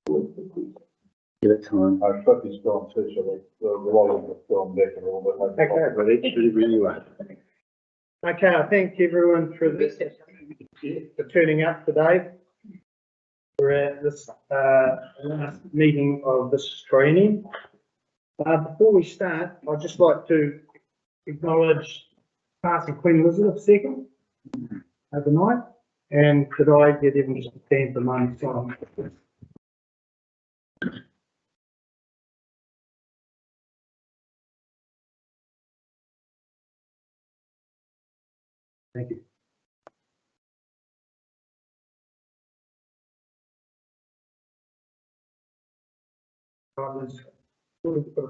Give it time. I've got this gone too, so the volume has gone back a little bit. Okay. Ready? Really well. Okay, I thank everyone for this, for turning up today. We're at this last meeting of this training. Before we start, I'd just like to acknowledge Pastor Queen Elizabeth II overnight, and could I get everyone just to stand for a moment? Thank you.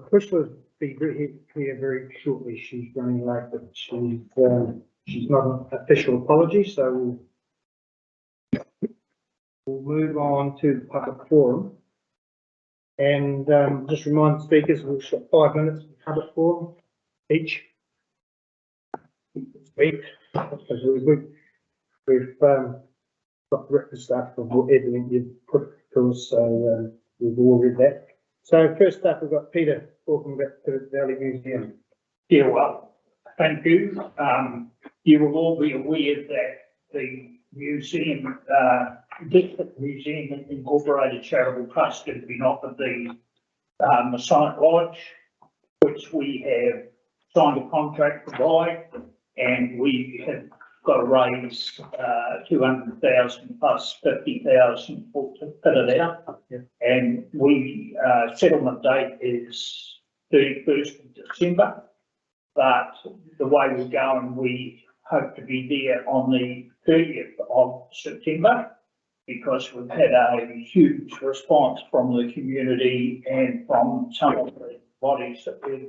Chris will be here very shortly. She's running late, but she's not an official apology, so we'll move on to the public forum. And just remind speakers, we've got 5 minutes for public forum each. Week. We've got written stuff of everything you've put to us, so we've all read that. So first up, we've got Peter talking about the Valley Museum. Yeah, well, thank you. You will all be aware that the museum, District Museum Incorporated Charitable Trust has been offered the Masonic Lodge, which we have signed a contract to buy, and we have got to raise 200,000 plus 50,000 to fit it out. Yeah. And we settlement date is 31st of December. But the way we're going, we hope to be there on the 30th of September, because we've had a huge response from the community and from some of the bodies that we've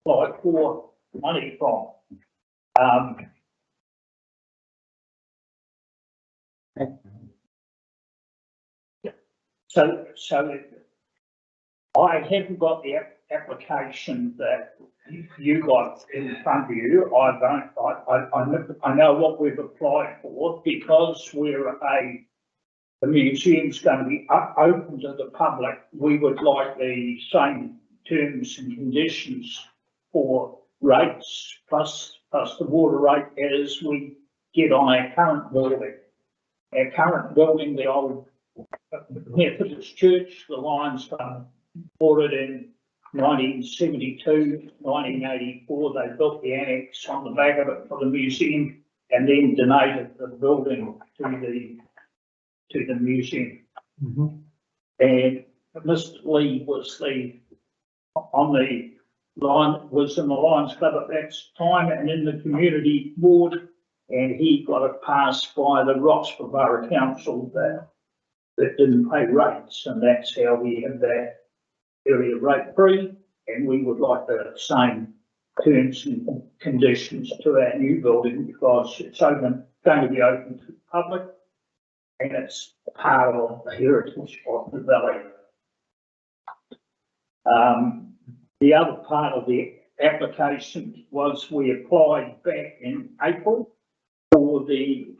applied for money from. So I haven't got the application that you got in front of you. I know what we've applied for, because the museum's going to be open to the public. We would like the same terms and conditions for rates plus the water rate as we get on our current building. Our current building, the old Methodist Church, the Lions bought it in 1972, 1984. They built the annex on the back of it for the museum, and then donated the building to the museum. Mm-hmm. And Mr. Lee was in the Lions Club at that time and in the community board, and he got it passed by the Rockstar Borough Council that didn't pay rates, and that's how we have that area rate free. And we would like the same terms and conditions to our new building, because it's going to be open to the public, and it's part of the heritage of the valley. The other part of the application was we applied back in April for the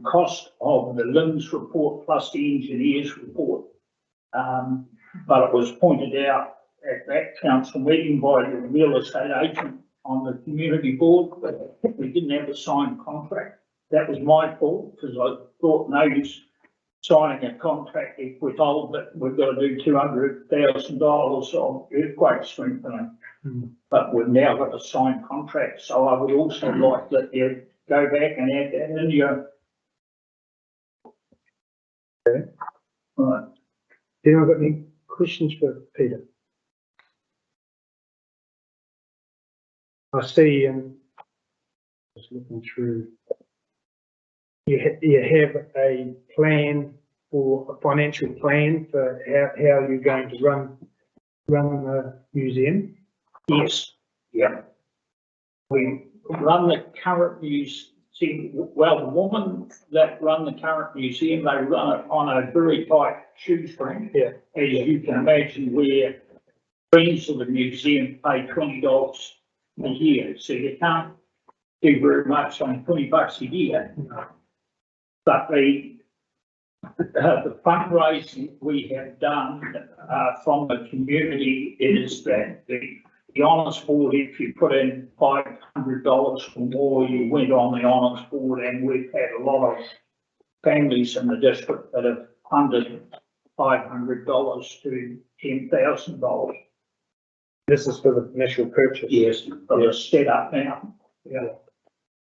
cost of the LIMS report plus the engineer's report. But it was pointed out at that council meeting by the real estate agent on the community board that we didn't have a signed contract. That was my fault, because I thought no use signing a contract if we're told that we've got to do $200,000 of earthquake strengthening. Mm. But we've now got a signed contract, so I would also like that you go back and add that in your. Okay. Right. Anyone got any questions for Peter? I see, just looking through, you have a plan, for a financial plan for how you're going to run the museum. Yes, yeah. We run the current museum, well, the woman that run the current museum, they run it on a very tight shoestring. Yeah. As you can imagine, where friends of the museum pay $20 a year, so you can't do very much on $20 a year. But the fundraising we have done, from the community is that the honours board, if you put in $500 or more, you went on the honours board, and we've had a lot of families in the district that have funded $500 to $10,000. This is for the initial purchase. Yes, for the setup now. Yeah.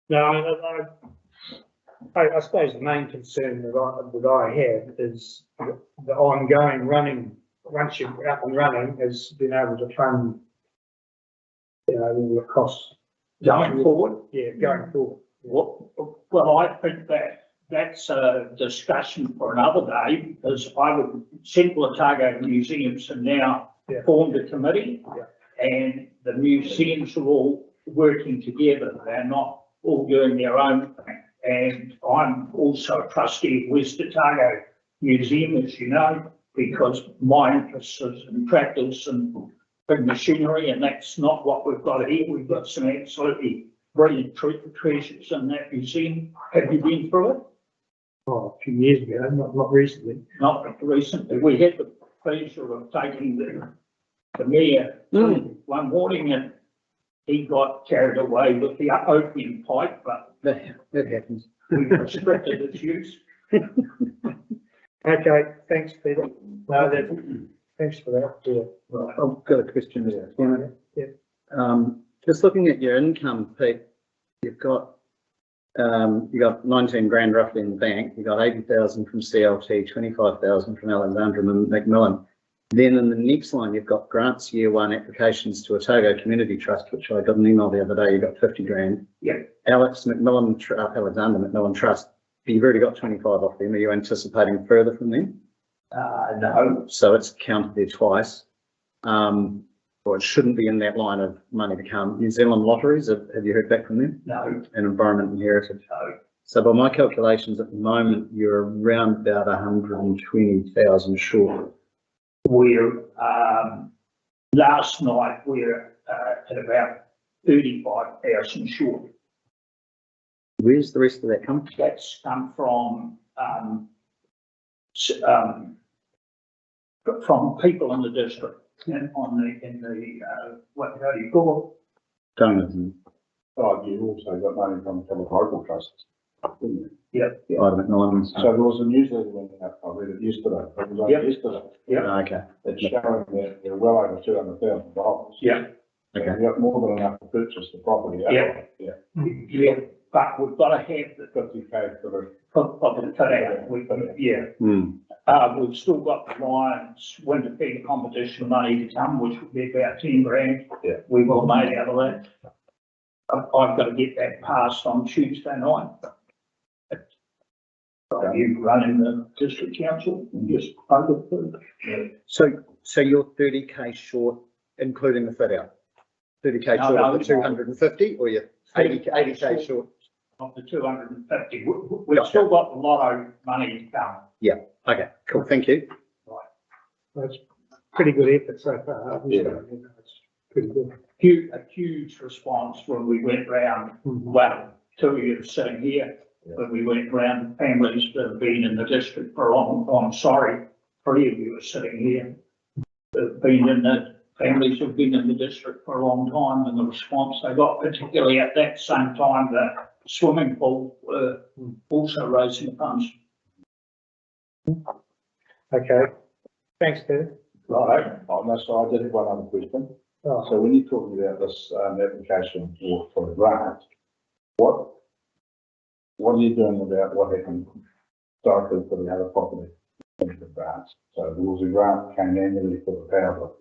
No, I suppose the main concern that I have is the ongoing running, once you're up and running, is being able to fund, the costs. Going forward, Yeah, going forward. well, I think that's a discussion for another day, because I would, Central Otago Museums have now Yeah. formed a committee. Yeah. And the museums are all working together. They're not all doing their own thing. And I'm also a trustee of West Otago Museum, as you know, because my interest is in tractors and big machinery, and that's not what we've got here. We've got some absolutely brilliant treasures in that museum. Have you been through it? Oh, a few years ago, not Not recently. recently. We had the pleasure of taking the mayor one morning, and he got carried away with the opium pipe, but That happens. we restricted its use. Okay, thanks, Peter. No, thanks for that. Yeah. Right, I've got a question, Mr. Chairman. Yeah. Just looking at your income, Pete, you've got 19 grand roughly in the bank. You've got 80,000 from CLT, 25,000 from Alexandra and Macmillan. Then in the next line, you've got grants year one applications to Otago Community Trust, which I got an email the other day. You got 50 grand. Yeah. Alexander Macmillan Trust. You've already got 25 off them. Are you anticipating further from them? No. So it's counted there twice. Or it shouldn't be in that line of money to come. New Zealand Lotteries, have you heard back from them? No. And Environment and Heritage. No. So by my calculations at the moment, you're around about 120,000 short. We're, last night, we're at about 35,000 short. Where's the rest of that come? That's come from people in the district and how do you call Donors. Oh, you also got money from the local trusts, didn't you? it? Yeah, Ida McMillan. So there was a newsletter went out, I read it yesterday, it was on Yep. yesterday. yeah, Okay. It's showing that they're well over $200,000. yeah, Okay. You've got more than enough to purchase the property. Yeah. Yeah. yeah, but we've got to have the 50K for the. fit out. Yeah. Hmm. We've still got the Lions Winter Feeder competition money to come, which will be about 10 grand. Yeah. We will have made out of that. I've got to get that passed on Tuesday night. So you running the district council and just voted for it. So you're 30K short, including the fit out? 30K No, short no, of the 250, or you're 80K short? Of the 250. We've still got the lotto money to come. Okay, cool, thank you. That's pretty good effort so far. Yeah. It's pretty good. A huge response when we went round, Mhm. well, two of you sitting here, when we went round families that have been in the district for a long time. Sorry, 3 of you are sitting here. That have been in the families who've been in the district for a long time, and the response they got, particularly at that same time, the swimming pool were also raising funds. Okay, thanks, Peter. Right, on that side, I did have one other question. Oh, So when you're talking about this application for the grant, what are you doing about what happened historically for the other property in the grants? So there was a grant came annually for the power.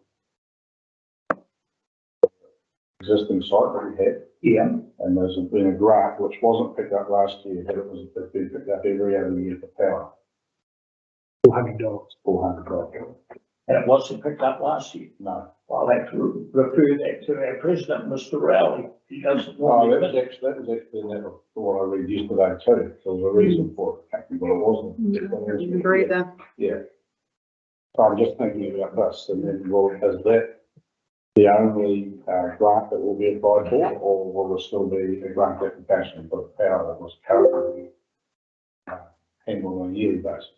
Existing site that we had, Yeah, and there's been a grant which wasn't picked up last year, but it's been picked up every other year for power, $400. $400. and it wasn't picked up last year. No. I'll have to refer that to our president, Mr. Rowley. He doesn't Oh, want that to. was actually never what I read yesterday too. There was a reason for it, can't remember what it wasn't. Agree there. Yeah. So I'm just thinking about this, and then is that the only grant that will be applied for, or will there still be a grant application for the power that was currently handled on a yearly basis?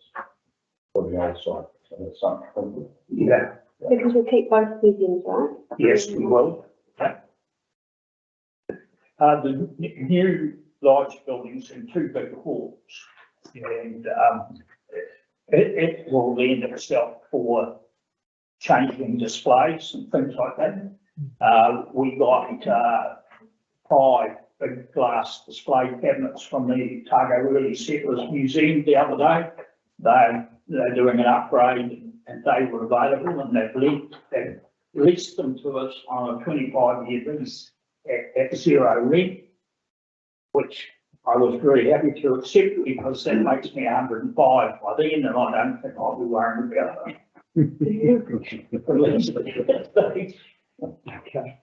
for the old site. So that's something. Yeah, Because we'll keep both mediums, right? yes, we will. Yeah. The new large buildings in two big halls. And, it will lend itself for changing displays and things like that. We got, 5 big glass display cabinets from the Otago Early Settlers Museum the other day. They're doing an upgrade and they were available and they've leased them to us on a 25-year lease at 0 rent, which I was very happy to accept because that makes me 105 by then, and I don't think I'll be worrying about that. Okay.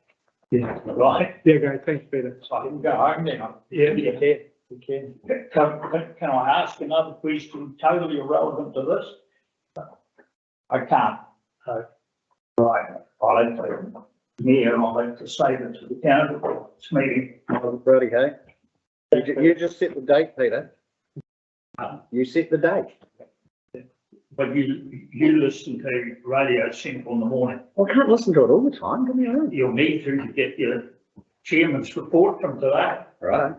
Yeah. Right, Yeah, great. Thanks, Peter. so I can go home now. Yeah, you can. You can. Can I ask another question totally irrelevant to this? I can't. No. Right, I'll have to, yeah, I'll have to save it to the council for this meeting. Righty, hey. You just set the date, Peter. You set the date. But you listen to Radio Central in the morning. I can't listen to it all the time, give me a ring. You'll need to get your chairman's report from today. Right.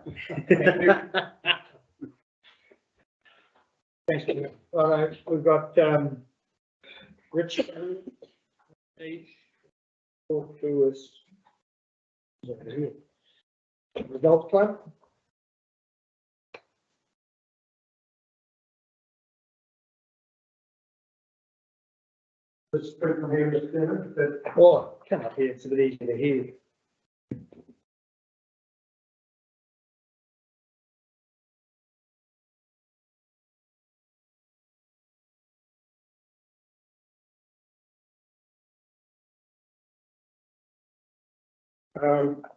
Thanks, Peter. All right, we've got, Richard. Talk to us. Results club. This person here is there, but, oh, come up here, it's a bit easier to hear.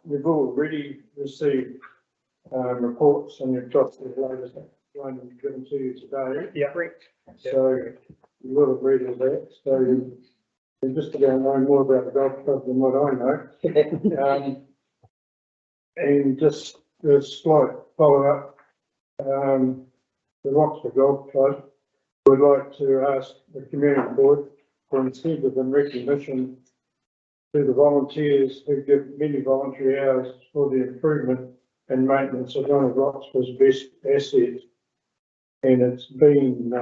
We've already received, reports and you've got the latest one given to you today. Yeah. Correct. So you will have read all that, so you're just about to know more about the golf club than what I know. And just a slight follow-up, the Rockstar Golf Club would like to ask the community board for incentive and recognition to the volunteers who give many voluntary hours for the improvement and maintenance of one of Rockstar's best assets. And it's been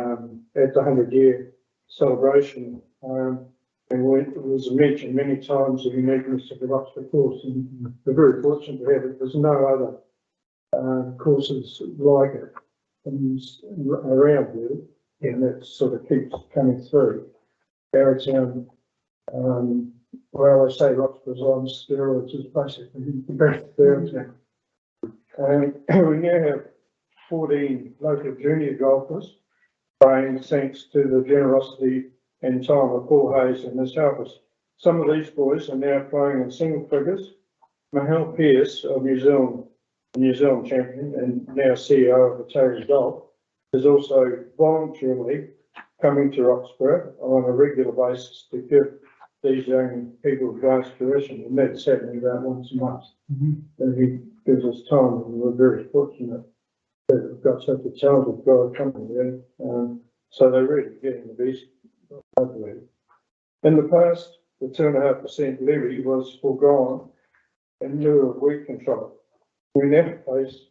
at the 100-year celebration, and it was mentioned many times the uniqueness of the Rockstar course, and we're very fortunate to have it. There's no other courses like it around here, and that sort of keeps coming through. Our town, well, I say Rockstar's on steroids, is basically the best town. We now have 14 local junior golfers playing thanks to the generosity and time of Paul Hayes and his helpers. Some of these boys are now playing in single figures. Mahal Pearce of New Zealand champion and now CEO of Otago Golf, is also voluntarily coming to Roxburgh on a regular basis to give these young people advanced tuition, and that's happening about once a month. And he gives us time, and we're very fortunate that we've got such a talented guy coming there. So they're really getting the best, I believe. In the past, the 2.5% levy was foregone in lieu of weed control. We now face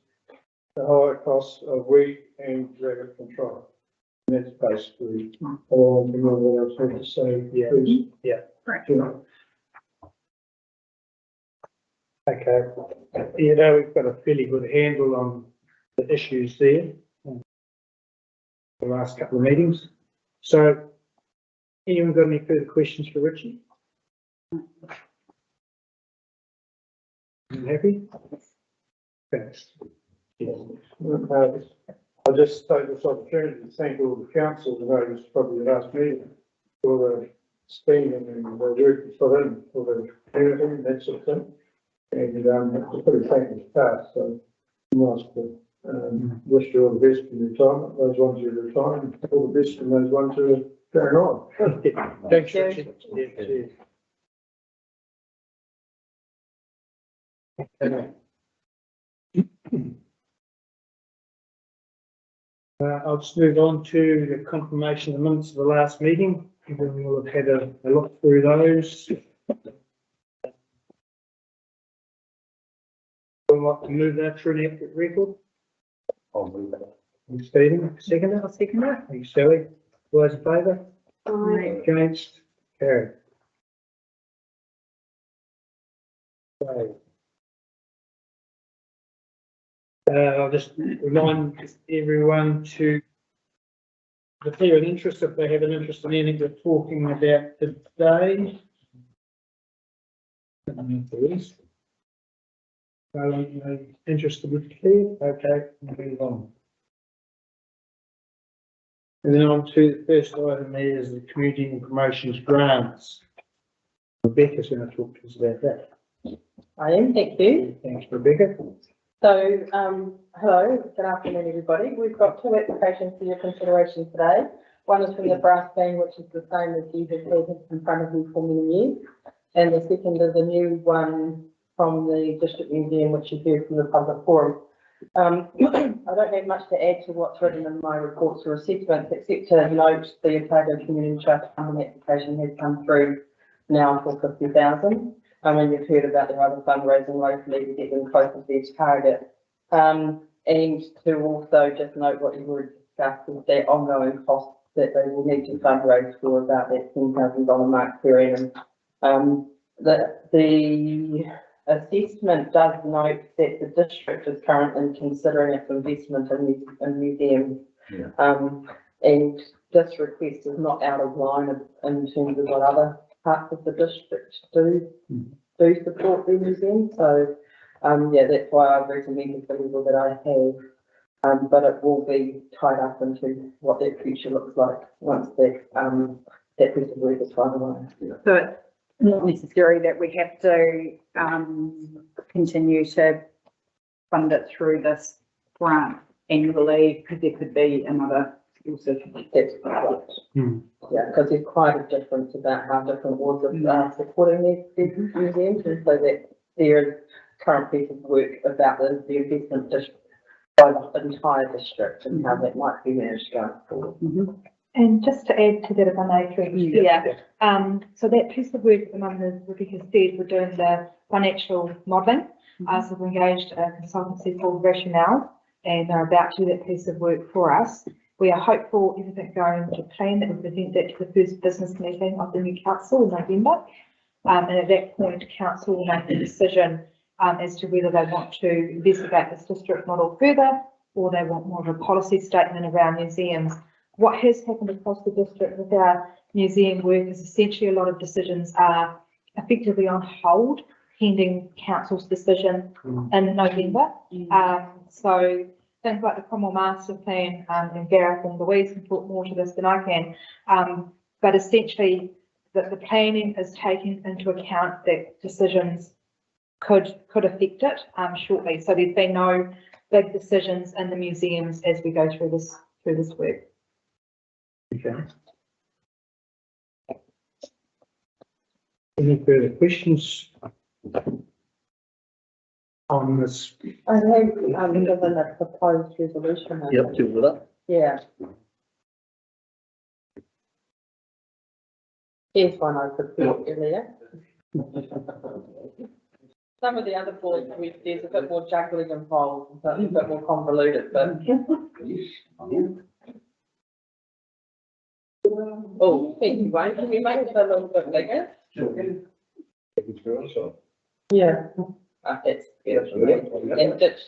the higher costs of weed and rabbit control. And that's basically all I was going to say. Yeah. Right. Okay. You know, we've got a fairly good handle on the issues there. The last couple of meetings. So, anyone got any further questions for Richie? You happy? Thanks. I'll just take this opportunity to thank all the councils. I know this is probably the last meeting for the steam and the work you put in for the community and that sort of thing. And it's pretty thankless task, so nice to wish you all the best in retirement, those ones who are retiring, all the best and those ones who are carrying on. Thanks, Richard. Yeah, cheers. Okay. I'll just move on to the confirmation of the minutes of the last meeting. Everyone will have had a look through those. Would like to move that through an accurate record? I'll move that. Thanks, Stephen. Second it? I'll second it. Thanks, Sally. All those in favour? Aye. Against? Carried. Okay. I'll just remind everyone to declare an interest if they have an interest in anything we're talking about today. No interest in it, okay, move on. And then on to the first item there is the community and promotions grants. Rebecca's going to talk to us about that. I am, thank you. Thanks, Rebecca. So, hello, good afternoon, everybody. We've got two applications for your consideration today. One is from the brass band, which is the same as you have had in front of you for many years. And the second is a new one from the District Museum, which you heard from the public forum. I don't have much to add to what's written in my reports or assessments, except to note the Untitled Community Trust funding application has come through now for 50,000. And you've heard about their other fundraising locally to get them closer to their target. And to also just note what you've already discussed is their ongoing costs that they will need to fundraise for about that $10,000 mark per annum. The assessment does note that the district is currently considering its investment in museums. Yeah. And this request is not out of line in terms of what other parts of the district do support the museum. So, yeah, that's why I've recommended the level that I have. But it will be tied up into what that future looks like once that piece of work is finalised. So it's not necessary that we have to continue to fund it through this grant annually, because there could be another certificate. That's right. Yeah, because there's quite a difference about how different wards are supporting these museums, and so that there is current piece of work about the investment district by the entire district and how that might be managed going forward. And just to add to that, if I may, through so that piece of work at the moment, as Rebecca said, we're doing the financial modelling. So we've engaged a consultancy called Rationale, and they're about to do that piece of work for us. We are hopeful everything going to plan that we present that to the first business meeting of the new council in November. And at that point, council will make a decision as to whether they want to investigate this district model further, or they want more of a policy statement around museums. What has happened across the district with our museum work is essentially a lot of decisions are effectively on hold pending council's decision in November. So things like the Cromwell Master Plan, and Gareth and Louise can talk more to this than I can, but essentially the planning is taking into account that decisions could affect it shortly. So there's been no big decisions in the museums as we go through this work. Okay. Any further questions on this? I think given a proposed resolution. Yep, deal with that. Yeah. Here's one I prepared earlier. Some of the other boards, there's a bit more juggling involved, so it's a bit more convoluted, but. Oh, thank you, Wayne. Can we make it a little bit bigger? Yeah. It's beautiful. And ditch.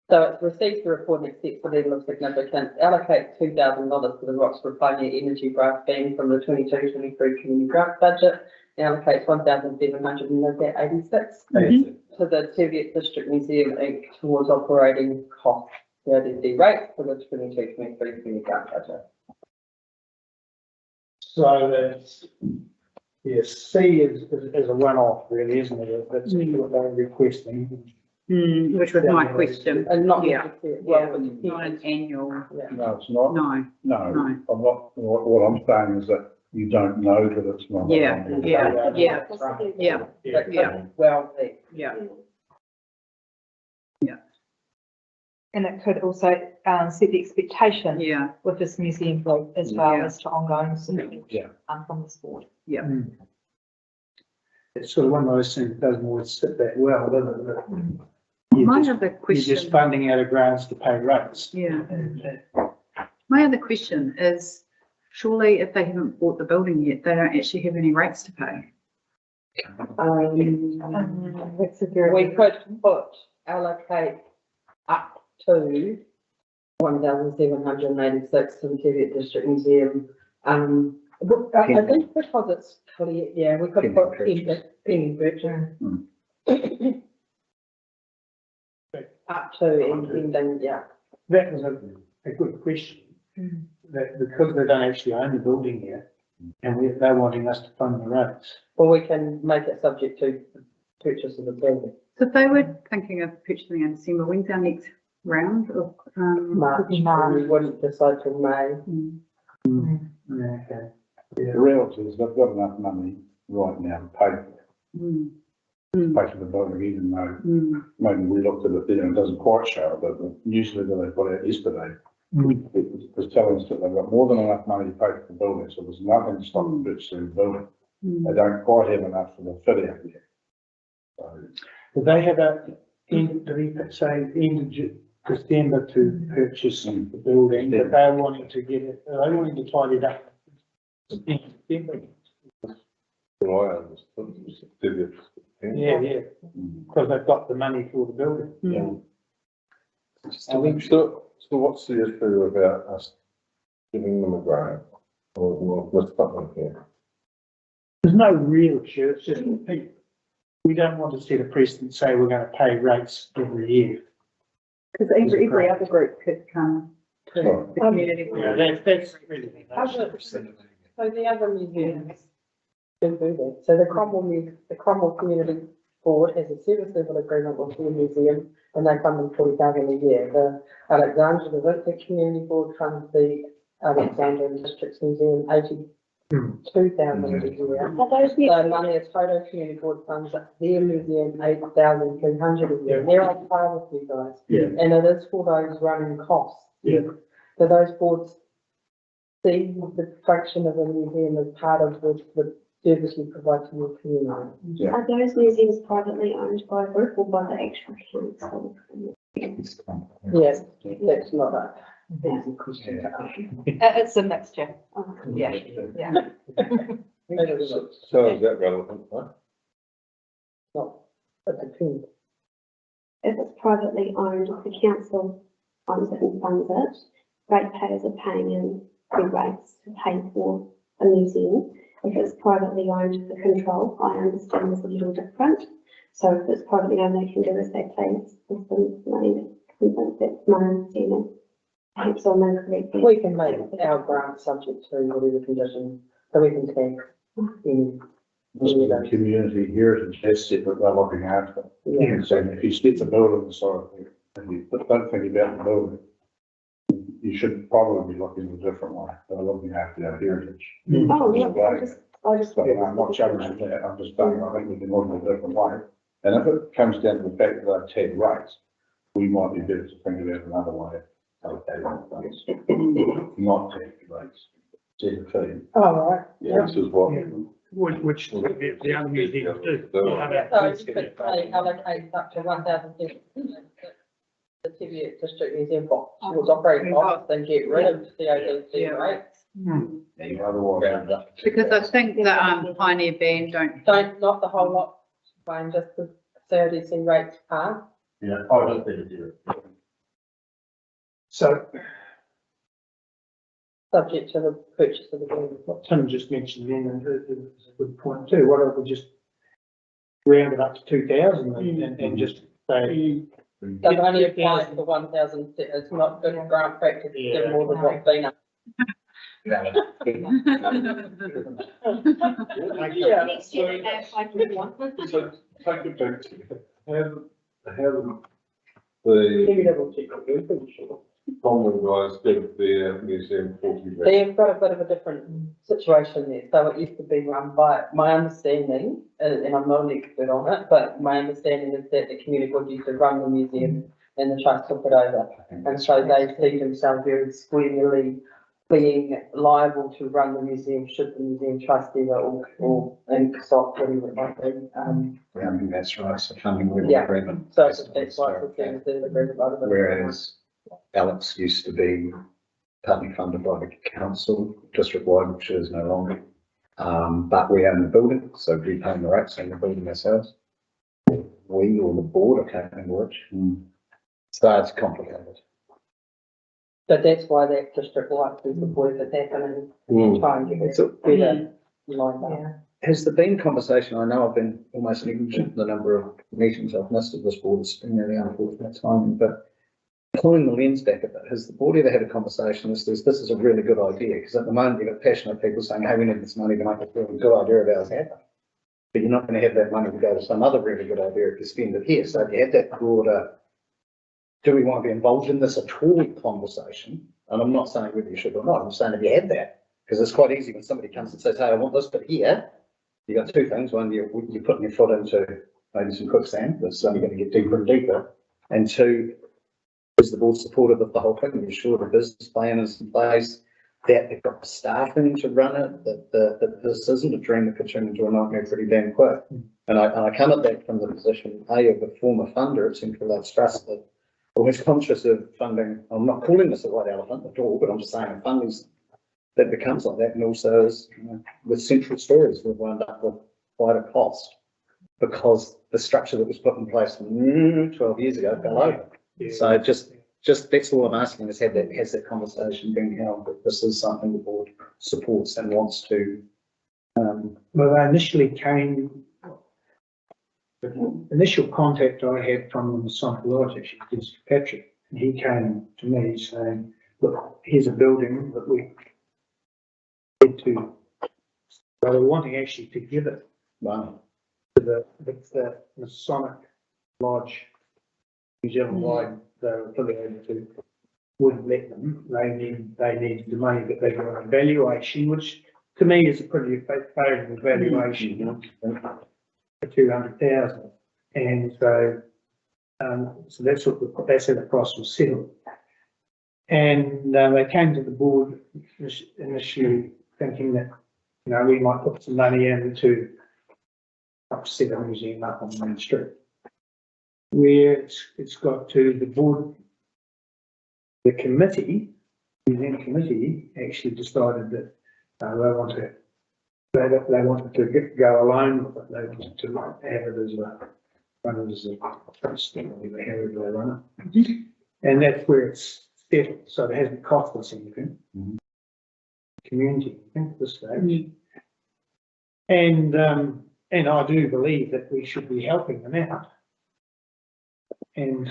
So it's received the report and accepts the level of significance, allocate $2,000 to the Rockstar Pioneer Energy Brass Band from the 22-23 community grant budget, and allocates $1,786 to the Teviot District Museum Inc. towards operating costs, the ODC rate for the 22-23 community grant budget. So that's, yes, C is a one-off really, isn't it? That's what they're requesting. Which was my question. And not Yeah. necessarily, Yeah, well, with not an annual, yeah. No, it's not. no. No, I'm not, what I'm saying is that you don't know that it's not. Yeah. But Yeah. well, there. Yeah. And it could also, set the expectation Yeah, with this museum group as well Yeah. as to ongoing support, Yeah. from this board. It's sort of one of those things that doesn't always sit that well, does it? my You're other just question, funding out of grants to pay rates. yeah, And, my other question is, surely if they haven't bought the building yet, they don't actually have any rates to pay? That's a very. We could allocate up to 1,786 to the Teviot District Museum. But I think because it's fully, yeah, we could put penny purchase. Up to ending, yeah. that was a good question. That because they don't actually own the building yet, and they're wanting us to fund the rates. Or we can make it subject to purchase of the building. So if they were thinking of purchasing in December, when's our next round of, March, and we wouldn't decide till May. Okay. The realtors, they've got enough money right now to pay for it. mm, Pay for the building, even though maybe we looked at it there and it doesn't quite show it, but the newsletter they put out yesterday it was telling us that they've got more than enough money to pay for the building, so there's nothing to stop them purchasing the building. They don't quite have enough for the fit out yet. So, Do they have do they say end of December to purchase the building, but they're wanting to get it, are they wanting to tidy it up? In December? Well, I understood. Teviot. Yeah, because they've got the money for the building. So what's the issue about us giving them a grant? Or what's something here? There's no real issue, it's just we don't want to set a precedent, say we're going to pay rates every year. because every other group could come to the community. Yeah, that's really. So the other museums can do that. So the Cromwell Community Board has a service level agreement with the museum and they fund them 40,000 a year. The Alexandra, the Winter Community Board funds the Alexandra Districts Museum 82,000 a year. Are those So new? Mania Toto Community Board funds their museum 8,300 a year. They're on par with you guys. Yeah. And it is for those running costs. Yeah. So those boards see the function of a museum as part of the service you provide to your community. Are those museums privately owned by a group or by the actual council? Yes, that's not a easy question to ask. It's a mixture. Yeah. It is So is that relevant, right? not, it depends. If it's privately owned, the council owns it and funds it, ratepayers are paying in their rates to pay for a museum. If it's privately owned, the control, I understand, is a little different. So if it's privately owned, they can do as they please with the money. That's my understanding. Perhaps I'm incorrect. We can make our grant subject to whatever conditions, so we can take in. the community heritage asset that they're looking after. Yeah. So if you split the building aside, if you don't think about the building, you should probably be looking a different way. They're looking after our heritage. Oh, yeah, I just. So I'm not challenging that, I'm just saying, I think we can look at a different way. And if it comes down to the fact that they've tagged rates, we might be better to think about another way of tagging rates. Not tagged rates, set a fee. Oh, right. Yeah. This is what. Which the other museums do. So you could say allocate up to 1,000. The Teviot District Museum box was operating costs and get rid of the CODC rates. Otherwise, Because I think the Pioneer Band Don't, not the whole lot, fine, just the CODC rates are. yeah, I don't think it. So Subject to the purchase of the building. what Tim just mentioned then is a good point too. What if we just round it up to 2,000 and just say. Does only apply to the 1,000, it's not good grant practice to do more than what's been. Next year, they have 5.1. So take it back to, have Let the me double check. I'm pretty sure. common guys give their museum 40 grand. They've got a bit of a different situation there. So it used to be run by, my understanding, and I'm not an expert on it, but my understanding is that the community board used to run the museum and the trust took it over. And so they see themselves very squarely being liable to run the museum should the museum trust ever or stop whatever it might be. Yeah, I think that's right, so funding level Yeah. agreement. So that's why it's the thing, the agreement. Whereas Alex used to be partly funded by the council, district-wide, which is no longer. But we own the building, so we pay the rates on the building ourselves. We or the board, I can't remember which. So it's complicated. So that's why that district likes to support it happening and try and get it better lined up. Has there been conversation? I know I've been almost negligent the number of meetings I've missed at this board. It's been really unfortunate timing, but pulling the lens back a bit, has the board ever had a conversation as to this is a really good idea? Because at the moment you've got passionate people saying, hey, we need this money to make a really good idea of ours happen. But you're not going to have that money to go to some other really good idea if you spend it here. So if you had that broader, do we want to be involved in this at all conversation? And I'm not saying whether you should or not. I'm saying if you had that, because it's quite easy when somebody comes and says, hey, I want this, but here, you got two things. One, you're putting your foot into maybe some quicksand that's only going to get deeper and deeper. And two, is the board supportive of the whole thing? You're sure the business plan is in place, that they've got the staffing to run it, that this isn't a dream that could turn into a nightmare pretty damn quick. And I come at that from the position, A, of a former funder at Central Lakes Trust that always conscious of funding. I'm not calling this a white elephant at all, but I'm just saying funding that becomes like that. And also as with Central Stories, we've wound up with quite a cost because the structure that was put in place 12 years ago fell over. So just that's all I'm asking is has that conversation been held that this is something the board supports and wants to. Well, I initially the initial contact I had from the Masonic Lodge actually is Patrick, and he came to me saying, look, here's a building that we need to, well, they're wanting actually to give it Wow. to the Masonic Lodge, New Zealand wide, they're affiliated to, wouldn't let them, they needed the money, but they got an evaluation, which to me is a pretty favourable valuation. For 200,000, and so that's how the price was settled. And they came to the board initially thinking that we might put some money in to upset a museum up on Main Street, where it's got to the board. The museum committee actually decided that they wanted to go alone with it. They wanted to have it as a trust, however they run it. And that's where it's settled. So it hasn't cost us anything. Community, I think, at this stage. And I do believe that we should be helping them out. And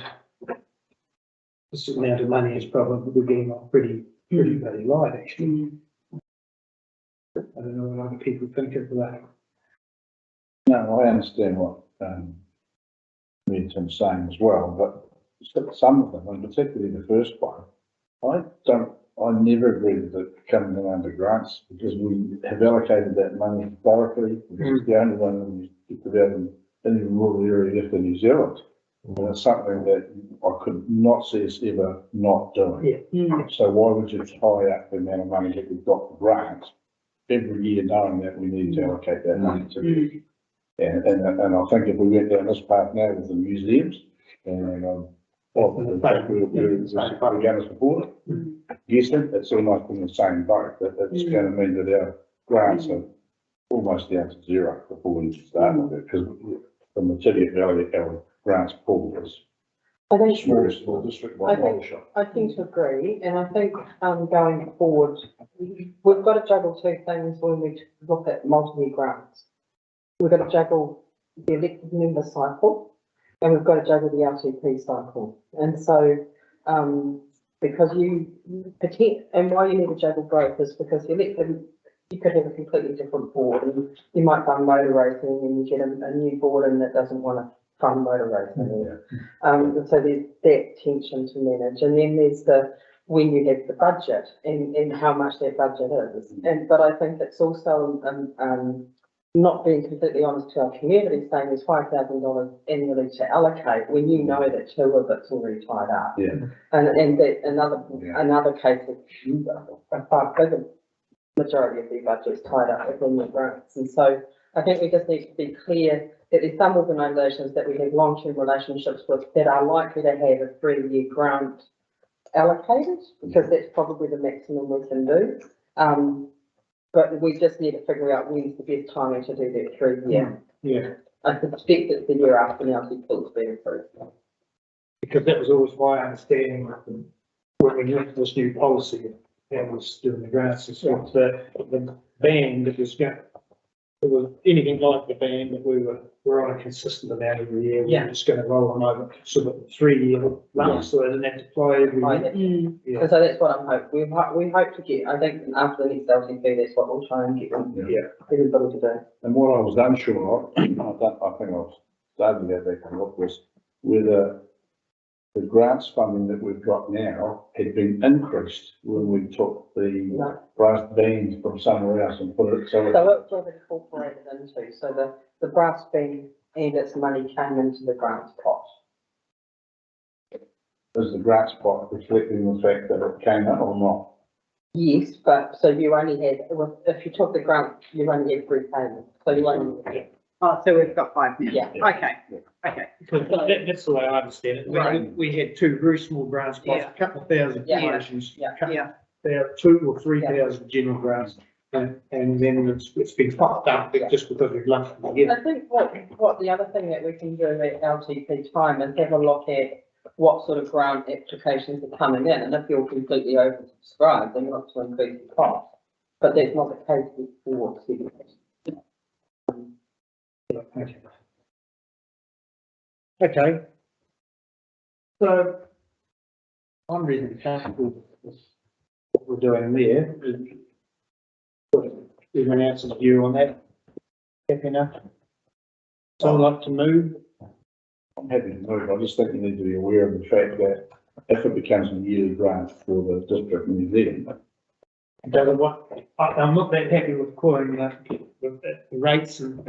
this amount of money is probably getting on pretty bloody light, actually. I don't know what other people think of that. No, I understand what Milton's saying as well, but some of them, and particularly the first one, I never agreed with it coming in under grants because we have allocated that money historically. It's the only one that we get about in the rural area left in New Zealand. And it's something that I could not see us ever not doing. So why would you tie up the amount of money that we've got for grants every year knowing that we need to allocate that money to it? And I think if we went down this path now with the museums, and we're going to support it. Yes, it's almost in the same boat. It's going to mean that our grants are almost down to zero before we start with it, because from the Teviot Valley, our grants pool is very small district. I tend to agree, and I think going forward, we've got to juggle two things when we look at multi-year grants. We've got to juggle the elected member cycle, and we've got to juggle the LTP cycle. And so, because and why you need to juggle both is because the elected, you could have a completely different board, and you might fund motor racing, and you get a new board in that doesn't want to fund motor racing. So there's that tension to manage, and then there's when you have the budget and how much that budget is. But I think it's also not being completely honest to our community, saying there's $5,000 annually to allocate when you know that 2 of it's already tied up. Yeah. And that another, Yeah. another case of a far bigger majority of the budget is tied up within the grants. And so I think we just need to be clear that there's some organisations that we have long-term relationships with that are likely to have a 3-year grant allocated, because that's probably the maximum we can do. But we just need to figure out when's the best timing to do that 3-year. Yeah, I suspect it's the year after now it's been approved. because that was always my understanding when we went to this new policy and was doing the grants, is what the band that was going, it was anything like the band that we're on a consistent amount every year. Yeah. We're just going to roll them over sort of 3-year lump, so they didn't have to fly every year. Yeah. And so that's what I'm hoping. We hope to get, I think after the next LTP, that's what we'll try and get everybody to do. And what I was unsure of, I think I've started that back and look, was whether the grants funding that we've got now had been increased when we took the No. brass bands from somewhere else and put it, so So it's all been incorporated into, so the brass band and its money came into the grants pot. is the grants pot reflecting the fact that it came out or not? Yes, but so you only had, if you took the grant, you only had 3 payments, so you only. Oh, so we've got 5 now. Yeah. Okay, okay. Because that's the way I understand it. We had 2 very small grants, plus Yeah. a couple of thousand Yeah. donations, Yeah. Yeah. there are 2 or 3,000 general grants, and then it's been popped up just because we've lumped them together. I think what the other thing that we can do at LTP time is have a look at what sort of grant applications are coming in, and if you're completely oversubscribed, then not to increase the cost. But that's not the case before. Okay. So I'm reasonably comfortable with what we're doing there. Everyone else's view on that? Happy enough? So I'd like to move. I'm happy to move, I just think you need to be aware of the fact that if it becomes a yearly grant for the district museum, I'm not that happy with calling the rates and.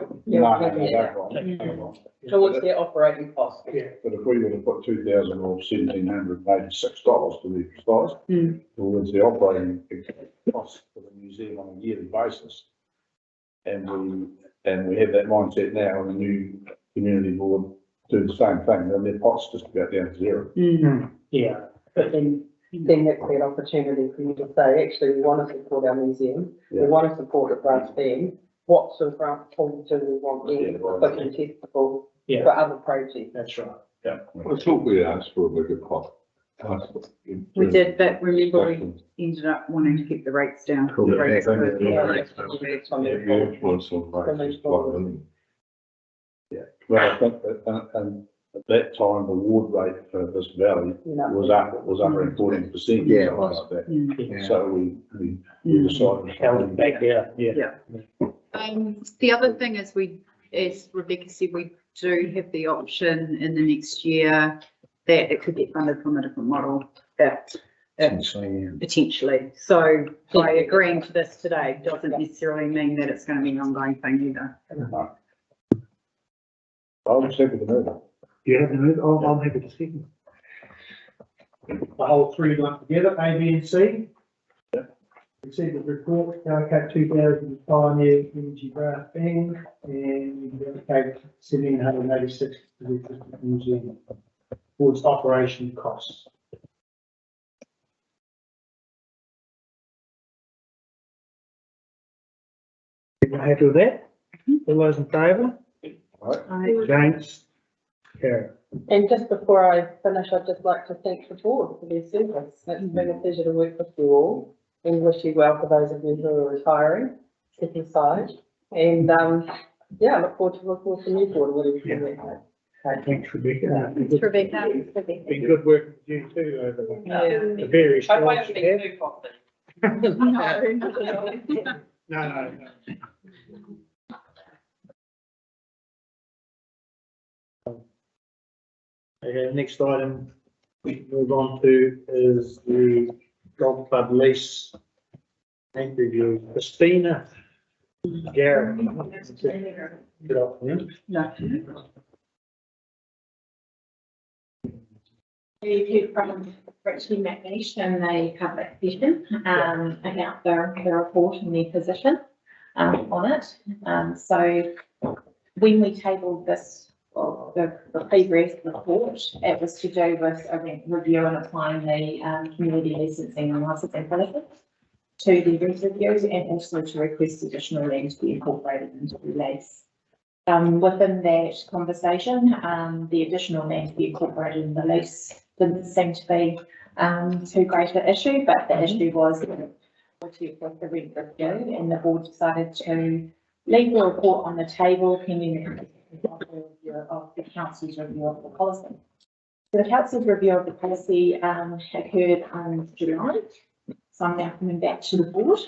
Towards their operating costs. Yeah. But if we were to put $2,000 or $1,786 to be precise, towards the operating costs for the museum on a yearly basis, and we have that mindset now, and the new community board do the same thing, then their pots just go down to 0. Yeah. But then that's that opportunity for you to say, actually, we want to support our museum, we Yeah. want to support the brass band. What sort of grant pool do we want in for contestable Yeah. for other projects? That's right. Yeah. I thought we asked for a bigger pot. We did, but remember we ended up wanting to keep the rates down. Cool. The rates Yeah. were- Yeah. Well, I think that, and at that time, the ward rate for this valley was under 14%. Yeah, it something was. like that. Mm. So we decided. Held it back there, yeah. The other thing is as Rebecca said, we do have the option in the next year that it could get funded from a different model, potentially. So by agreeing to this today doesn't necessarily mean that it's going to be an ongoing thing either. I'm happy to move. You have to move, I'm happy to see. The whole 3 lumped together, A, B, and C. Receive the report, allocate 2,000 pioneer energy brass band, and allocate 1,786 to the district museum towards operation costs. Everyone happy with that? All those in favour? Against? Carried. And just before I finish, I'd just like to thank the board for their service. It's been a pleasure to work with you all and wish you well for those of you who are retiring, step aside. And, yeah, I look forward to working with the new board. Thanks, Rebecca. Thanks, Rebecca. Been good working with you too over the various. I might roles have you been have. too coffee. No. Okay, next item we move on to is the golf club lease bank review. Christina, Gary. Good afternoon. We've heard from Richie McNeish in the public session, about the report and their position, on it. So when we tabled this, well, the previous report, it was to do with a review and applying the, community licensing and licensing policy to the reviews, and also to request additional land to be incorporated into the lease. Within that conversation, the additional land to be incorporated in the lease didn't seem to be too great an issue, but the issue was with the rent review, and the board decided to leave the report on the table pending the of the council's review of the policy. So the council's review of the policy occurred in July. So I'm now coming back to the board.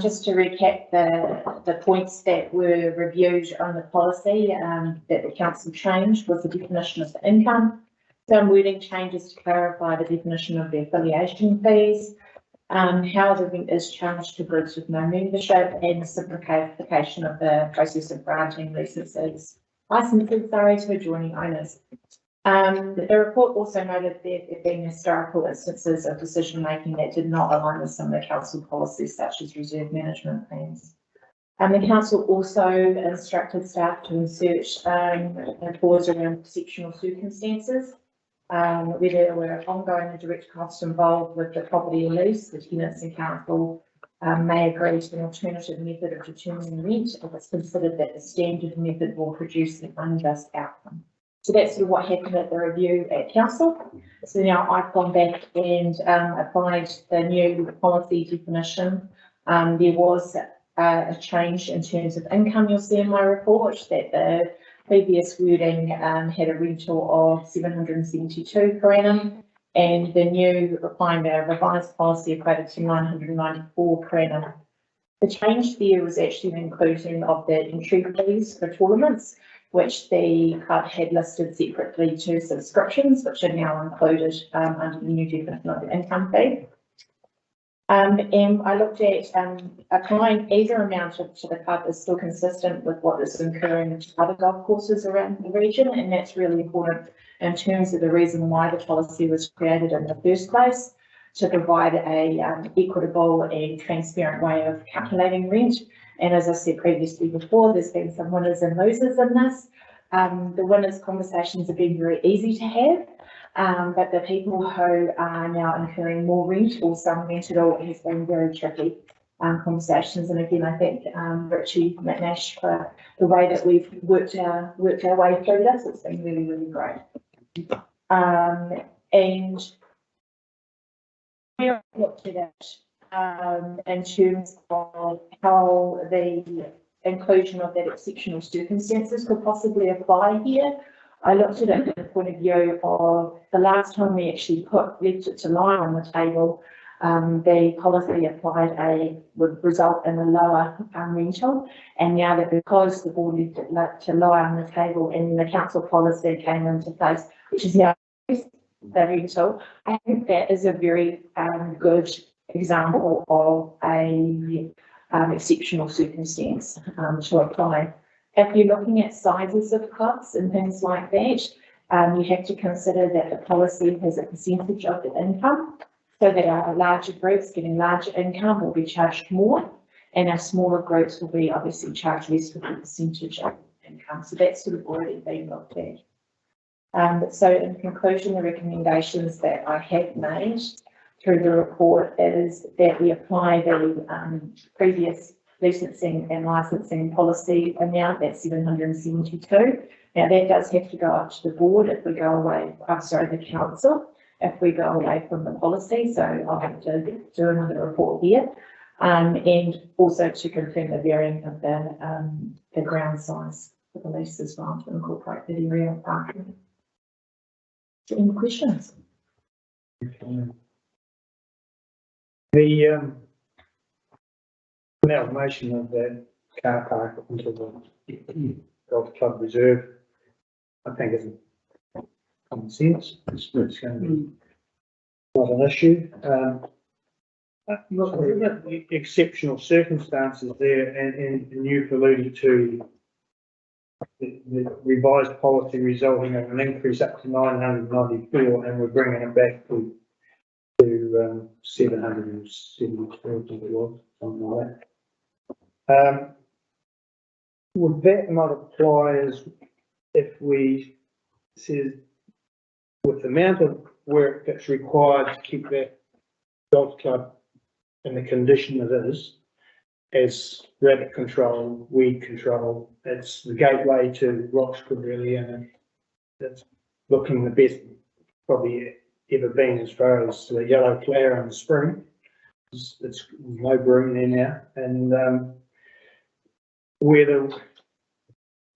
Just to recap the points that were reviewed on the policy that the council changed was the definition of the income, some wording changes to clarify the definition of the affiliation fees, how the rent is charged to groups with no membership, and the simplification of the process of granting licenses to adjoining owners. The report also noted that there have been historical instances of decision making that did not align with some of the council policies, such as reserve management plans. The council also instructed staff to insert a clause around exceptional circumstances, where there were ongoing and direct costs involved with the property lease. The tenants and council may agree to an alternative method of determining rent if it's considered that the standard method will produce an unjust outcome. So that's sort of what happened at the review at council. So now I've gone back and applied the new policy definition. There was a change in terms of income. You'll see in my report that the previous wording had a rental of 772 per annum, and the new applying the revised policy equated to 994 per annum. The change there was actually the inclusion of the entry fees for tournaments, which the club had listed separately to subscriptions, which are now included under the new definition of the income fee. And I looked at applying either amount to the club is still consistent with what is occurring to other golf courses around the region, and that's really important in terms of the reason why the policy was created in the first place, to provide a equitable and transparent way of calculating rent. And as I said previously before, there's been some winners and losers in this. The winners' conversations have been very easy to have, but the people who are now incurring more rent or some rent at all has been very tricky conversations. And again, I thank Richie McNeish for the way that we've worked our way through this. It's been really, really great. And we looked at it in terms of how the inclusion of that exceptional circumstances could possibly apply here. I looked at it from the point of view of the last time we actually left it to lie on the table, the policy would result in a lower rental. And now that because the board left it to lie on the table and the council policy came into place, which is now the rental, I think that is a very good example of a exceptional circumstance to apply. If you're looking at sizes of clubs and things like that, you have to consider that the policy has a percentage of the income, so that our larger groups getting larger income will be charged more, and our smaller groups will be obviously charged less with the percentage of income. So that's sort of already been looked at. So in conclusion, the recommendations that I have made through the report is that we apply the previous licensing and licensing policy amount, that's 772. Now that does have to go up to the board if we go away, the council, if we go away from the policy. So I'll have to do another report here. And also to confirm the varying of the ground size for the lease as well, to incorporate the area of parking. Any questions? The amalgamation of that car park into the golf club reserve, I think is common sense. It's going to be not an issue. Look, exceptional circumstances there, and you've alluded to the revised policy resulting in an increase up to 994, and we're bringing it back to 772, I think it was, something like that. Would that not apply as if we said with the amount of work that's required to keep that golf club in the condition it is, as rabbit control, weed control, it's the gateway to Rockstar really, and it's looking the best probably ever been as far as the yellow flower in the spring. It's no broom there now, and whether,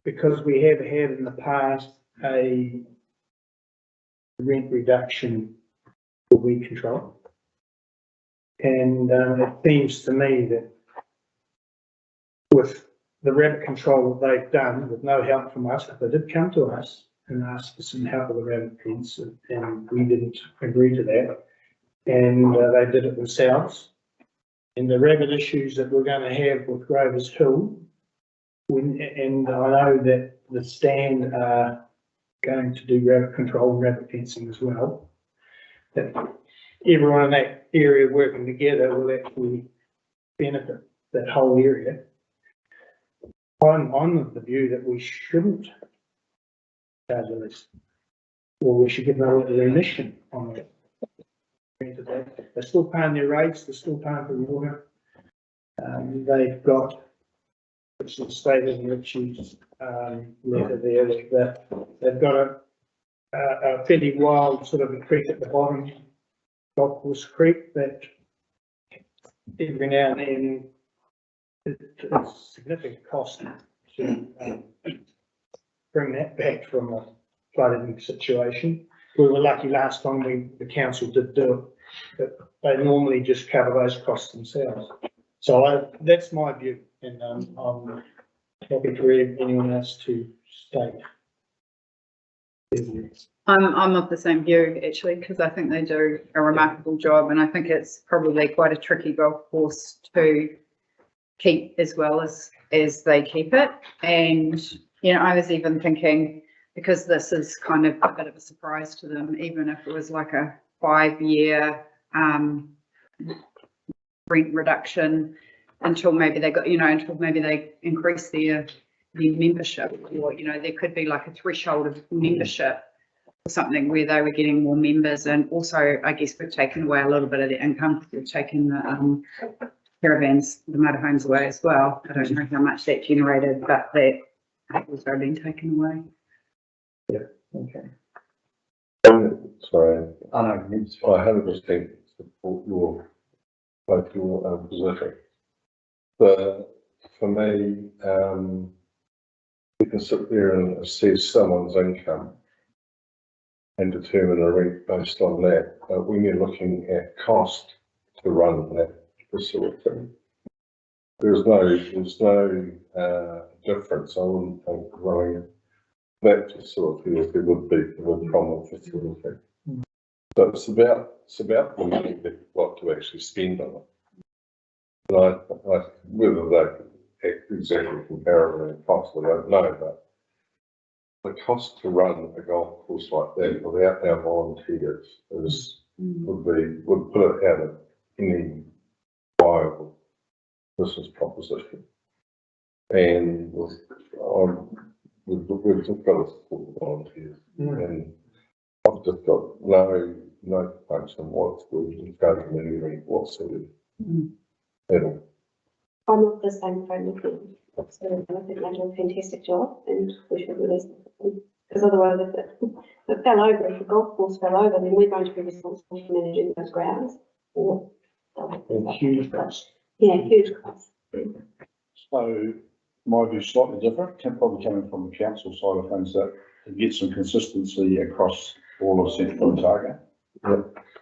because we have had in the past a rent reduction for weed control, and it seems to me that with the rabbit control that they've done, with no help from us, if they did come to us and ask for some help with the rabbit fence, and we didn't agree to that, and they did it themselves, and the rabbit issues that we're going to have with Grover's Hill, and I know that the stand are going to do rabbit control and rabbit fencing as well, that everyone in that area working together will actually benefit that whole area. I'm of the view that we shouldn't charge a lease, or we should give them a remission on it. They're still paying their rates, they're still paying for water. They've got, which is stated in Richie's letter there, that they've got a fairly wild sort of a creek at the bottom, Golf Course Creek, that every now and then it's significant cost to bring that back from a flooding situation. We were lucky last time the council did do it, but they normally just cover those costs themselves. So that's my view, and I'm happy for anyone else to state. I'm of the same view actually, because I think they do a remarkable job, and I think it's probably quite a tricky golf course to keep as well as they keep it. And you know, I was even thinking, because this is kind of a bit of a surprise to them, even if it was like a 5-year rent reduction until maybe they got, until maybe they increase their membership, or there could be like a threshold of membership or something where they were getting more members. And also, I guess we've taken away a little bit of the income. We've taken the caravans, the motorhomes away as well. I don't know how much that generated, but that has also been taken away. Yeah, okay. Sorry, I know. I 100% support both your position. But for me, you can sit there and assess someone's income and determine a rent based on that. But when you're looking at cost to run that facility, there's no difference. I wouldn't think running that facility as there would be for the common facility. So it's about the money that you've got to actually spend on it. And whether they act exactly comparable in cost, I don't know, but the cost to run a golf course like that without our volunteers would put it out of any viable business proposition. And we've just got to support the volunteers, and I've just got no complaints on what's regarding the rent whatsoever at all. I'm not the same frame with them. So I think they do a fantastic job, and we should release them. Because otherwise, if it fell over, if the golf course fell over, then we're going to be responsible for managing those grounds. Or Huge cost. Yeah, huge cost. So my view is slightly different, probably coming from the council side of things, that to get some consistency across all of Central Otago,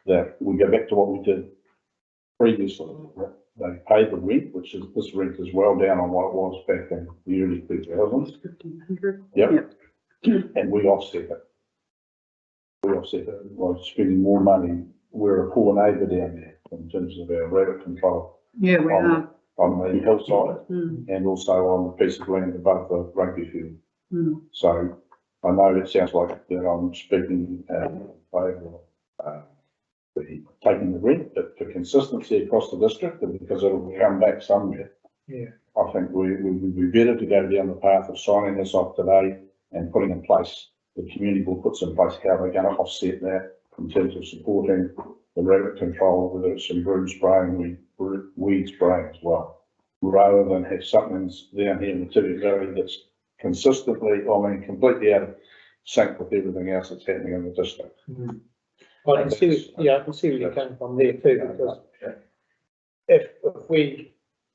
that we go back to what we did previously. They pay the rent, which is, this rent is well down on what it was back in the early 2000s. 1,500. Yep. And we offset it. We offset it by spending more money. We're a poor neighbour down there. in terms of our rabbit control Yeah, we are. on the hillside Mm, and also on the piece of land above the rugby field. mm. So I know it sounds like that I'm speaking in favour of taking the rent, but for consistency across the district and because it'll come back somewhere. Yeah. I think we would be better to go down the path of signing this off today and putting in place, the community will put in place how they're going to offset that in terms of supporting the rabbit control, whether it's some broom spraying, weed spraying as well, rather than have something down here in the Teviot Valley that's consistently, completely out of sync with everything else that's happening in the district. I can see, yeah, I can see where you're coming from there too, because if we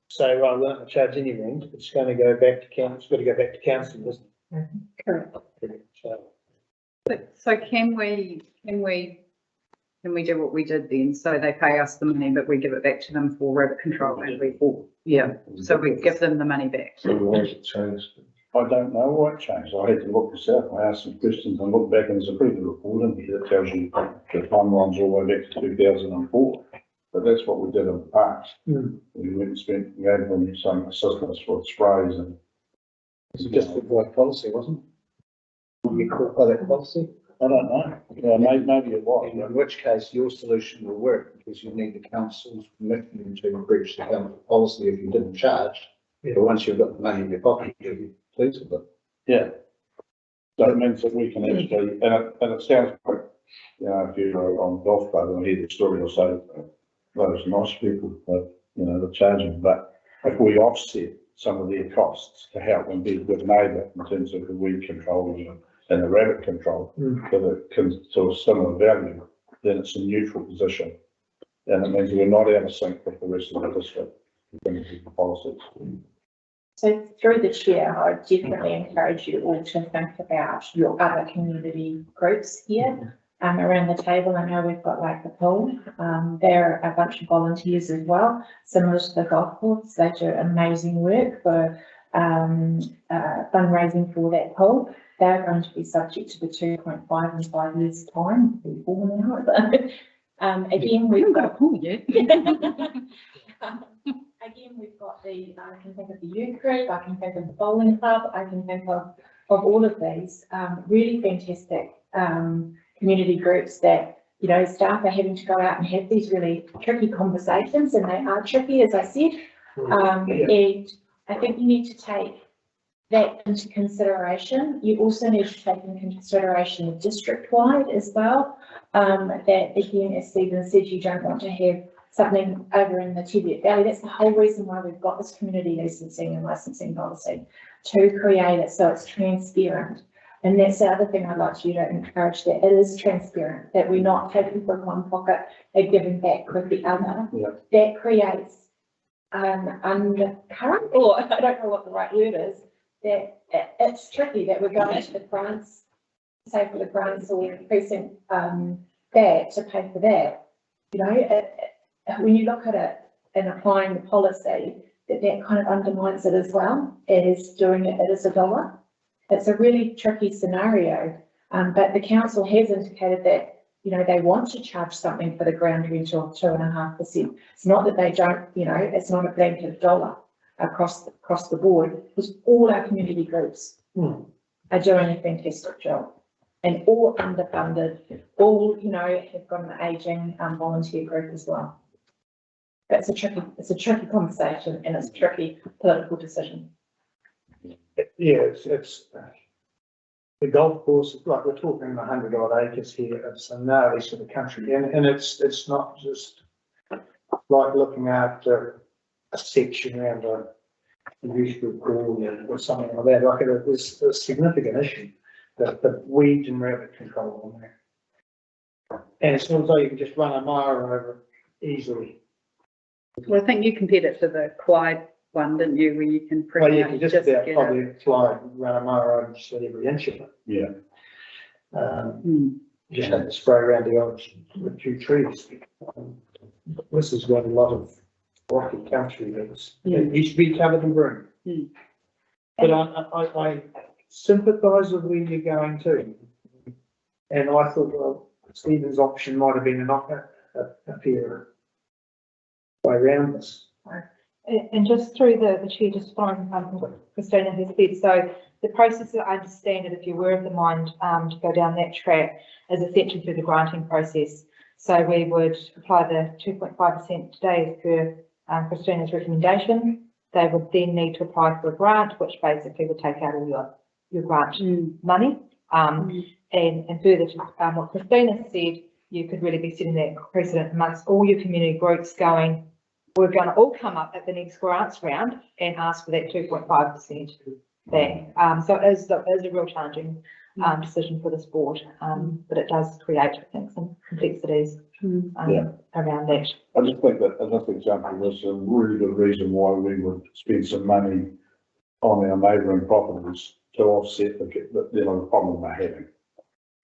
say, well, we're not going to charge any rent, it's going to go back to council, it's got to go back to council, isn't it? Correct. So, So can we do what we did then? So they pay us the money, but we give it back to them for rabbit control and so we give them the money back. So why has it changed? I don't know why it changed. I had to look this up. I asked some questions and looked back and there's a pretty good report in here that tells you the timelines all the way back to 2004. But that's what we did in the past. We went and gave them some assistance for sprays and. It's just the right policy, wasn't it? You call by that policy? I don't know. Yeah, maybe it was. In which case your solution will work because you need the council's permission to breach the council policy if you didn't charge. But once you've got the money in your pocket, you'll be pleased with it. Yeah. So it means that we can actually, and it sounds like, if you're on the golf club and hear the story, you'll say, those nice people, they're charging. But if we offset some of their costs to help and be a good neighbour in terms of the weed control and the rabbit control, that it can to a similar value, then it's a neutral position. And it means we're not out of sync with the rest of the district in terms of the policies. So through the chair, I definitely encourage you all to think about your other community groups here. Around the table, I know we've got like the pool. They're a bunch of volunteers as well, similar to the golf course. They do amazing work for fundraising for that pool. They're going to be subject to the 2.5 in 5 years' time. Before now, again, we've got a pool yet. Again, we've got I can think of the youth group, I can think of the bowling club, I can think of all of these really fantastic community groups that, staff are having to go out and have these really tricky conversations, and they are tricky, as I said. And I think you need to take that into consideration. You also need to take into consideration district-wide as well. That again, as Stephen said, you don't want to have something over in the Teviot Valley. That's the whole reason why we've got this community licensing policy, to create it so it's transparent. And that's the other thing I'd like you to encourage, that it is transparent, that we're not taking from one pocket and giving back with the other. Yeah. That creates an undercurrent, or I don't know what the right word is, that it's tricky that we're going to the grants, say for the grants or precinct that to pay for that. When you look at it and applying the policy, that kind of undermines it as well as doing it as a dollar. It's a really tricky scenario, but the council has indicated that, they want to charge something for the ground rental of 2.5%. It's not that they don't, it's not a blanket dollar across the board, because all our community groups are doing a fantastic job, and all underfunded, all, have got an ageing volunteer group as well. But it's a tricky conversation, and it's a tricky political decision. yeah, it's the golf course, like we're talking 100 odd acres here, it's a gnarly sort of country, and it's not just like looking after a section around a usual pool or something like that. Like it's a significant issue, the weed and rabbit control on there. And it's not as though you can just run a mile over easily. Well, I think you compared it to the Clyde one, didn't you, where you can Well, pretty you much can just just about get probably it. fly, run a mile over just every inch of it. Yeah. Just have to spray around the edge with a few trees. This has got a lot of rocky country that used to be covered in broom. But I sympathise with where you're going to. And I thought, well, Stephen's option might have been a fairer way around this. And just through the chair, just following what Christina has said, so the process that I understand it, if you were of the mind to go down that track, is essentially through the granting process. So we would apply the 2.5% today as per Christina's recommendation. They would then need to apply for a grant, which basically would take out all your grant money. And further to what Christina said, you could really be setting that precedent amongst all your community groups going, we're going to all come up at the next grants round and ask for that 2.5% back. So it is a real challenging decision for this board, but it does create, I think, some complexities around that. I just think that, as an example, there's a really good reason why we would spend some money on our neighbouring properties to offset the problem they're having.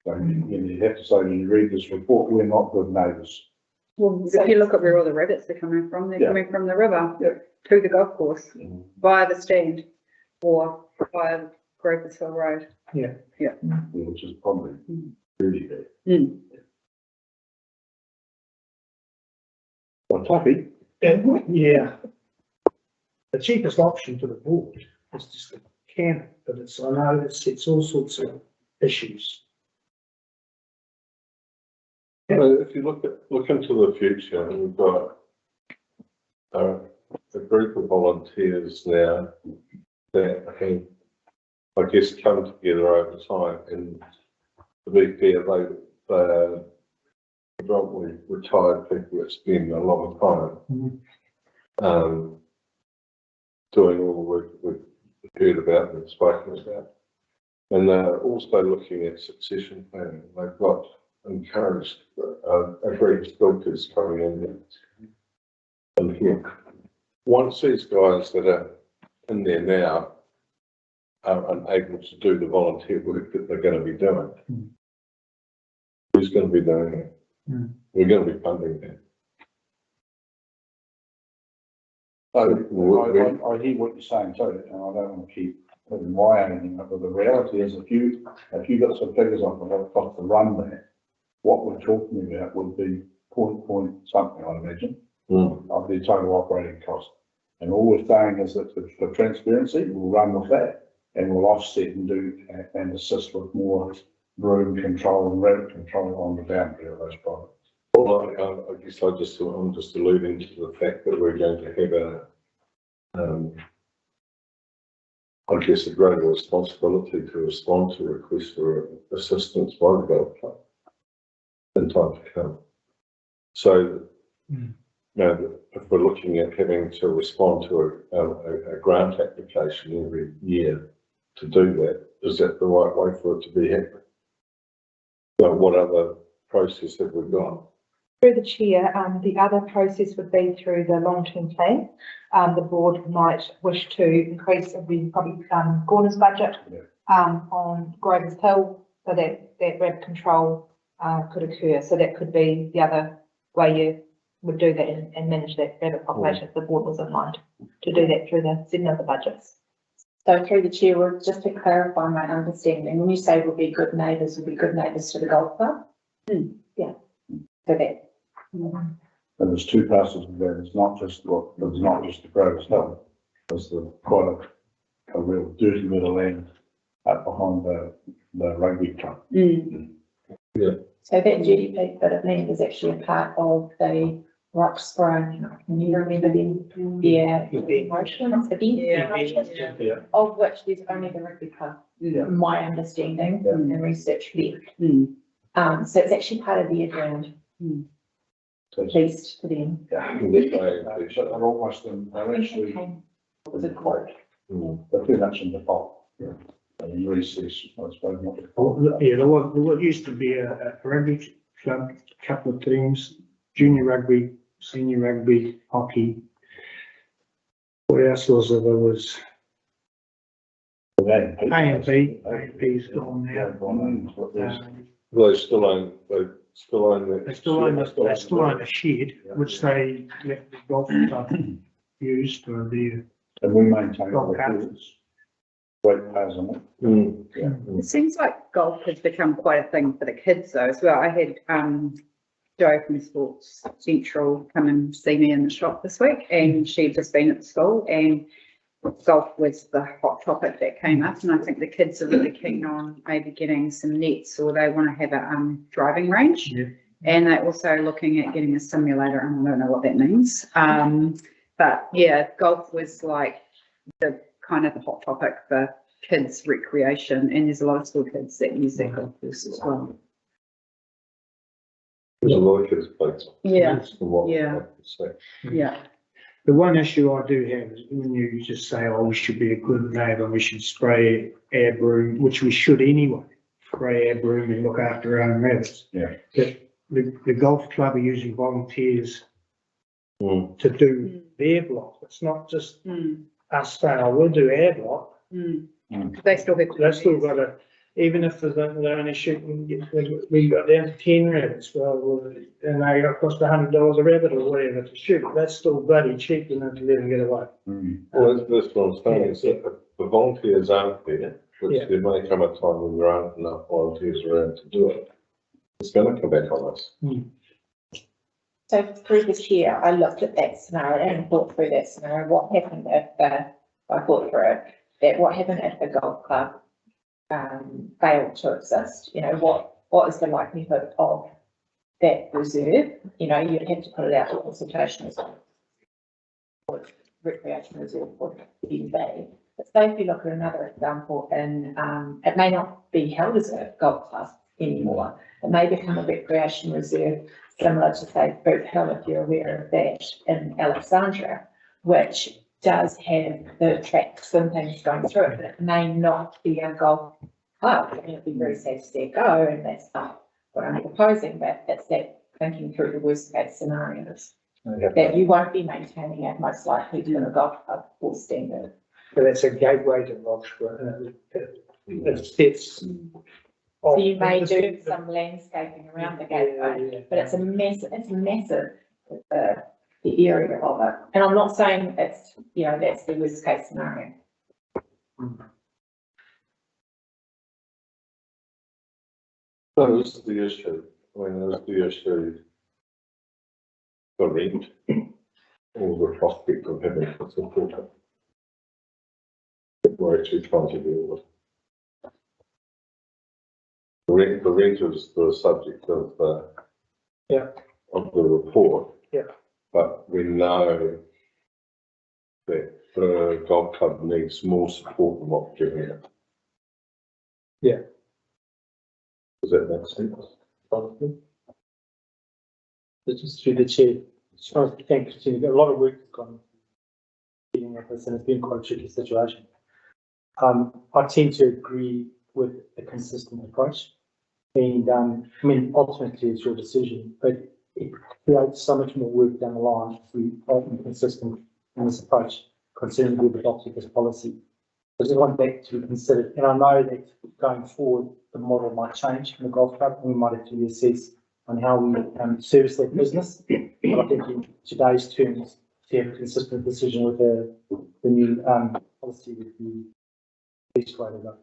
So you have to say, when you read this report, we're not good neighbours. Well, if you look at where all the rabbits are coming from, they're coming from the river to the golf course, via the stand, or via Grover's Hill Road. Which is probably really bad. Well, Tuffy? Yeah. The cheapest option for the board is just to can it, but I know it's all sorts of issues. So if you look into the future, we've got a group of volunteers now that have, I guess, come together over time, and to be fair, they're predominantly retired people that spend a lot of time doing all the work we've heard about and spoken about. And they're also looking at succession planning. They've got encouraged a group of filters coming in and here. Once these guys that are in there now are unable to do the volunteer work that they're going to be doing, who's going to be doing it? We're going to be funding that. I hear what you're saying too, and I don't want to keep putting my anything up, but the reality is if you got some figures on what it costs to run that, what we're talking about would be point something, I imagine, of the total operating cost. And all we're saying is that for transparency, we'll run with that and we'll offset and assist with more room control and rabbit control on the boundary of those products. Well, I guess I'm just alluding to the fact that we're going to have I guess a greater responsibility to respond to requests for assistance by the developer in time to come. So, if we're looking at having to respond to a grant application every year to do that, is that the right way for it to be happening? So what other process have we got? Through the chair, the other process would be through the long-term plan. The board might wish to increase probably Gordon's budget on Grover's Hill so that rabbit control could occur. So that could be the other way you would do that and manage that rabbit population if the board was in mind to do that through the setting of the budgets. So through the chair, just to clarify my understanding, when you say we'll be good neighbours to the golf club? Yeah. So that. And there's two parcels of that. It's not just the Grover's Hill. There's quite a real dirty bit of land up behind the rugby club. So that GDP bit of land is actually a part of the Rockstar. Can you remember them? Of which there's only the rugby club. My understanding and research there. So it's actually part of their ground. Leased to them. But they're almost they're actually they're pretty much in default. Recess, I suppose not default. There used to be a rugby club, a couple of teams, junior rugby, senior rugby, hockey. What else was there? There was AMP's gone now. They still own They still own a shed, which they let the golf club use for their And we maintain golf all carts. the great players on it. It seems like golf has become quite a thing for the kids though as well. I had Joe from Sports Central come and see me in the shop this week, and she'd just been at the school, and golf was the hot topic that came up, and I think the kids are really keen on maybe getting some nets, or they want to have a driving range. Yeah. And they're also looking at getting a simulator, and I don't know what that means. But yeah, golf was like the kind of the hot topic for kids recreation, and there's a lot of school kids that use that golf course as well. There's a lot of kids play. Yeah. From what I Yeah. can see. Yeah. The one issue I do have is when you just say, oh, we should be a good neighbour, we should spray our broom, which we should anyway, spray our broom and look after our own rabbits. Yeah. That the golf club are using volunteers Mm. to do their block. It's not just us saying, oh, we'll do our block. They still have. They've still got to, even if they're only shooting, we got down to 10 rabbits, well, and they got cost $100 a rabbit or whatever to shoot. That's still bloody cheap enough to let them get away. Well, that's what I'm saying, is that if the volunteers aren't there, which Yeah. there may come a time when there aren't enough volunteers around to do it, it's going to come back on us. So through the chair, I looked at that scenario and thought through that scenario, what happened if I thought through it, that what happened if the golf club failed to exist? You know, what is the likelihood of that reserve? You know, you'd have to put it out for consultation as well. Recreation reserve would be vague. But say if you look at another example, and it may not be held as a golf club anymore. It may become a recreation reserve, similar to say Boot Hill, if you're aware of that, in Alexandria, which does have the tracks and things going through it, but it may not be a golf club. And it'd be very sad to see it go, and that's not what I'm proposing, but it's that thinking through the worst case scenarios. That you won't be maintaining it most likely to a golf club full standard. But it's a gateway to Rockstar. It's So you may do some landscaping around the gateway, but it's massive, the area of it. And I'm not saying it's, you know, that's the worst case scenario. So this is the issue, I mean, there's the issue for rent, or the prospect of having to support it. We're actually trying to deal with. The rent is the subject of of the report. Yeah. But we know that the golf club needs more support than what we're giving it. Yeah. Does that make sense? Just through the chair, just want to thank Christina. A lot of work has gone into dealing with this, and it's been quite a tricky situation. I tend to agree with a consistent approach. And I mean, ultimately it's your decision, but it creates so much more work down the line if we are consistent in this approach, considering we've adopted this policy. I just want that to be considered, and I know that going forward, the model might change in the golf club, and we might have to reassess on how we service that business. But I think in today's terms, to have a consistent decision with the new policy would be the best way to go.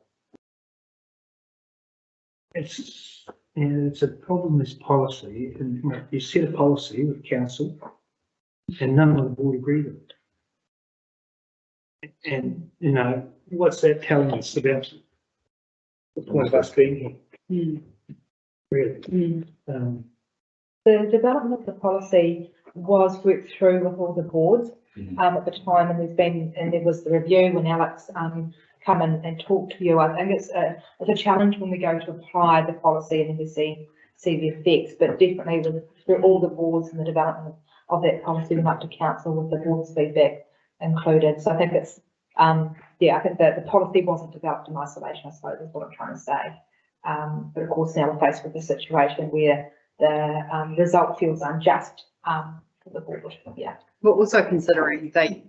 It's a problem, this policy, and you set a policy with council and none of the board agree with it. And, you know, what's that telling us about the point of us being here? Really? The development of the policy was worked through with all the boards at the time, and there was the review when Alex come in and talk to you. I think it's a challenge when we go to apply the policy and then we see the effects, but definitely through all the boards and the development of that policy went up to council with the board's feedback included. So I think it's I think that the policy wasn't developed in isolation, I suppose is what I'm trying to say. But of course now we're faced with a situation where the result feels unjust for the board. Yeah. But also considering they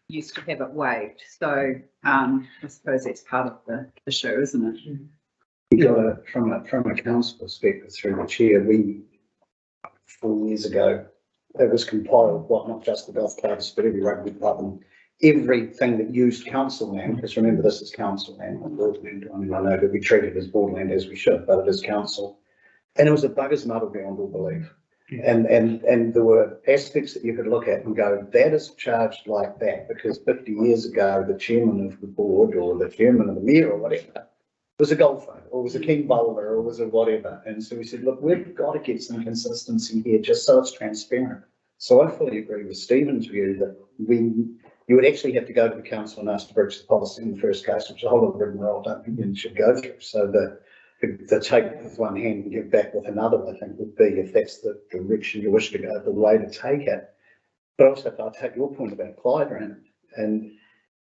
used to have it waived, so I suppose that's part of the issue, isn't it? You got it from a council perspective through the chair. We 4 years ago, it was compiled, not just the golf clubs, but every rugby club and everything that used council land. Because remember, this is council land, not board land. I mean, I know that we treat it as board land as we should, but it is council. And it was a bugger's muddle beyond all belief. And there were aspects that you could look at and go, that is charged like that, because 50 years ago, the chairman of the board or the chairman of the mayor or whatever was a golfer or was a king bowler or was a whatever. And so we said, look, we've got to get some consistency here just so it's transparent. So I fully agree with Stephen's view that you would actually have to go to the council and ask to breach the policy in the first case, which a whole lot of rigmarole don't think you should go through. So the take with one hand and give back with another, I think, would be, if that's the direction you wish to go, the way to take it. But also, I take your point about Clyde around it, and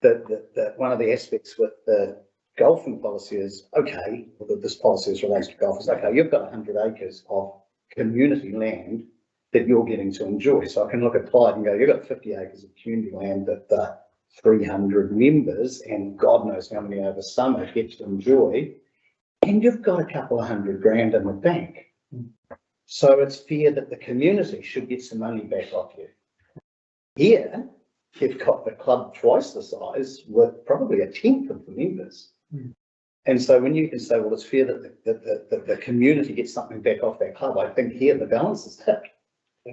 that one of the aspects with the golfing policy is, okay, well, that this policy is related to golf, is okay, you've got 100 acres of community land that you're getting to enjoy. So I can look at Clyde and go, you've got 50 acres of community land that the 300 members, and God knows how many over summer, get to enjoy. And you've got a couple of $100,000 in the bank. So it's fair that the community should get some money back off you. Here, you've got the club twice the size with probably a tenth of the members. And so when you can say, well, it's fair that the community gets something back off that club, I think here the balance is tipped.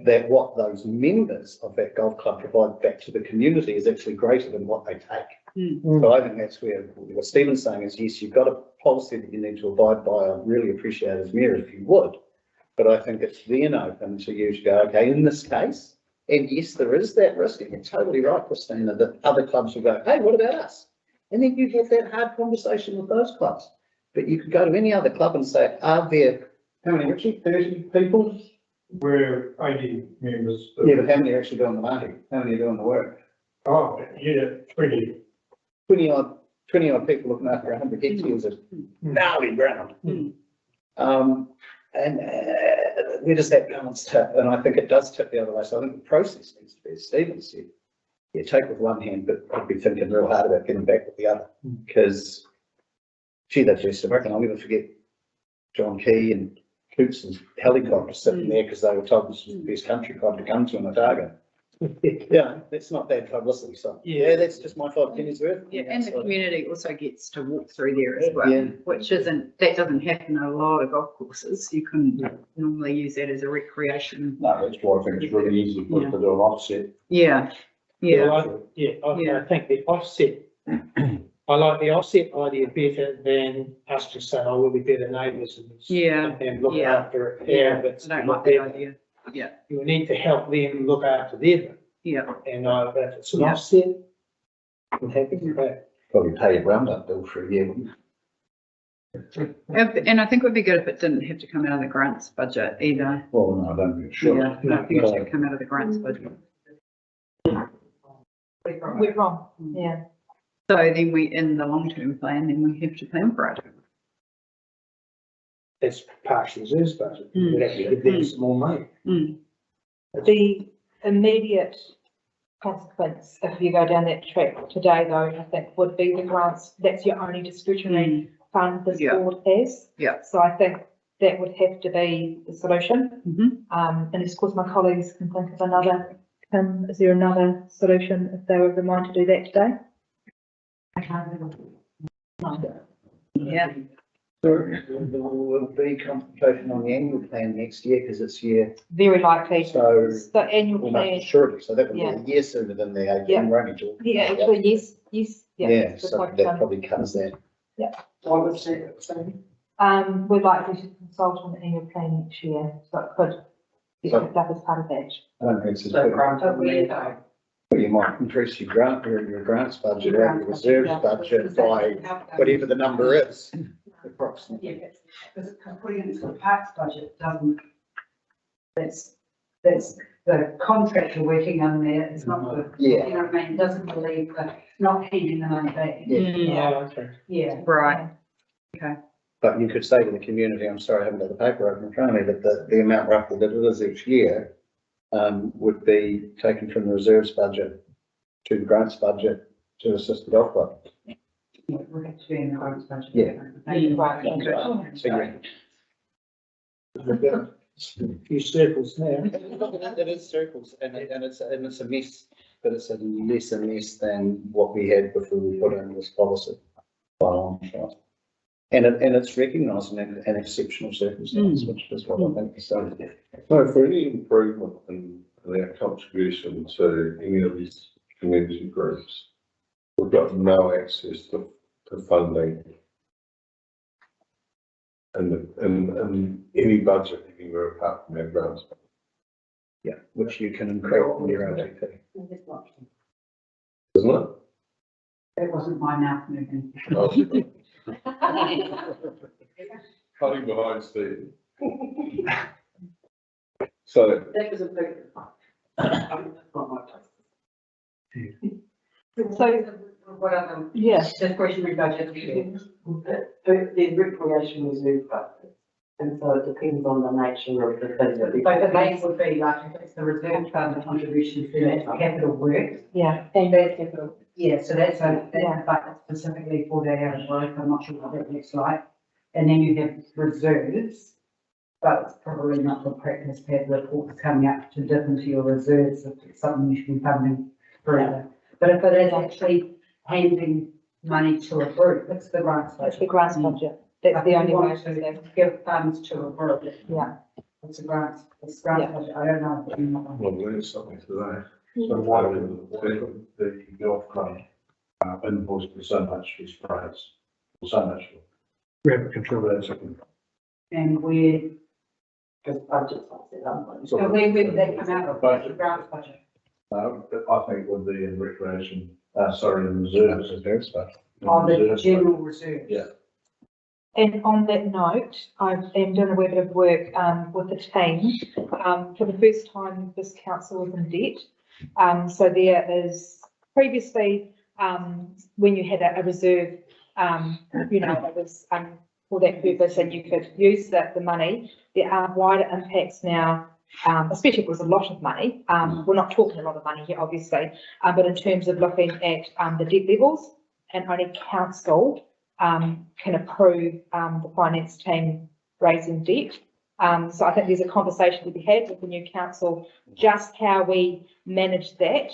That what those members of that golf club provide back to the community is actually greater than what they take. So I think that's where what Stephen's saying is, yes, you've got a policy that you need to abide by. I really appreciate as mayor if you would, but I think it's then open to you to go, okay, in this case, and yes, there is that risk, and you're totally right, Christina, that other clubs will go, hey, what about us? And then you have that hard conversation with those clubs. But you could go to any other club and say, are there, how many, Richie, 30 people? We're 80 members. Yeah, but how many are actually doing the money? How many are doing the work? Oh, yeah, 20. 20 odd people looking after 100 hectares of gnarly ground. And where does that balance tip? And I think it does tip the other way. So I think the process needs to be, as Stephen said, you take with one hand, but I'd be thinking real hard about getting back with the other. Because, gee, they've just work, and I'll never forget John Key and Coops and helicopters sitting there because they were told this was the best country club to come to in Otago. Yeah, that's not bad publicity. So yeah, that's just my 5 pennies worth. Yeah, and the community also gets to walk through there as well, Yeah. which that doesn't happen at a lot of golf courses. You can normally use that as a recreation. No, that's why I think it's really easy for us to do an offset. Yeah, yeah. Well, I think the offset, I like the offset idea better than us just saying, oh, we'll be better neighbours and look after it. Yeah, but I don't like that idea. Yeah. You need to help them look after their. Yeah. And if it's an offset, I'm happy with that. Probably pay a roundup bill for a year. And I think it would be good if it didn't have to come out of the grants budget either. Well, no, I don't think it should. Yeah, I think it should come out of the grants budget. We're wrong, yeah. So then in the long-term plan, then we have to plan for it. That's partial reserves budget. We'd have to give them some more money. The immediate consequence, if you go down that track today though, I think would be the grants, that's your only discretionary fund this board has. Yeah. So I think that would have to be the solution. And of course my colleagues can think of another, is there another solution if they were reminded to do that today? I can't remember. No. Yeah. There will be consultation on the annual plan next year because it's year. Very likely. So the annual well, plan. no, surely. So that would be a year sooner than the 18. Yeah. We're only talking. Yeah, actually, yes. Yeah, so that probably covers that. Yeah. What was it saying? We'd like to consult on the annual plan next year, so it could be picked up as part of that. I don't think it's a So good. grant of the Well, you might increase your grants budget or your reserves budget by whatever the number is. Approximately. Yeah, because putting it into the parks budget doesn't, that's the contractor working on there, it's not the, you know what I mean, doesn't believe that, not handing the money back. Yeah. Right. Okay. But you could say to the community, I'm sorry, I haven't got the paper open in front of me, but the amount roughly that it is each year would be taken from the reserves budget to the grants budget to assist the golf club. Yeah, we have to be in the grants budget. Yeah. Right. So A few circles now. it is circles and it's a mess, but it's a less and less than what we had before we put in this policy. By a long shot. And it's recognising an exceptional circumstance, which is what I think is so. So for any improvement in our contribution to any of these community groups, we've got no access to funding in any budget anywhere apart from our grants. Yeah, which you can increase in your LTP. Isn't it? It wasn't my mouth moving. Oh, Cutting behind Steve. So, That was a big. So, What other? yeah, Discretionary budget. The recreation reserve budget, and so it depends on the nature of the thing that we. So the main would be like, if it's the reserve fund, the contribution to that capital works. yeah, And that's capital. Yeah, so that's a budget specifically for that area of work, I'm not sure what that looks like. And then you have reserves, but it's probably not the practice to have reports coming up to dip into your reserves if it's something you should be funding further. But if it is actually handing money to a group, it's the grants budget. it's the grants budget. That's the only way. To give funds to a group. Yeah. It's a grants budget, I don't know. if you know. we'll learn something today. So why would the golf club invoice for so much for sprays, or so much for rapid control of that second? And where, Because budget's not set up. so where would they come out of? Budget. The grants budget. I think it would be in recreation, in reserves. Reserves, but On the Reserves. general reserves. Yeah. And on that note, I am doing a wee bit of work with the team. For the first time, this council is in debt. So there is previously, when you had a reserve, you know, it was for that purpose and you could use the money. There are wider impacts now, especially if it was a lot of money. We're not talking a lot of money here, obviously, but in terms of looking at the debt levels, and only council can approve the finance team raising debt. So I think there's a conversation to be had with the new council, just how we manage that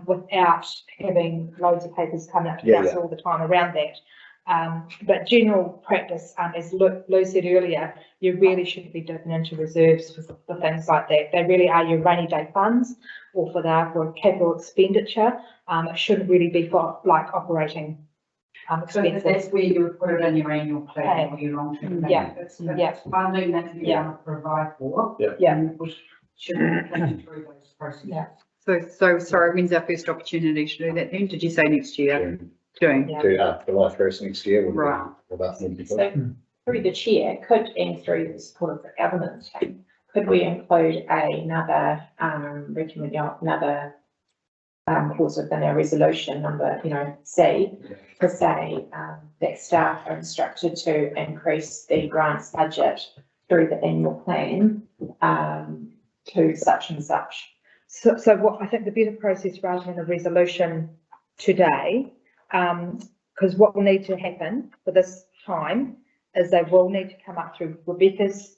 without having loads of papers coming up to council all the time around that. But general practice, as Lou said earlier, you really shouldn't be dipping into reserves for things like that. They really are your rainy day funds or for capital expenditure. It shouldn't really be for like operating So expenses. that's where you would put it in your annual plan or your long-term plan. Yeah, It's yeah. funding that you want to provide for. Yeah. And we should be through those processes. Yeah. So sorry, when's our first opportunity to do that then? Did you say next year? June? Yeah. to July 1st next year. We'll be- Right. we'll be back in. So through the chair, and through the support of the governance team, could we include another, clause within our resolution number, C, to say, that staff are instructed to increase the grants budget through the annual plan, to such and such. So what I think the better process rather than a resolution today, because what will need to happen for this time is they will need to come up through Rebecca's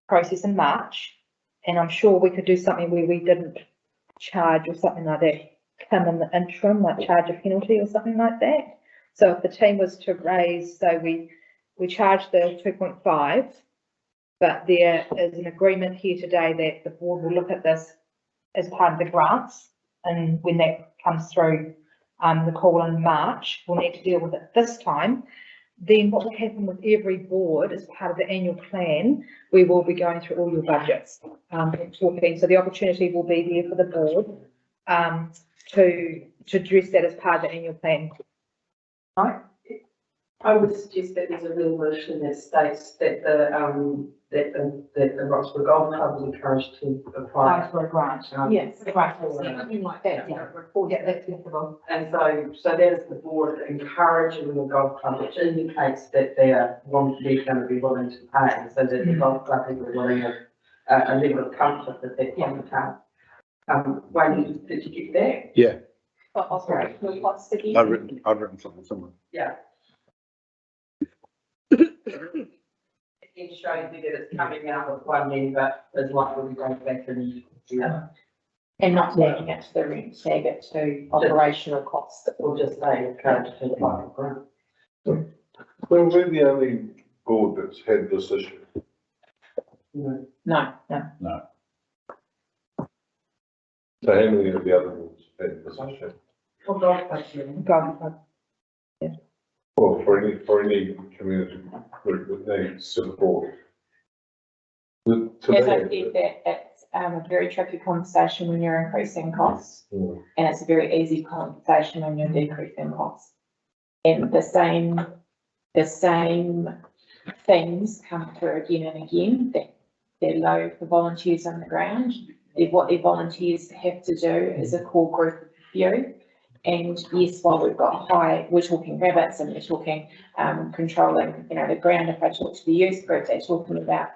process in March. And I'm sure we could do something where we didn't charge or something like that, come in the interim, like charge a penalty or something like that. So if the team was to raise, so we charge the 2.5, but there is an agreement here today that the board will look at this as part of the grants, and when that comes through the call in March, we'll need to deal with it this time. Then what will happen with every board as part of the annual plan, we will be going through all your budgets and talking. So the opportunity will be there for the board to address that as part of the annual plan. Right? I would suggest that there's a resolution that states that the Rockstar Golf Club is encouraged to apply. For a grant. Yes, Right. something like that, Yeah, that's acceptable. And so that is the board encouraging the golf club, which indicates that they're going to be willing to pay, so that the golf club is willing of a level of comfort that they can come. Wayne, did you get that? Yeah, operational costs again. I've written something somewhere. Yeah. It shows you that it's coming out of one end, but as likely to go back in the other. And not tagging it to the rent, tag it to operational costs. We'll just say encouraged to apply for grant. Well, we're the only board that's had this issue. No. So how many of the other boards have had this issue? For golf course, Go. Well, for any community group that needs support. To As I me, said, that it's a very tricky conversation when you're increasing costs, Mm. and it's a very easy conversation when you're decreasing costs. And the same things come through again and again, that they're low for volunteers on the ground. What their volunteers have to do is a core group review. And yes, while we're talking rabbits and we're talking controlling, the ground. If I talk to the youth group, they're talking about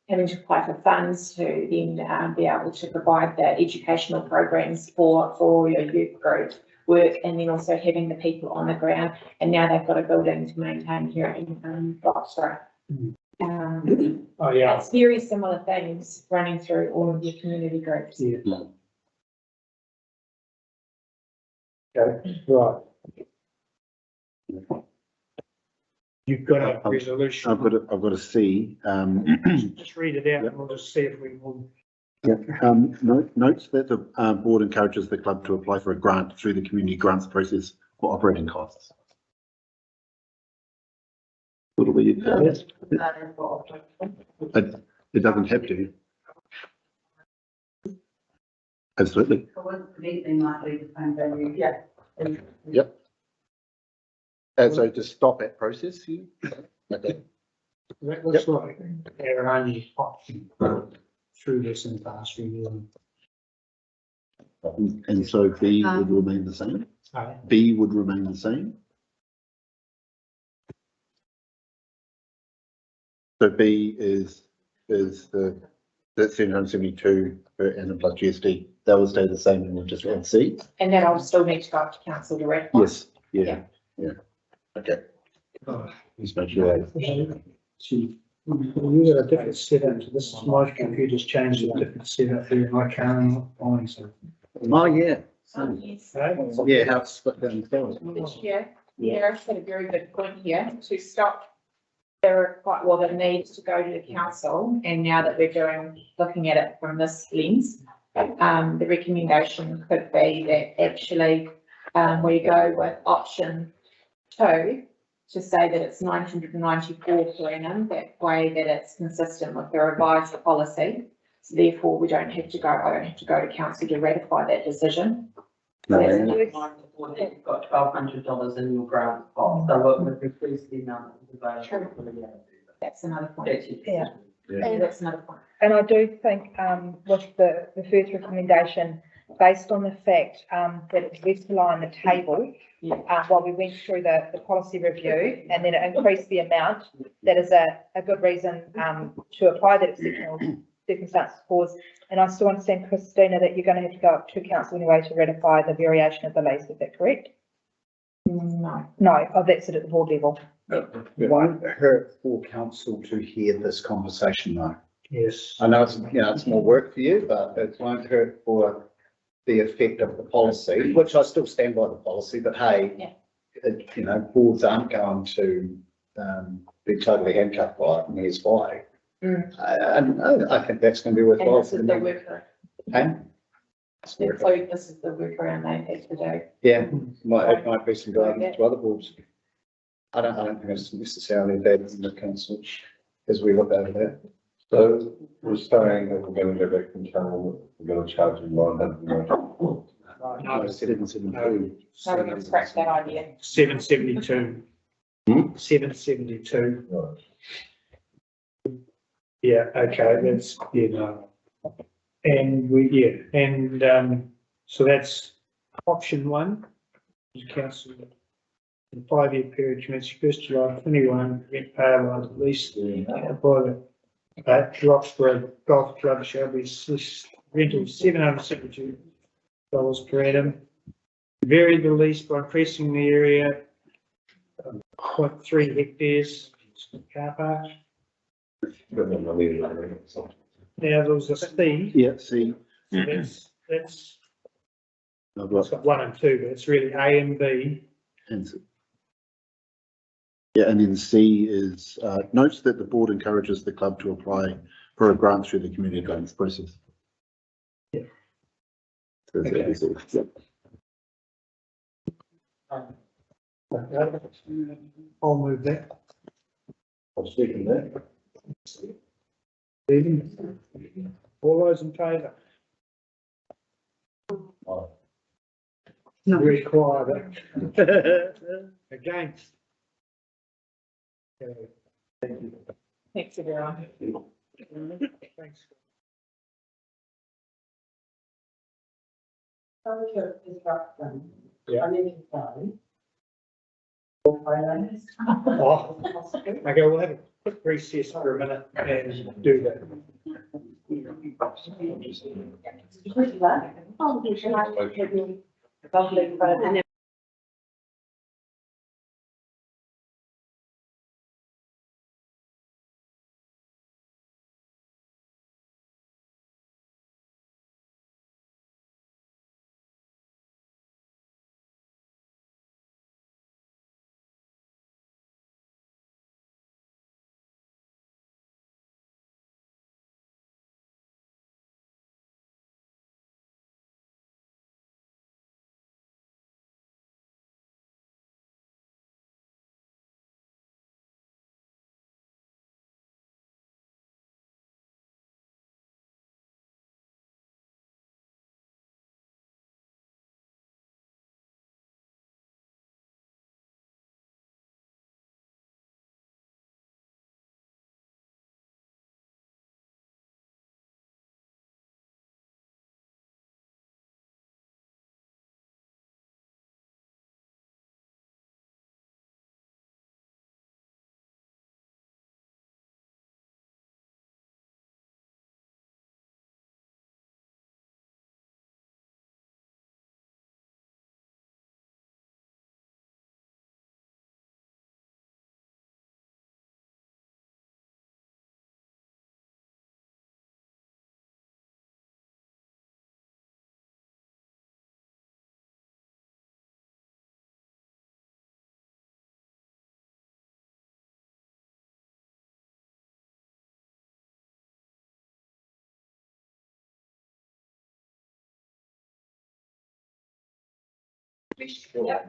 having to apply for funds to then be able to provide the educational programs for your youth group work, and then also having the people on the ground. And now they've got a building to maintain here in Rockstar. Oh, yeah. It's very similar things running through all of your community groups. Yeah. Okay, right. You've got a resolution. I've got a C, Just read it out and we'll just see if we will. notes that the board encourages the club to apply for a grant through the community grants process for operating costs. Little bit, it doesn't have to. Absolutely. coincidentally might be the same value. yeah. Yep. So to stop that process, you? Okay. That looks like our only option through this in the past few years. And so B would remain the same? Sorry. B would remain the same? So B is that's 772 per annum plus GST. That will stay the same and we'll just add C? And then I'll still need to go up to council to ratify. Yes, yeah. Okay. Just make sure that. See, you got a different setup to this. My computer's changed to a different setup here. I can't find something. Oh, yeah. Oh, yes. Yeah, how it's split down the middle. This year, Gareth had a very good point here to stop the need to go to the council, and now that we're looking at it from this lens, the recommendation could be that actually we go with option 2 to say that it's 994 per annum, that way that it's consistent with the revised policy. So therefore, I don't have to go to council to ratify that decision. No, That's yeah. You've got $1,200 in your grant pot, so it would reduce the amount that's available for the year. That's another point. That's your decision. Yeah, that's another point. And I do think, with the first recommendation, based on the fact, that it's left to lie on the table, while we went through the policy review, and then it increased the amount, that is a good reason, to apply that exceptional circumstances clause. And I still understand, Christina, that you're going to have to go up to council anyway to ratify the variation of the lease, is that correct? No. No, that's it at the board level. It won't hurt for council to hear this conversation though. Yes. I know it's more work for you, but it won't hurt for the effect of the policy, which I still stand by the policy, but hey, boards aren't going to be totally handcuffed by it, and here's why. And I think that's going to be worthwhile. And this is the worker. Hey? So this is the workaround they have to do. Yeah, it might be some guidance to other boards. I don't think it's necessarily bad in the council as we look over that. So we're saying that we're going to go back and tell, we're going to charge them $900. No, 772. So we're going to scratch that idea. 772. 772. Right. Yeah, okay, that's, no. And so that's option 1. Council, the 5-year period commencing 1st July 21, rent payable under lease by the Rockstar Golf Club shall be rental $772 per annum. Vary the lease by increasing the area 0.3 hectares car park. Now there was a C. Yeah, C. So that's I've it's got got 1 and 2, but it's really A and B. and Yeah, and then C is, notes that the board encourages the club to apply for a grant through the community grants process. Yeah. So that is all. Yep. I'll move that. I'll second that. Stephen? All those in favour? No. Very quiet. Against? Okay, thank you. Thanks, everyone. Thanks. Sorry to disrupt them. Yeah. I need to say. Oh, okay, we'll have a quick recess for a minute and do that.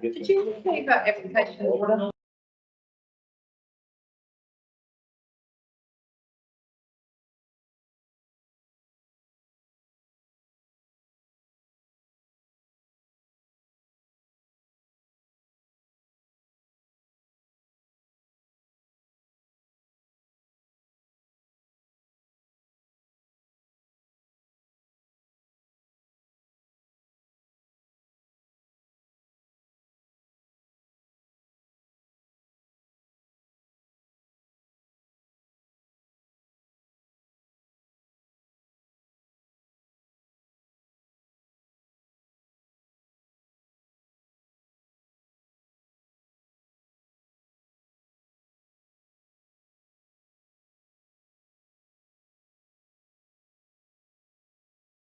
Did you say about application order?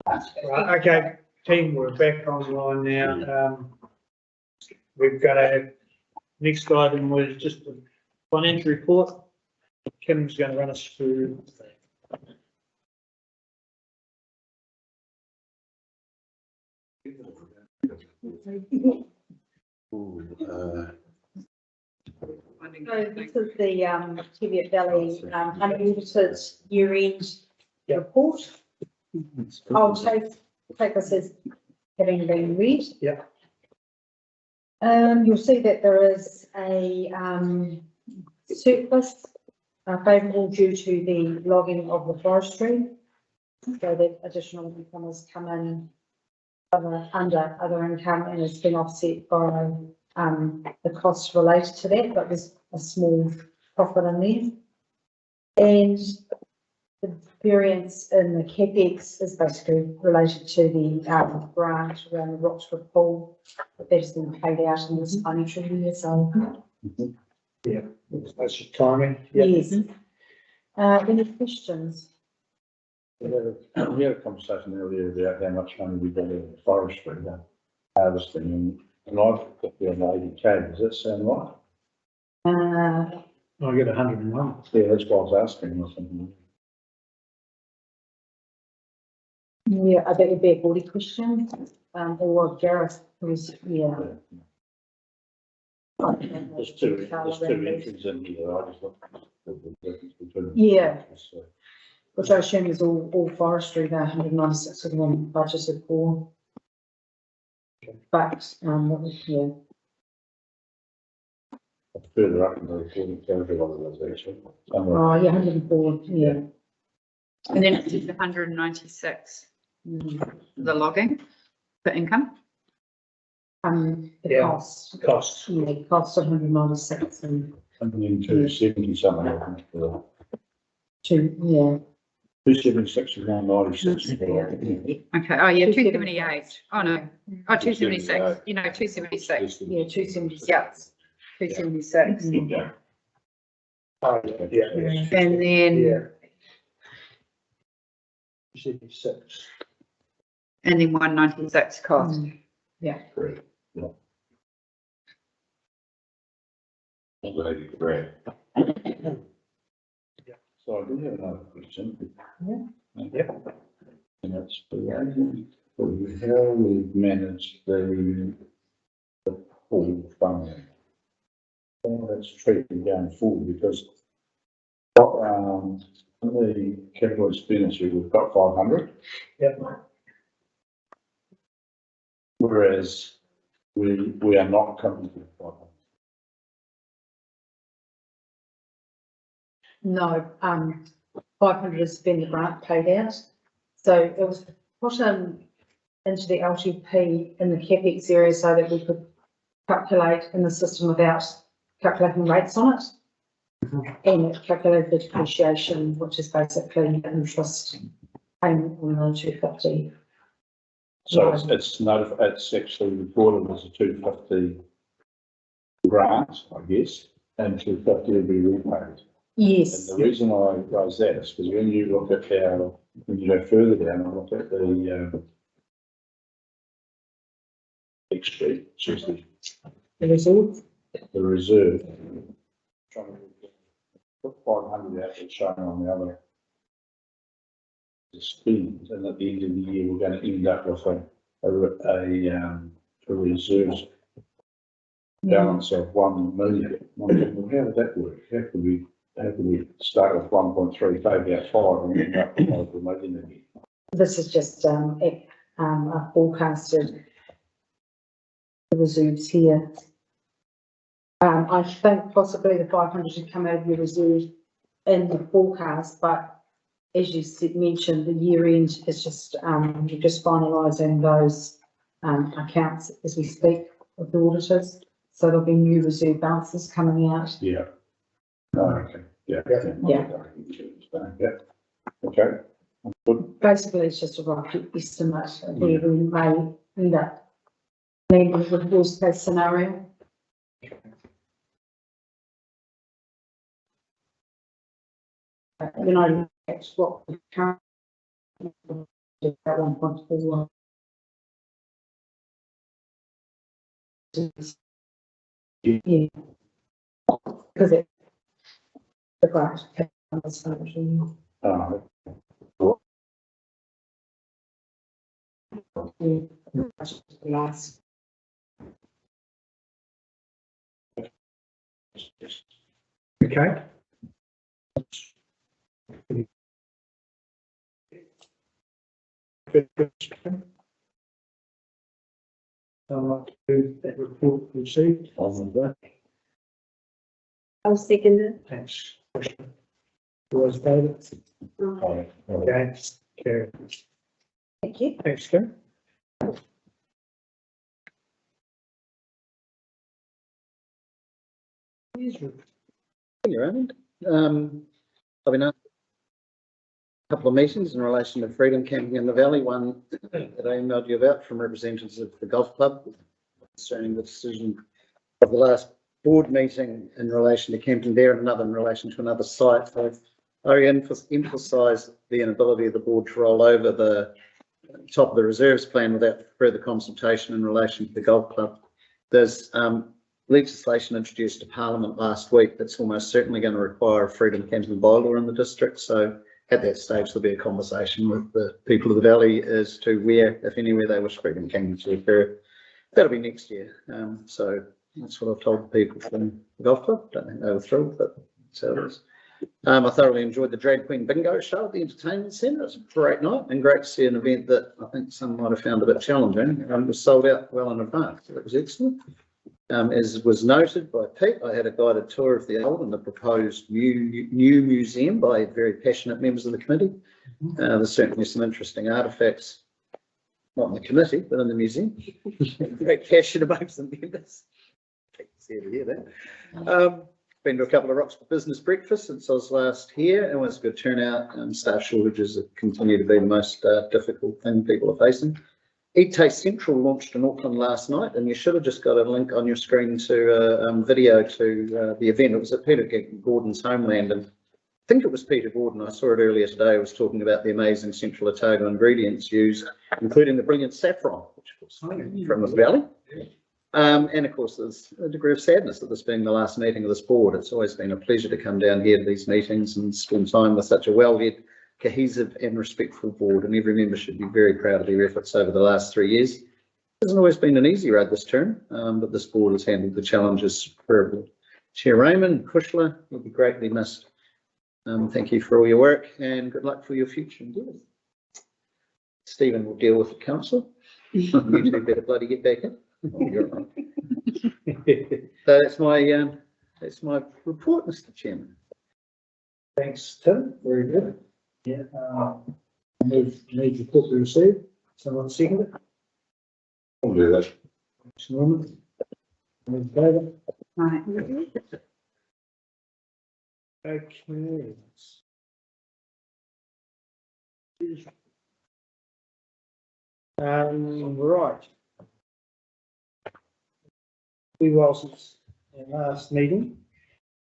Right, okay, team, we're back online now. We've got next item was just the financial report. Kim's going to run us through. So this is the Teviot Valley unaudited year-end report. I'll take this as having been read. Yeah. You'll see that there is a surplus favourable due to the logging of the forestry. So that additional income has come in under other income and has been offset by the costs related to that, but there's a small profit in there. And the variance in the CapEx is basically related to the grant around the Rockstar pool that has been paid out in this financial year, so. Yeah, that's just timing. Yes. Any questions? We had a conversation earlier about how much money we got in forestry, harvesting, and I've got the 80K, does that sound right? I get 101. Yeah, that's what I was asking or something. Yeah, I bet it'd be a body question, or Gareth, who's, yeah. There's two entries in here, I just looked at the difference between. Yeah. So, Which I assume is all forestry, the 196 of them budgeted for. But, yeah. further up in the reporting, every one of those actually. Oh, yeah, 104, yeah. And then it's 196, the logging for income. The Yeah. cost, Costs. yeah, cost of 196 and And then 270 something, I think, for two, yeah. 276 and 196. Okay, oh yeah, 278. Oh no, oh 276, you know, 276. Yeah, 276. Yeah, 276. Yeah. Yeah. And then, Yeah. 76. and then 196 cost. Great. Yeah. Very great. So I do have another question. Yeah. And that's how we manage the pool funding. How that's treated going forward, because in the capital expenditure, we've got 500. Yep. Whereas we are not comfortable with 500. No, 500 has been the grant paid out. So it was put into the LTP in the CapEx area so that we could calculate in the system without calculating rates on it. And it calculated the depreciation, which is basically interest payment on the 250. So it's actually reported as a 250 grant, I guess, and 250 will be repaid. Yes. And the reason I raise that is because when you look at when you go further down and look at the extra, which is The reserve. the reserve, trying to put 500 out that's shown on the other spend, and at the end of the year, we're going to end up with a reserve balance of 1 million. How did that work? How could we start with 1.3, take out 5 and end up with over 1 million again? This is just a forecasted reserves here. I think possibly the 500 should come out of your reserve in the forecast, but as you mentioned, the year end is just, you're just finalising those accounts as we speak with the auditors. So there'll be new reserve balances coming out. Yeah. Oh, okay. Yeah. Yeah. Yeah. Okay. Good. Basically, it's just a rough estimate of where we may end up landing with the worst case scenario. You know, that's what we currently at 1.4. Yeah. Because it, the grant. Last. Okay. I'd like to do that report received. I'll second it. Thanks. Was voted. Okay. Carry. Thank you. Thanks, Karen. Around. I've been asked a couple of meetings in relation to freedom camping in the valley. One that I emailed you about from representatives of the golf club concerning the decision of the last board meeting in relation to camping there, and another in relation to another site. So I emphasise the inability of the board to roll over the top of the reserves plan without further consultation in relation to the golf club. There's legislation introduced to Parliament last week that's almost certainly going to require a freedom camping bylaw in the district. So at that stage, there'll be a conversation with the people of the valley as to where, if anywhere, they wish freedom camping to occur. That'll be next year. So that's what I've told the people from the golf club. Don't think they were thrilled, but that's how it is. I thoroughly enjoyed the Drag Queen Bingo show at the entertainment centre. It was a great night and great to see an event that I think some might have found a bit challenging. It was sold out well in advance. It was excellent. As was noted by Pete, I had a guided tour of the old and the proposed new museum by very passionate members of the committee. There's certainly some interesting artefacts, not in the committee, but in the museum. Great passion amongst the members. Pete's here to hear that. Been to a couple of Rockstar business breakfasts since I was last here, and it was a good turnout. Staff shortages that continue to be the most difficult thing people are facing. Eat Taste Central launched in Auckland last night, and you should have just got a link on your screen to a video to the event. It was at Peter Gordon's homeland, and I think it was Peter Gordon. I saw it earlier today. I was talking about the amazing Central Otago ingredients used, including the brilliant saffron, which was from the valley. And of course, there's a degree of sadness at this being the last meeting of this board. It's always been a pleasure to come down here to these meetings and spend time with such a well-led, cohesive and respectful board, and every member should be very proud of their efforts over the last 3 years. It hasn't always been an easy road this term, but this board has handled the challenges superbly. Chair Raymond Kushler, you'll be greatly missed. Thank you for all your work and good luck for your future endeavours. Stephen will deal with the council. You two better bloody get back in. Oh, you're right. So that's my report, Mr. Chairman. Thanks, Tim. Very good. Yeah. Need report to receive. Someone second it? I'll do that. Thanks, Norman. All in favour? Right. Okay. Right. Well, since our last meeting,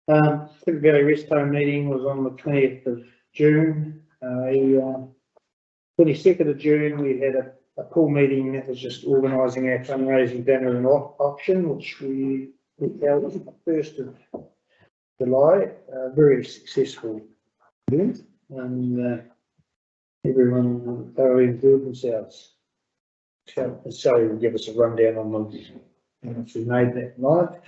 Teviot Valley Rest Home meeting was on the 20th of June. 22nd of June, we had a pool meeting that was just organising our fundraising dinner and auction, which we held on the 1st of July. Very successful event, and everyone thoroughly enjoyed themselves. Sally will give us a rundown on them. And we made that night.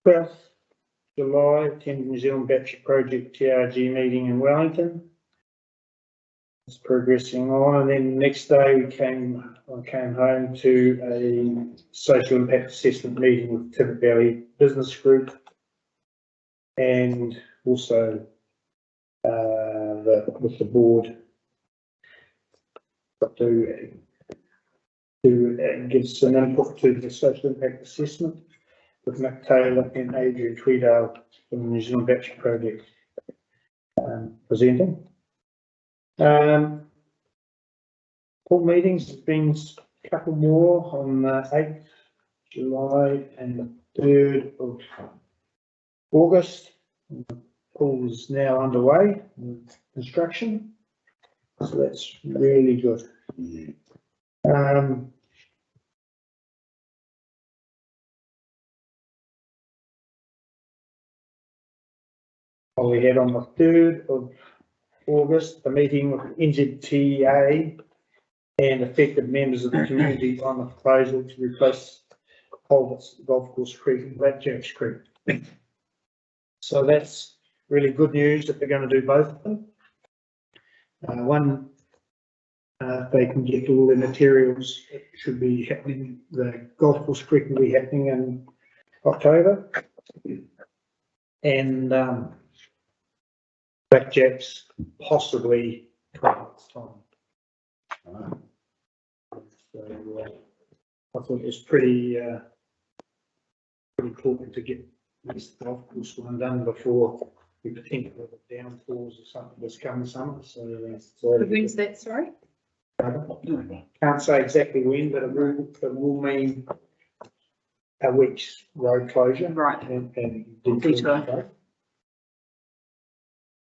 12th July, attended New Zealand Battery Project TRG meeting in Wellington. It's progressing on, and then the next day I came home to a social impact assessment meeting with Teviot Valley Business Group, and also with the board to give some input to the social impact assessment with Mick Taylor and Adrian Tweedale from the New Zealand Battery Project presenting. Pool meetings, there's been a couple more on the 8th July and the 3rd of August. The pool is now underway with construction, so that's really good. We had on the 3rd of August a meeting with NZTA and affected members of the community on the proposal to replace culverts at Golf Course Creek and Blackjacks Creek. So that's really good news that they're going to do both of them. One, if they can get all the materials, it should be happening. The Golf Course Creek will be happening in October, and Blackjacks possibly 12 months' time. So I thought it was pretty important to get this golf course one done before we potentially have downpours or something this coming summer. So When's that, sorry? Can't say exactly when, but it will mean a week's road closure. Right. And Detour.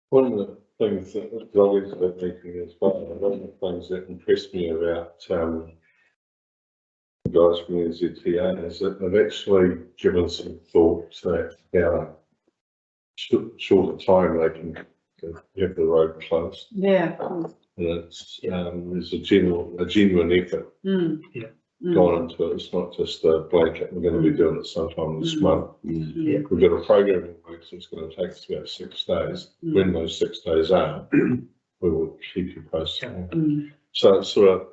One of the things that was always a bit meeting as well, one of the things that impressed me about guys from the ZTA is that they've actually given some thought to how short a time they can have the road closed. Yeah. And it's, there's a genuine effort Mm. gone into it. It's not just a blanket, we're going to be doing it sometime this month. Yeah. We've got a program in place that's going to take us about 6 days. When those 6 days are, we will keep you posted. So it's sort of,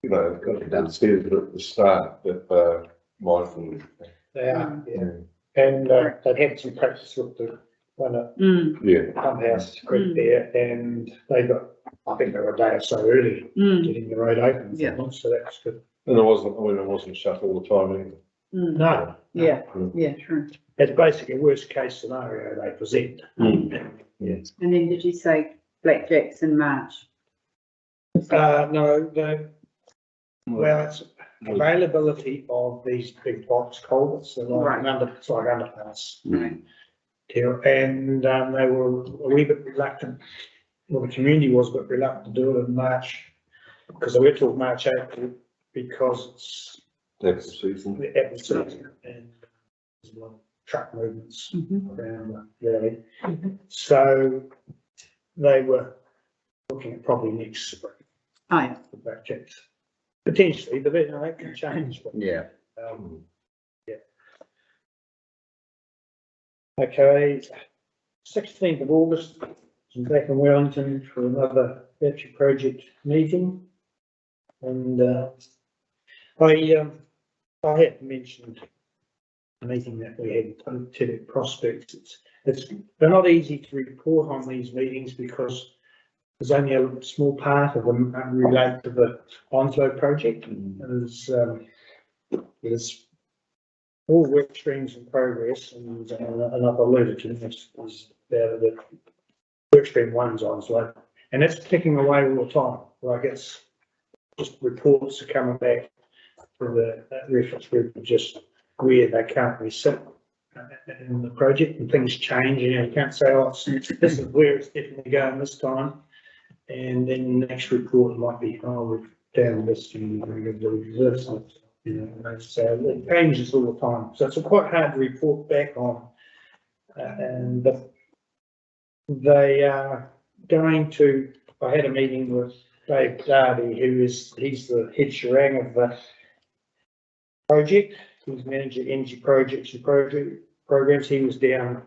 you know, it says at the start that they're mindful. They are, yeah. And they've had some practice with the one at Pump House Creek there, and they got, I think they were a day or so early getting the road open. Yeah. So that's good. And it wasn't shut all the time either. No. Yeah, yeah, true. It's basically a worst case scenario they present. Yeah. And then did you say blackjacks in March? No, well, it's availability of these big box culverts, so like it's like underpass. Right. And they were a wee bit reluctant, well, the community was a bit reluctant to do it in March, because they were talking March, April, because it's Apple season. the apple season and there's a lot of truck movements around the valley. So they were looking at probably next spring. Oh, yeah. The blackjacks. Potentially, but you know, that can change. But, Yeah. Yeah. Okay, 16th of August, I'm back in Wellington for another battery project meeting. And I had mentioned the meeting that we had at Teviot Prospects. They're not easy to report on these meetings because there's only a small part of them relate to the Onslow project. There's all work streams in progress, and I've alluded to this, is the work stream one's Onslow, and it's ticking away all the time. Like it's just reports are coming back for the reference group of just where they currently sit in the project, and things change. You know, you can't say, oh, this is where it's definitely going this time. And then the next report might be, oh, we've down this and we're going to do this. You know, so it changes all the time. So it's quite hard to report back on. And they are going to, I had a meeting with Dave Darby, he's the head Sharang of the project. He's manager energy projects and programs. He was down,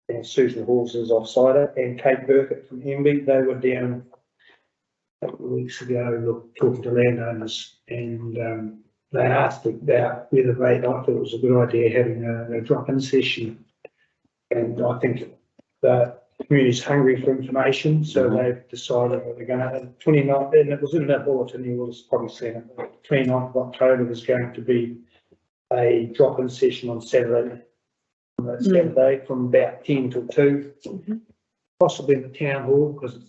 and Susan Halls is offsider, and Kate Burkett from MB. They were down a couple of weeks ago talking to landowners, and they asked about whether they thought it was a good idea having a drop-in session. And I think the community's hungry for information, so they've decided that they're going to 29th, and it was in that bulletin, you will have probably seen it. 29th of October is going to be a drop-in session on Saturday. Saturday from about 10 till 2, possibly in the town hall, because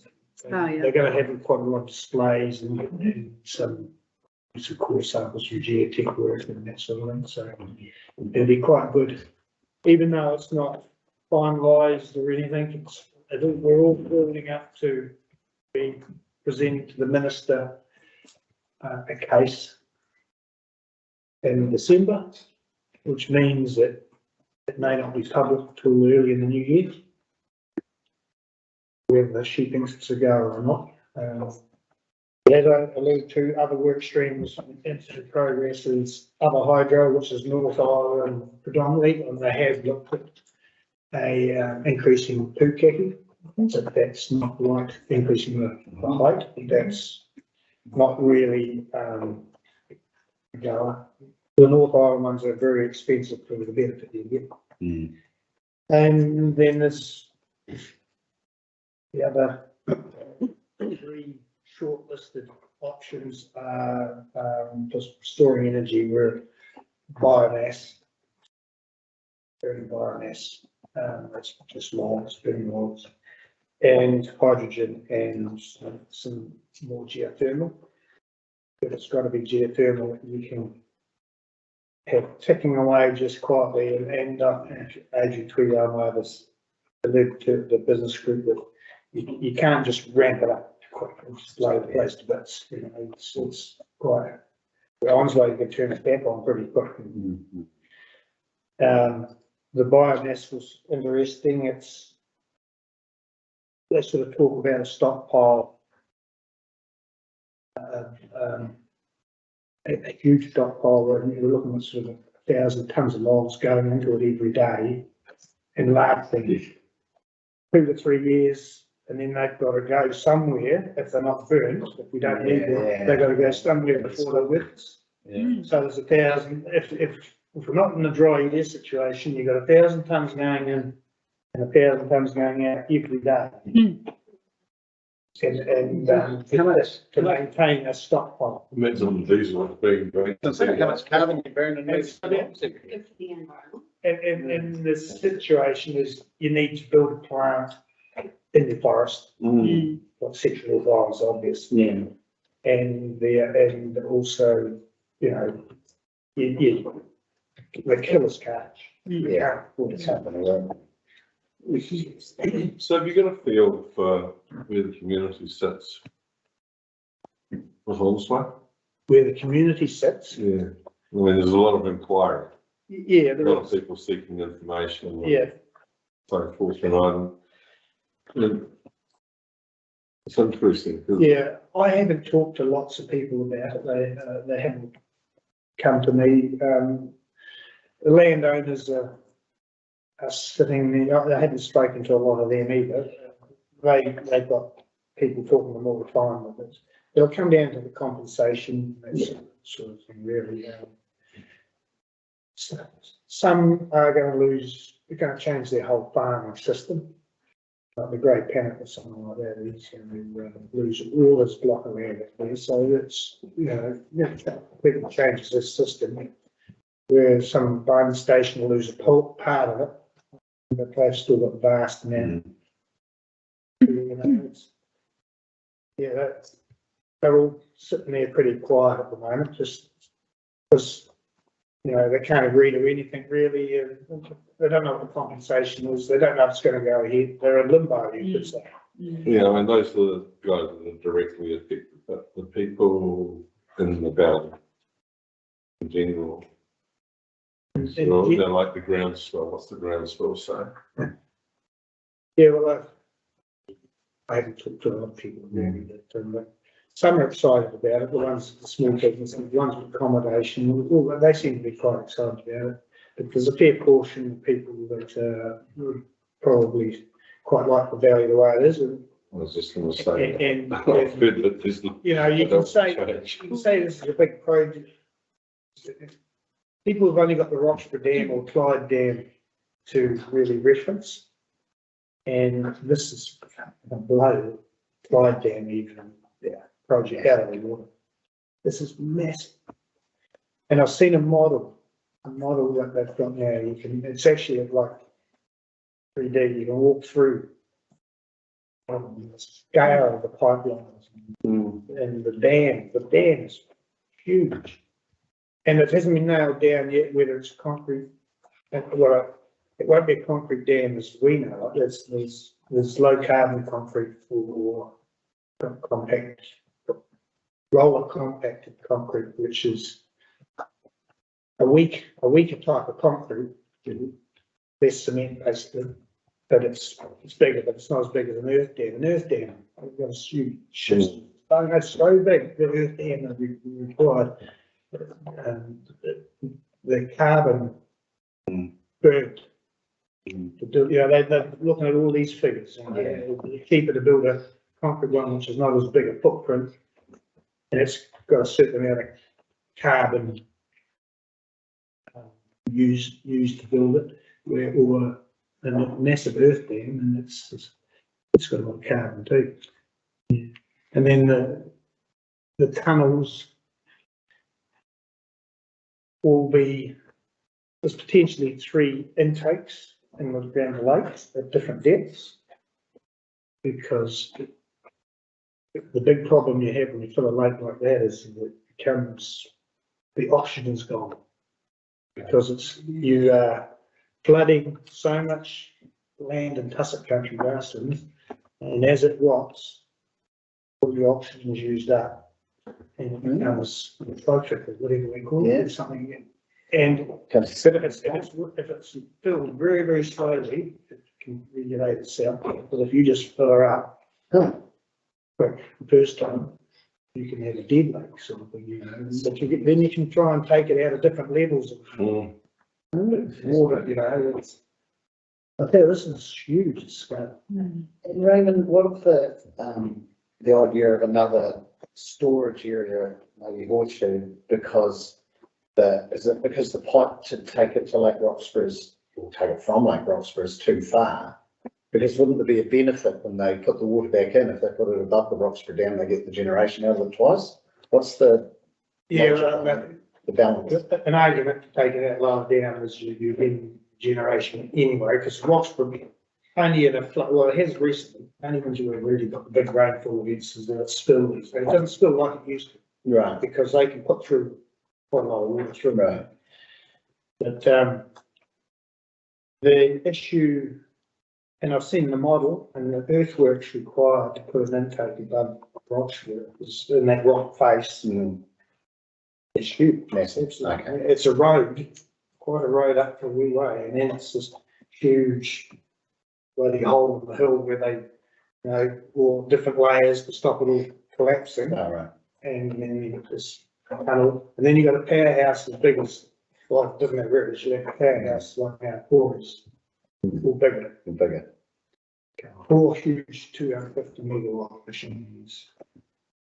they're going to have quite a lot of displays and some core samples from geotech work and that sort of thing. So it'll be quite good, even though it's not finalised or anything. We're all building up to be presenting to the minister a case in December, which means that it may not be public till early in the new year, whether she thinks it's a go or not. As I alluded to, other work streams in progress is other hydro, which is North Island predominantly, and they have looked at a increasing Pukaki, but that's not like increasing the height. That's not really goer. The North Island ones are very expensive for the benefit you get. And then there's the other 3 shortlisted options are just storing energy where biomass, burning biomass, it's just logs, burning logs, and hydrogen and some more geothermal. But it's got to be geothermal that you can have ticking away just quietly, and Adrian Tweedale this alluded to the business group that you can't just ramp it up quickly, just blow the place to bits. You know, it's quite The Onslow can turn its back on pretty quickly. The biomass was interesting. They sort of talk about a stockpile, a huge stockpile, and you're looking at sort of 1,000 tonnes of logs going into it every day, and lasting 2 to 3 years, and then they've got to go somewhere if they're not burnt. If we don't need them, they've got to go somewhere before they're with us. So there's 1,000. If we're not in a dry year situation, you've got 1,000 tonnes going in and 1,000 tonnes going out every day. To maintain a stockpile. Imagine diesel being very. How much carbon you burn in this? And the situation is you need to build a plant in the forest. What sexual violence, obviously. And also, you know, the killer's catch. Yeah. What's happening, right? So have you got a feel for where the community sits with Onslow? Where the community sits? Yeah. I mean, there's a lot of inquiry. Yeah. A lot of people seeking information. Yeah. So forth and it's interesting. Yeah, I haven't talked to lots of people about it. They haven't come to me. The landowners are sitting there. I haven't spoken to a lot of them either. They've got people talking to them all the time with it. It'll come down to the compensation, that sort of thing, really. Some are going to lose. They're going to change their whole farming system. Like the Great Panic or something like that, he's going to lose all his block of land there. So it's, you know, completely changes this system where some bone station will lose a part of it, but they've still got vast amount. You know, they're all sitting there pretty quiet at the moment, just because, you know, they can't agree to anything really. They don't know what the compensation is. They don't know if it's going to go ahead. They're in limbo, you could say. Yeah, I mean, those are the guys that are directly affected, but the people in the valley in general, so they're like the groundswell. What's the groundswell say? Yeah, well, I haven't talked to a lot of people really, but some are excited about it. The ones, the small businesses, the ones with accommodation, they seem to be quite excited about it. But there's a fair portion of people that would probably quite like the valley the way it is. And, I was just going to say, and I've heard that there's you know, you can say this is a big project. People have only got the Rockstar Dam or Clyde Dam to really reference, and this is below Clyde Dam even. Project out of the water. This is massive. And I've seen a model that they've got now. It's actually like 3D. You can walk through the scale of the pipelines and the dam. The dam is huge. And it hasn't been nailed down yet whether it's concrete. Well, it won't be a concrete dam as we know it. There's low carbon concrete or compact. Roller compacted concrete, which is a weaker type of concrete, less cement basically, but it's bigger, but it's not as big as an earth dam. An earth dam, I've got a huge system. It's so big, the earth dam that we required. The carbon burnt. To do, you know, they're looking at all these figures. And they're cheaper to build a concrete one, which is not as big a footprint. And it's got a certain amount of carbon used to build it, or a massive earth dam, and it's got a lot of carbon too. Yeah. And then the tunnels will be, there's potentially 3 intakes in the Grand Lakes at different depths, because the big problem you have when you fill a lake like that is that it becomes, the oxygen's gone, because you are flooding so much land in tussock country grasslands, and as it rots, all the oxygen's used up. And it becomes a project or whatever we call it, Yeah. or something. And Can- but if it's filled very, very slowly, it can regulate itself. But if you just fill her up, quick, the first time, you can have a dead lake sort of thing, you know. But then you can try and take it out of different levels of water, you know. I think this is huge scale. Raymond, what of the idea of another storage area, maybe Horseshoe, because is it because the pipe to take it to Lake Roxburgh is, or take it from Lake Roxburgh is too far? Because wouldn't there be a benefit when they put the water back in, if they put it above the Roxburgh Dam, they get the generation out of it twice? What's the the balance? An argument to take it out lower down is you in generation anyway, because Roxburgh only in a flood, well, it has recently, only when you really got the big rainfall events is that it spills, but it doesn't spill like it used to. Right. Because they can put through quite a lot of water through. Right. But, the issue, and I've seen the model and the earthworks required to put an intake above Roxburgh is in that rock face. It's huge. Massive. Okay. It's a road, quite a road up to a wee way, and then it's this huge bloody hole in the hill where they, you know, all different layers to stop it all collapsing. All right. And then you got this tunnel, and then you got a powerhouse as big as, well, it doesn't matter where it is, you have a powerhouse like our quarries, all bigger. Bigger. 4 huge 250 megawatt machines.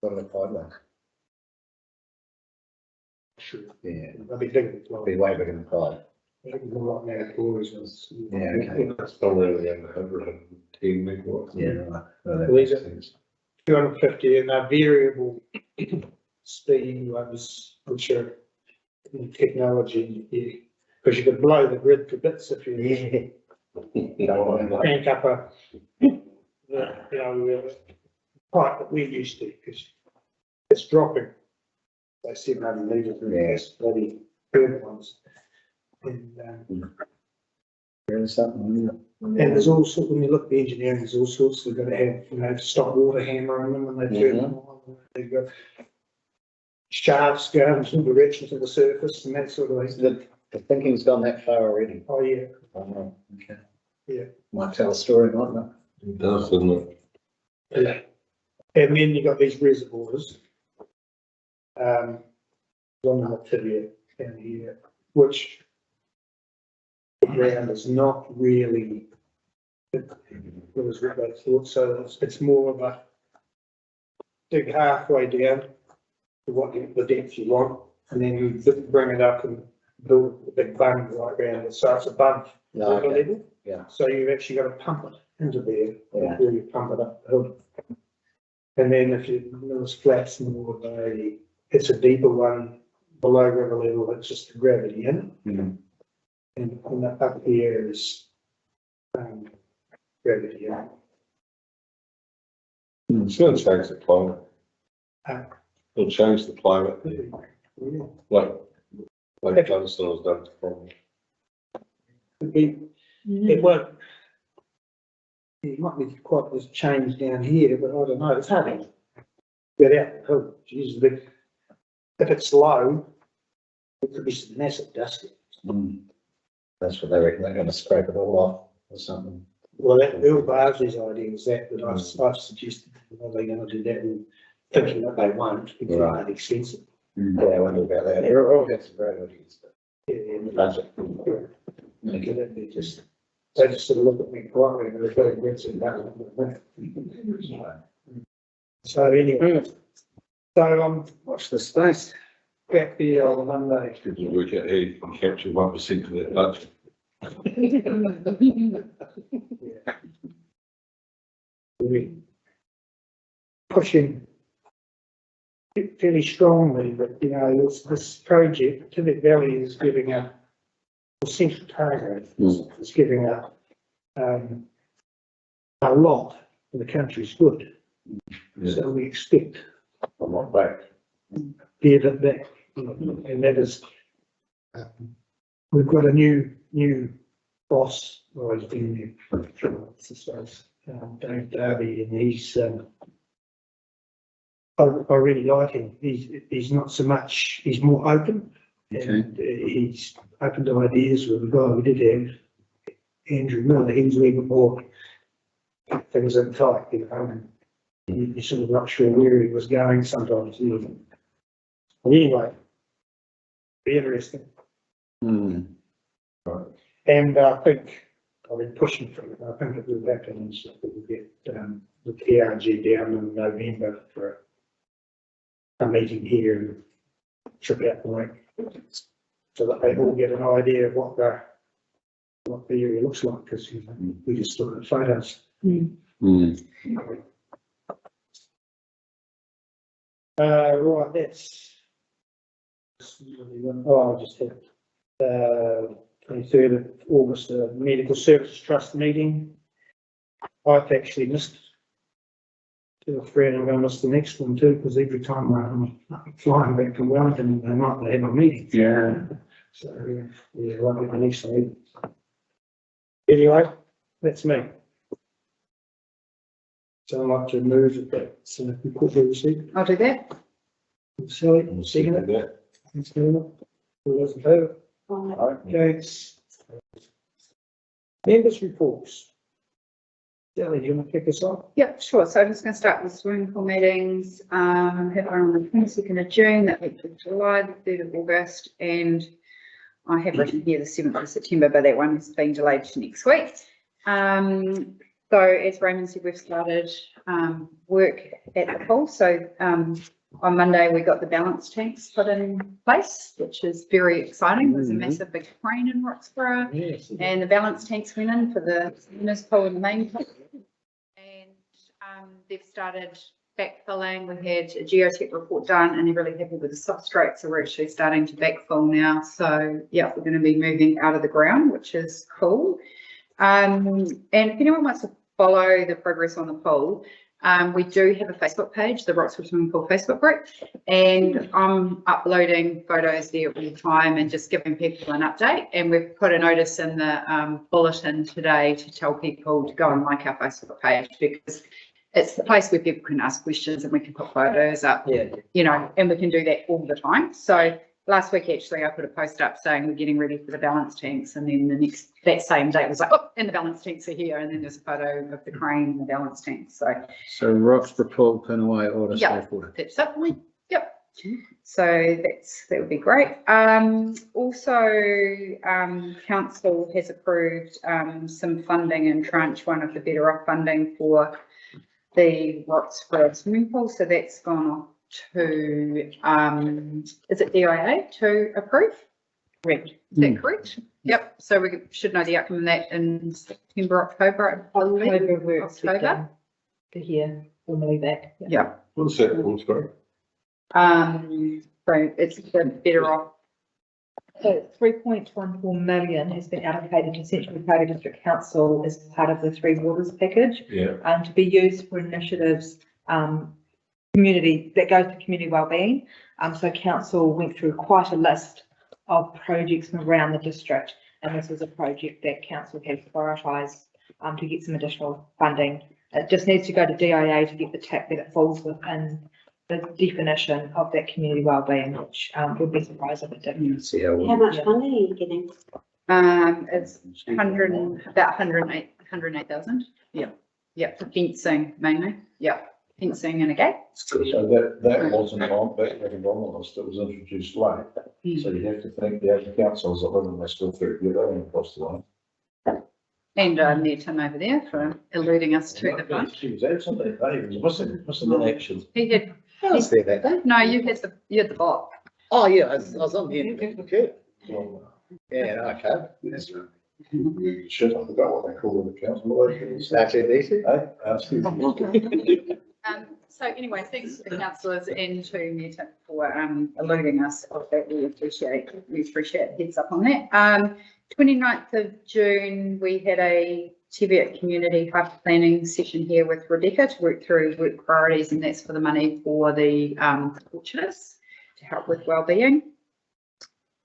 What are the pipeline? Sure. Yeah. They'll be bigger as well. Be way bigger than 5. More like our quarries was. Yeah, okay. That's probably only 110 megawatts. Yeah, right. Well, that Well, makes these are- sense. 250 and they're variable speed ones, which are in technology, because you could blow the grid to bits if you crank up the pipe that we're used to, because it's dropping. They 700 metres in the bloody curved ones. And, There's something. and there's all sorts, when you look at the engineering, there's all sorts, they've got to have, you know, to stop water hammering them when they turn them on. They've got shafts going in directions of the surface and that sort of thing. The thinking's gone that far already. Oh, yeah. Oh, okay. Yeah. Might tell a story, mightn't it? It does, doesn't it? Yeah. And then you got these reservoirs. One in the Teviot down here, which the ground is not really, was what they thought, so it's more of a dig halfway down to what the depth you want, and then you bring it up and build a big bung right around it, so it's above water level. Yeah. So you've actually got to pump it into there, Yeah. before you pump it up the hill. And then if you, this flat's more of a, it's a deeper one, below river level, it's just the gravity in it. Mhm. And up here is, gravity in. It's going to change the climate. It'll change the climate, Yeah. like Johnson has done to problem. It won't. It might be quite this change down here, but I don't know, it's hard to get out. Oh, geez, if it's low, it could be some massive dust. That's what they reckon, they're gonna scrape it all off or something. Well, that Earl Barsley's idea was that, but I've suggested, well, they're gonna do that and thinking that they won't, because Right. they're expensive. Yeah, I wonder about that. They're all got some great ideas, but Yeah, the budget. okay, they just sort of look at me quietly and they're very aggressive about it. So anyway, so Watch the space. back there on Monday. Did you work out how you can capture 1% of that budget? We're pushing fairly strongly, but you know, this project, Teviot Valley is giving up, or Central Target is giving up a lot for the country's good. So we expect a lot back. get it back, and that is, we've got a new boss, well, he's been there, Dave Darby, and he's, I really like him. He's not so much, he's more open. And he's open to ideas. With the guy we did have, Andrew Miller, he was a little bit more things in tight, you know, and you're sort of not sure where he was going sometimes. You know. But anyway, be interesting. Right. And I think I've been pushing for it. I think it will happen so that we'll get the PRG down in November for a meeting here and trip out the lake, so that they all get an idea of what the area looks like, because you know, we just look at photos. Right, that's. Oh, I'll just have 23rd of August, Medical Services Trust meeting. I've actually missed 2 or 3, and I'm going to miss the next one too, because every time I'm flying back from Wellington, they might have a meeting. Yeah. So, yeah, I won't be the next one. Anyway, that's me. So I'd like to move that, so we put the receipt. I'll do that. Sally, second it. Thanks, Neil. All those in favour? Okay. Members' reports. Sally, do you want to kick us off? Yep, sure. So I'm just going to start with swimming pool meetings. Have one on the 22nd of June, that week of July, the 3rd of August, and I have written here the 7th of September, but that one has been delayed to next week. So as Raymond said, we've started work at the pool. So on Monday, we got the balance tanks put in place, which is very exciting. There's a massive big crane in Rockstar, and the balance tanks went in for the winners pool and the main pool. And they've started backfilling. We had a geotech report done, and they're really happy with the substrate. So we're actually starting to backfill now. So yeah, we're going to be moving out of the ground, which is cool. And if anyone wants to follow the progress on the pool, we do have a Facebook page, the Rockstar Swimming Pool Facebook group, and I'm uploading photos there all the time and just giving people an update. And we've put a notice in the bulletin today to tell people to go and like our Facebook page, because it's the place where people can ask questions and we can put photos up, you know, and we can do that all the time. So last week, actually, I put a post up saying we're getting ready for the balance tanks, and then that same day it was like, oh, and the balance tanks are here, and then there's a photo of the crane and the balance tanks. So Rockstar pool, Punaway, order water. That's it. Yep. So that would be great. Also, council has approved some funding in tranche 1 of the Better Off funding for the Rockstar swimming pool. So that's gone off to is it DIA to approve? Correct. Is that correct? Yep. So we should know the outcome of that in September, October. October. To hear formally that. Yeah. What's that called, sorry? So it's the Better Off. So 3.14 million has been allocated to Central Otago District Council as part of the Three Waters package. To be used for initiatives community that goes to community wellbeing. So council went through quite a list of projects from around the district, and this was a project that council has prioritised to get some additional funding. It just needs to go to DIA to get the tap that it falls within the definition of that community wellbeing, which would be surprised if it didn't. How much funding are you getting? It's about 108,000. Yeah, for fencing mainly. Yeah. Fencing and a gate. So that wasn't on the list, it was introduced late. So you have to think the other councils that live in this still through, yeah, they went across the line. And near Tim over there for alluding us to the fund. She was absent that day, he was missing in action. He had. I was there that day. No, you had the bot. Oh, yeah, I was on the end. Okay. Yeah, okay. That's right. Shit, I forgot what they call the council. So anyway, thanks to the councillors and to Newton for alluding us of that. We appreciate heads up on that. 29th of June, we had a Teviot community hyper planning session here with Rebecca to work through work priorities, and that's for the money for the orchardists to help with wellbeing.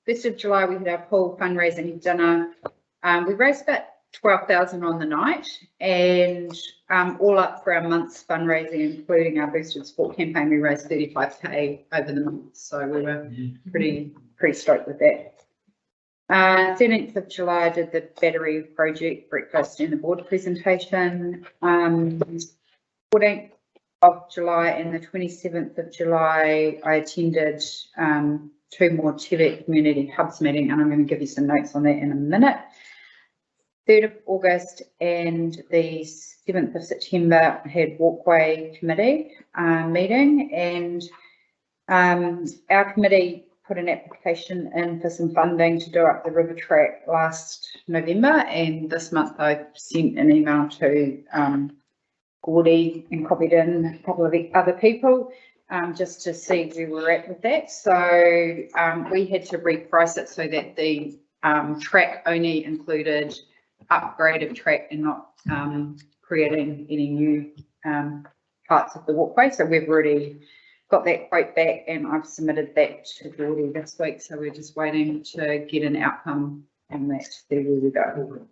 1st of July, we had our pool fundraising dinner. We raised about 12,000 on the night, and all up for our month's fundraising, including our boosted sport campaign, we raised 35k over the month, so we were pretty stoked with that. 13th of July, I did the battery project breakfast and the board presentation. 14th of July and the 27th of July, I attended 2 more Teviot community hubs meeting, and I'm going to give you some notes on that in a minute. 3rd of August and the 7th of September, I had walkway committee meeting, and our committee put an application in for some funding to do up the river track last November, and this month I sent an email to Gordy and copied in a couple of other people just to see where we're at with that. So we had to reprice it so that the track only included upgrade of track and not creating any new parts of the walkway. So we've already got that quote back, and I've submitted that to Gordy this week. So we're just waiting to get an outcome on that. There we go.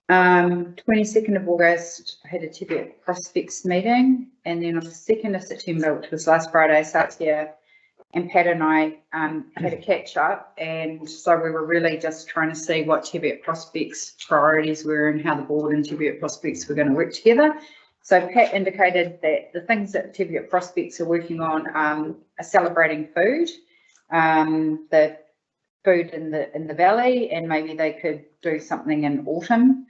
22nd of August, I had a Teviot prospects meeting, and then on the 2nd of September, which was last Friday, Satya and Pat and I had a catch up, and so we were really just trying to see what Teviot prospects priorities were and how the board and Teviot prospects were going to work together. So Pat indicated that the things that Teviot prospects are working on are celebrating food, the food in the valley, and maybe they could do something in autumn.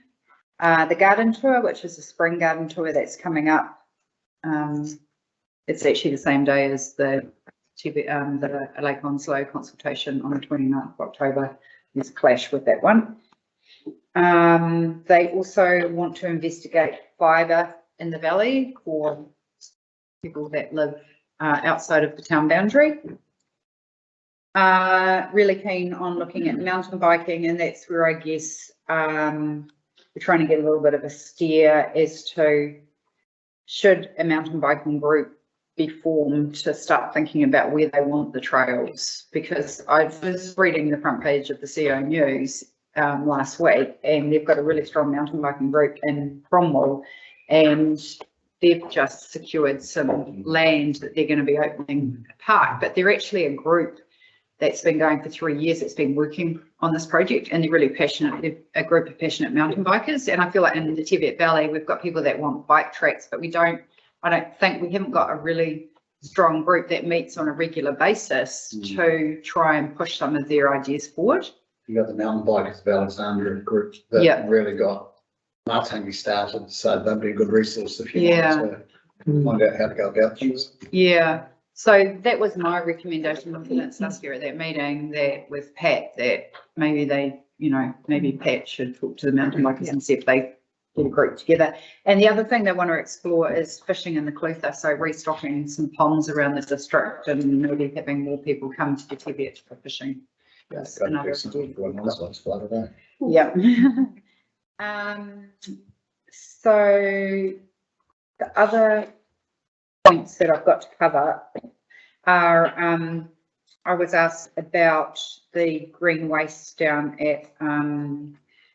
The garden tour, which is a spring garden tour that's coming up. It's actually the same day as the Lake Onslow consultation on the 29th of October. There's a clash with that one. They also want to investigate fibre in the valley for people that live outside of the town boundary. Really keen on looking at mountain biking, and that's where I guess we're trying to get a little bit of a steer as to should a mountain biking group be formed to start thinking about where they want the trails, because I was reading the front page of the CO News last week, and they've got a really strong mountain biking group in Cromwell, and they've just secured some land that they're going to be opening a park, but they're actually a group that's been going for 3 years. It's been working on this project, and they're really passionate. They're a group of passionate mountain bikers, and I feel like in the Teviot Valley we've got people that want bike tracks, but I don't think we haven't got a really strong group that meets on a regular basis to try and push some of their ideas forward. You got the Mountain Bikers of Alexandria group that really got Martingy started, so that'd be a good resource if you wanted to find out how to go about things. Yeah. So that was my recommendation looking at Saskia at that meeting, that with Pat, that maybe they, maybe Pat should talk to the mountain bikers and see if they get a group together. And the other thing they want to explore is fishing in the Clutha, so restocking some ponds around the district and maybe having more people come to the Teviot for fishing. That's another idea. Yeah. So the other points that I've got to cover are I was asked about the green waste down at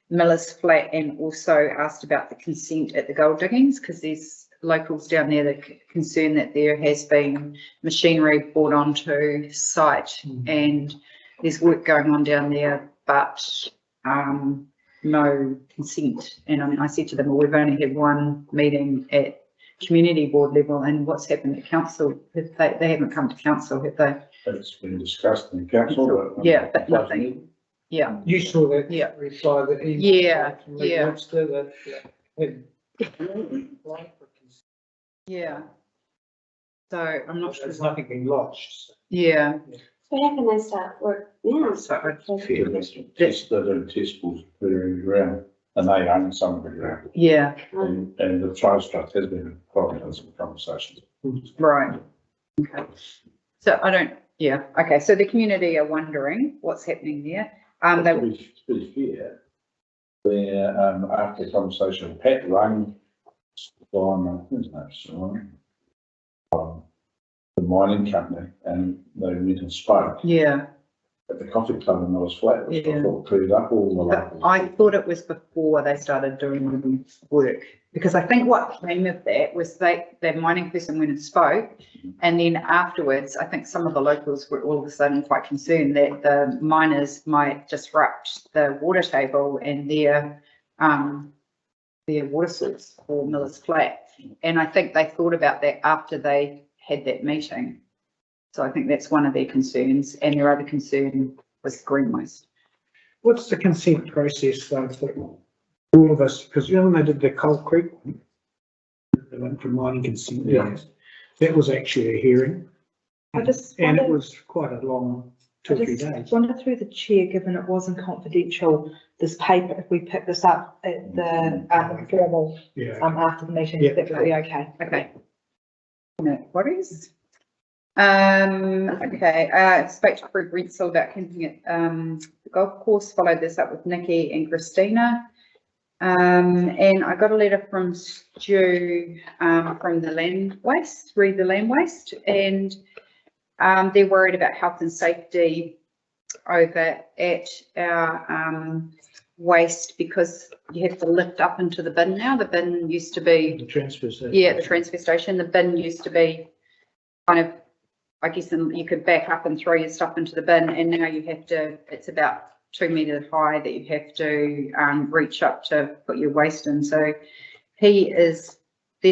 Miller's Flat, and also asked about the consent at the gold diggings, because there's locals down there that are concerned that there has been machinery brought onto site and there's work going on down there, but no consent. And I said to them, well, we've only had one meeting at community board level, and what's happened at council? They haven't come to council, have they? It's been discussed in council. But nothing. Yeah. You saw that reply that he. Webster Yeah. So I'm not sure. There's nothing being lodged. Yeah. So how can they start work now? Just the test balls that are in the ground, and they own some of the ground. Yeah. And the trails trust has been involved in some conversations. Right. Okay. So okay. So the community are wondering what's happening there. To be fair, where after the conversation, Pat rang Simon, his name's Simon, the mining company, and they went and spoke. Yeah. at the coffee club and I was flat, which I Yeah. thought cleared up all the But way. I thought it was before they started doing work, because I think what came of that was the mining person went and spoke, and then afterwards, I think some of the locals were all of a sudden quite concerned that the miners might disrupt the water table and their water source for Miller's Flat. And I think they thought about that after they had that meeting. So I think that's one of their concerns, and their other concern was green waste. What's the consent process though for all of us? Because you know when they did the Coal Creek one, they went for mining consent. Yeah. That was actually a hearing. I just And it wonder- was quite a long I 2 or 3 just days. wonder through the chair, given it wasn't confidential, this paper, if we pick this up at the formal, Yeah. after the meeting, Yeah. that would be okay. Okay. No worries. Okay, spoke to Fred Rensel about hinting at, the golf course, followed this up with Nikki and Christina. And I got a letter from Stu, from the land waste, read the land waste, and, they're worried about health and safety over at our, waste, because you have to lift up into the bin now. The bin used to be, The transfer station. yeah, at the transfer station, the bin used to be kind of, I guess, and you could back up and throw your stuff into the bin, and now you have to, it's about 2 meters high that you have to reach up to put your waste in. So they're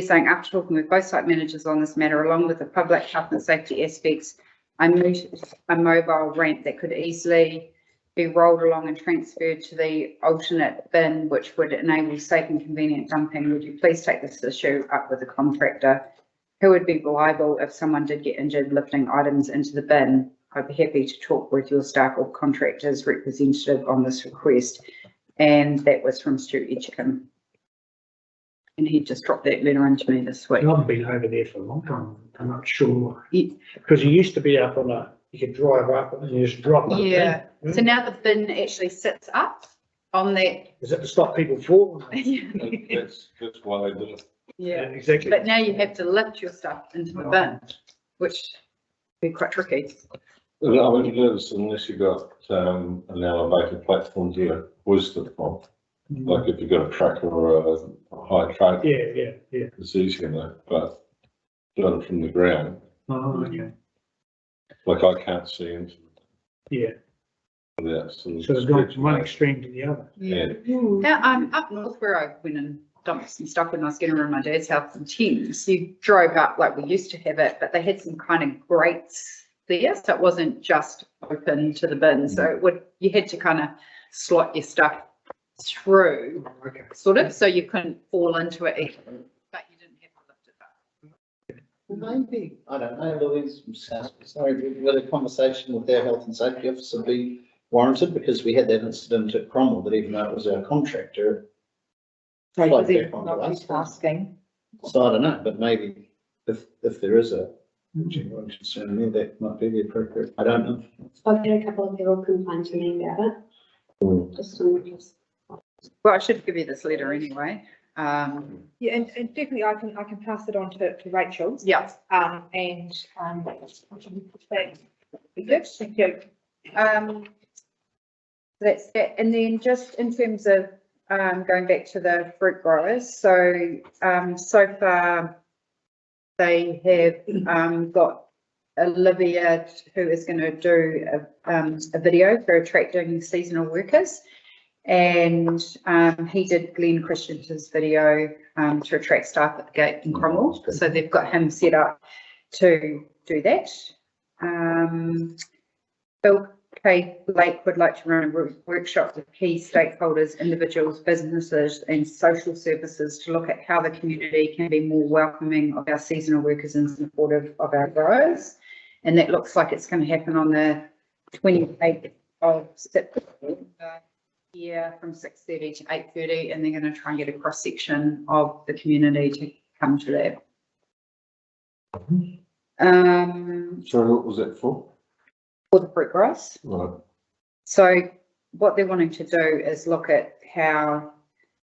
saying, after talking with both site managers on this matter, along with the public health and safety aspects, I moved a mobile ramp that could easily be rolled along and transferred to the alternate bin, which would enable safe and convenient dumping. Would you please take this issue up with the contractor? Who would be liable if someone did get injured lifting items into the bin? I'd be happy to talk with your staff or contractors representative on this request. And that was from Stu Edgecombe. And he just dropped that letter into me this week. I've been over there for a long time. I'm not sure. Yeah. Because you used to be up on you could drive up and you just drop it. Yeah. So now the bin actually sits up on that. Is it to stop people falling? That's why they did it. Yeah, Exactly. but now you have to lift your stuff into the bin, which would be quite tricky. I mean, Liz, unless you've got an elevated platform to hoist it from, like if you've got a truck or a high truck, Yeah. it's easier though, but done it from the ground, Oh, okay. like I can't see into Yeah. that. So So it's gone from one extreme to the other. Yeah. Now, up north where I went and dumped some stuff when I was getting around my dad's house in Thames, you drove up like we used to have it, but they had some kind of grates there, so it wasn't just open to the bin. So you had to kind of slot your stuff through, sort of, so you couldn't fall into it either, but you didn't have to lift it up. Maybe, I don't know, Louise, sorry, would a conversation with our health and safety officer be warranted? Because we had that incident at Cromwell, that even though it was our contractor, So Like is that it one not to us. asking? so I don't know, but maybe if there is a genuine concern there, that might be the appropriate, I don't know. I've had a couple of people complain to me about it. Just Well, I should give you this letter anyway. Yeah, and definitely I can pass it on to Rachel. Yeah. Thank you. That's that. And then just in terms of going back to the fruit growers, so so far they have got Olivia, who is going to do a video for attracting seasonal workers, and he did Glenn Christian's video to attract staff at the gate in Cromwell. So they've got him set up to do that. Bill K. Blake would like to run a workshop with key stakeholders, individuals, businesses and social services to look at how the community can be more welcoming of our seasonal workers and supportive of our growers. And that looks like it's going to happen on the 28th of September here from 6:30 to 8:30, and they're going to try and get a cross section of the community to come to that. Sorry, what was that for? For the fruit growers. Right. So what they're wanting to do is look at how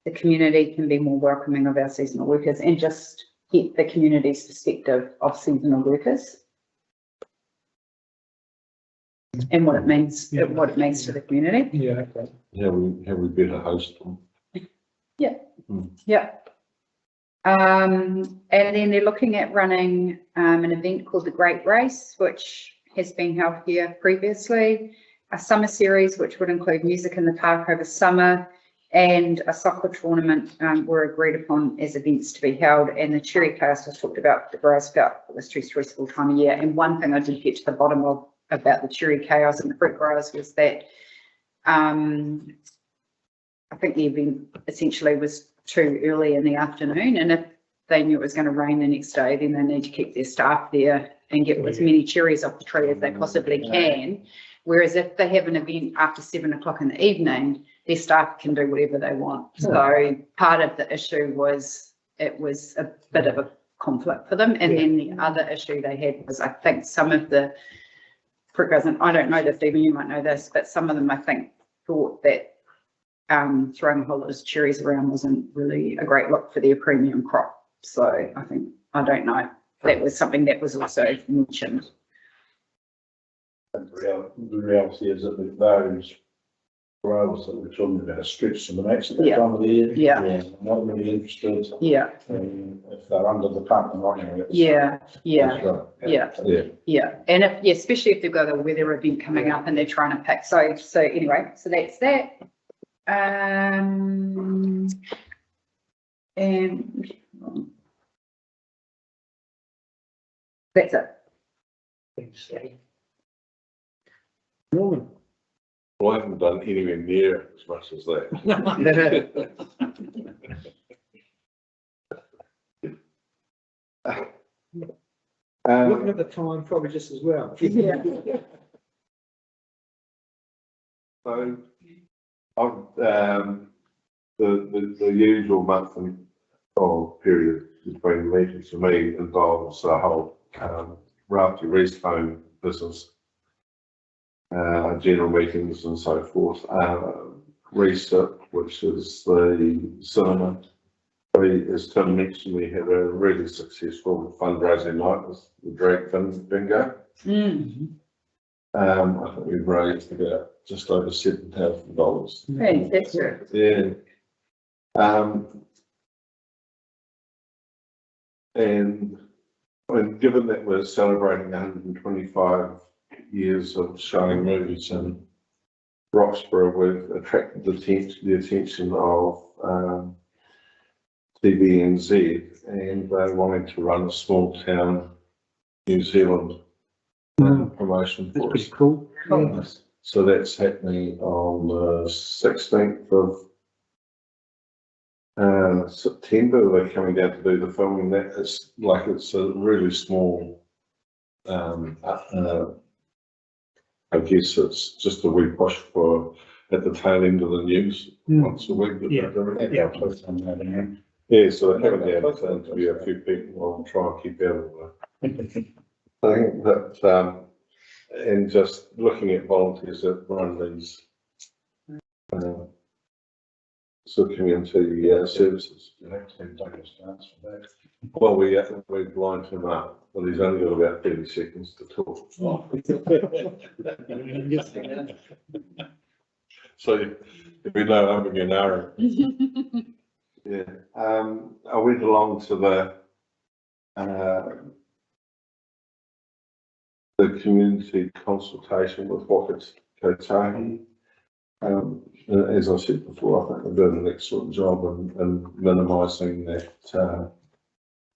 the community can be more welcoming of our seasonal workers and just get the community's perspective of seasonal workers. and what it means to the community. Yeah, okay. How we better host them. Yeah. And then they're looking at running an event called the Great Race, which has been held here previously, a summer series which would include music in the park over summer, and a soccer tournament were agreed upon as events to be held. And the cherry chaos was talked about. The growers felt it was too stressful time of year. And one thing I did get to the bottom of about the cherry chaos and the fruit growers was that I think the event essentially was too early in the afternoon, and if they knew it was going to rain the next day, then they need to keep their staff there and get as many cherries off the tree as they possibly can. Whereas if they have an event after 7 o'clock in the evening, their staff can do whatever they want. So part of the issue was it was a bit of a conflict for them. And then the other issue they had was, I think some of the fruit growers, and I don't know this, Stephen, you might know this, but some of them I think thought that throwing a whole lot of cherries around wasn't really a great look for their premium crop. So I don't know. That was something that was also mentioned. And the reality is that with those growers that we're talking about are stretched to the max at that time of the year. Yeah. Not really interested. Yeah. If they're under the pump and running it. Yeah. And especially if they've got a weather event coming up and they're trying to pick. So anyway, so that's that. And that's it. Thanks. Norman. Well, I haven't done anywhere near as much as that. Looking at the time, probably just as well. Yeah. So, the usual month and period between meetings for me involves the whole Rafty Reese phone business, general meetings and so forth. Reset, which is the cinema. As Tim mentioned, we had a really successful fundraising night with the drag bingo. I think we've raised about just over $7,000. Fantastic. Yeah. And given that we're celebrating 125 years of showing movies in Rockstar, we've attracted the attention of TVNZ, and they're wanting to run a small town New Zealand promotion for us. Pretty cool. So that's happening on the 16th of September. They're coming down to do the filming. That is like, it's a really small, I guess it's just a wee push for at the tail end of the news once a week. So they're coming down to interview a few people. I'll try and keep out of the thing. That and just looking at volunteers that run these sort of community services. Well, we've lined him up, but he's only got about 30 seconds to talk. So if we know I'm in an yeah. I went along to the community consultation with Waka Kotahi. As I said before, I think they're doing an excellent job in minimising that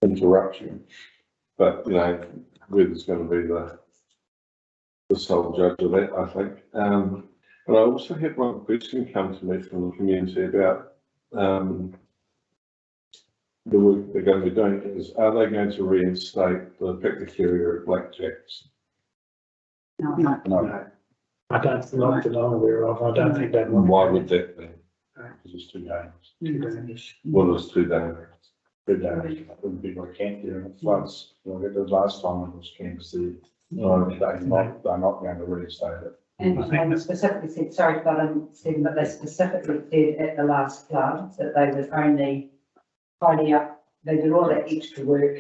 interruption. But weather's going to be the sole judge of that, I think. And I also had one question come to me from the community about the work they're going to be doing is, are they going to reinstate the picnic area at Blackjacks? No. I don't, not that I'm aware of, I don't think that. Why would that be? Because it's too dangerous. Well, it's too dangerous. Too dangerous. When people camp there and it floods, the last time it was Camp C. They're not going to reinstate it. And they specifically said, sorry, Stephen, but they specifically said at the last flood that they would only tidy up, they did all that extra work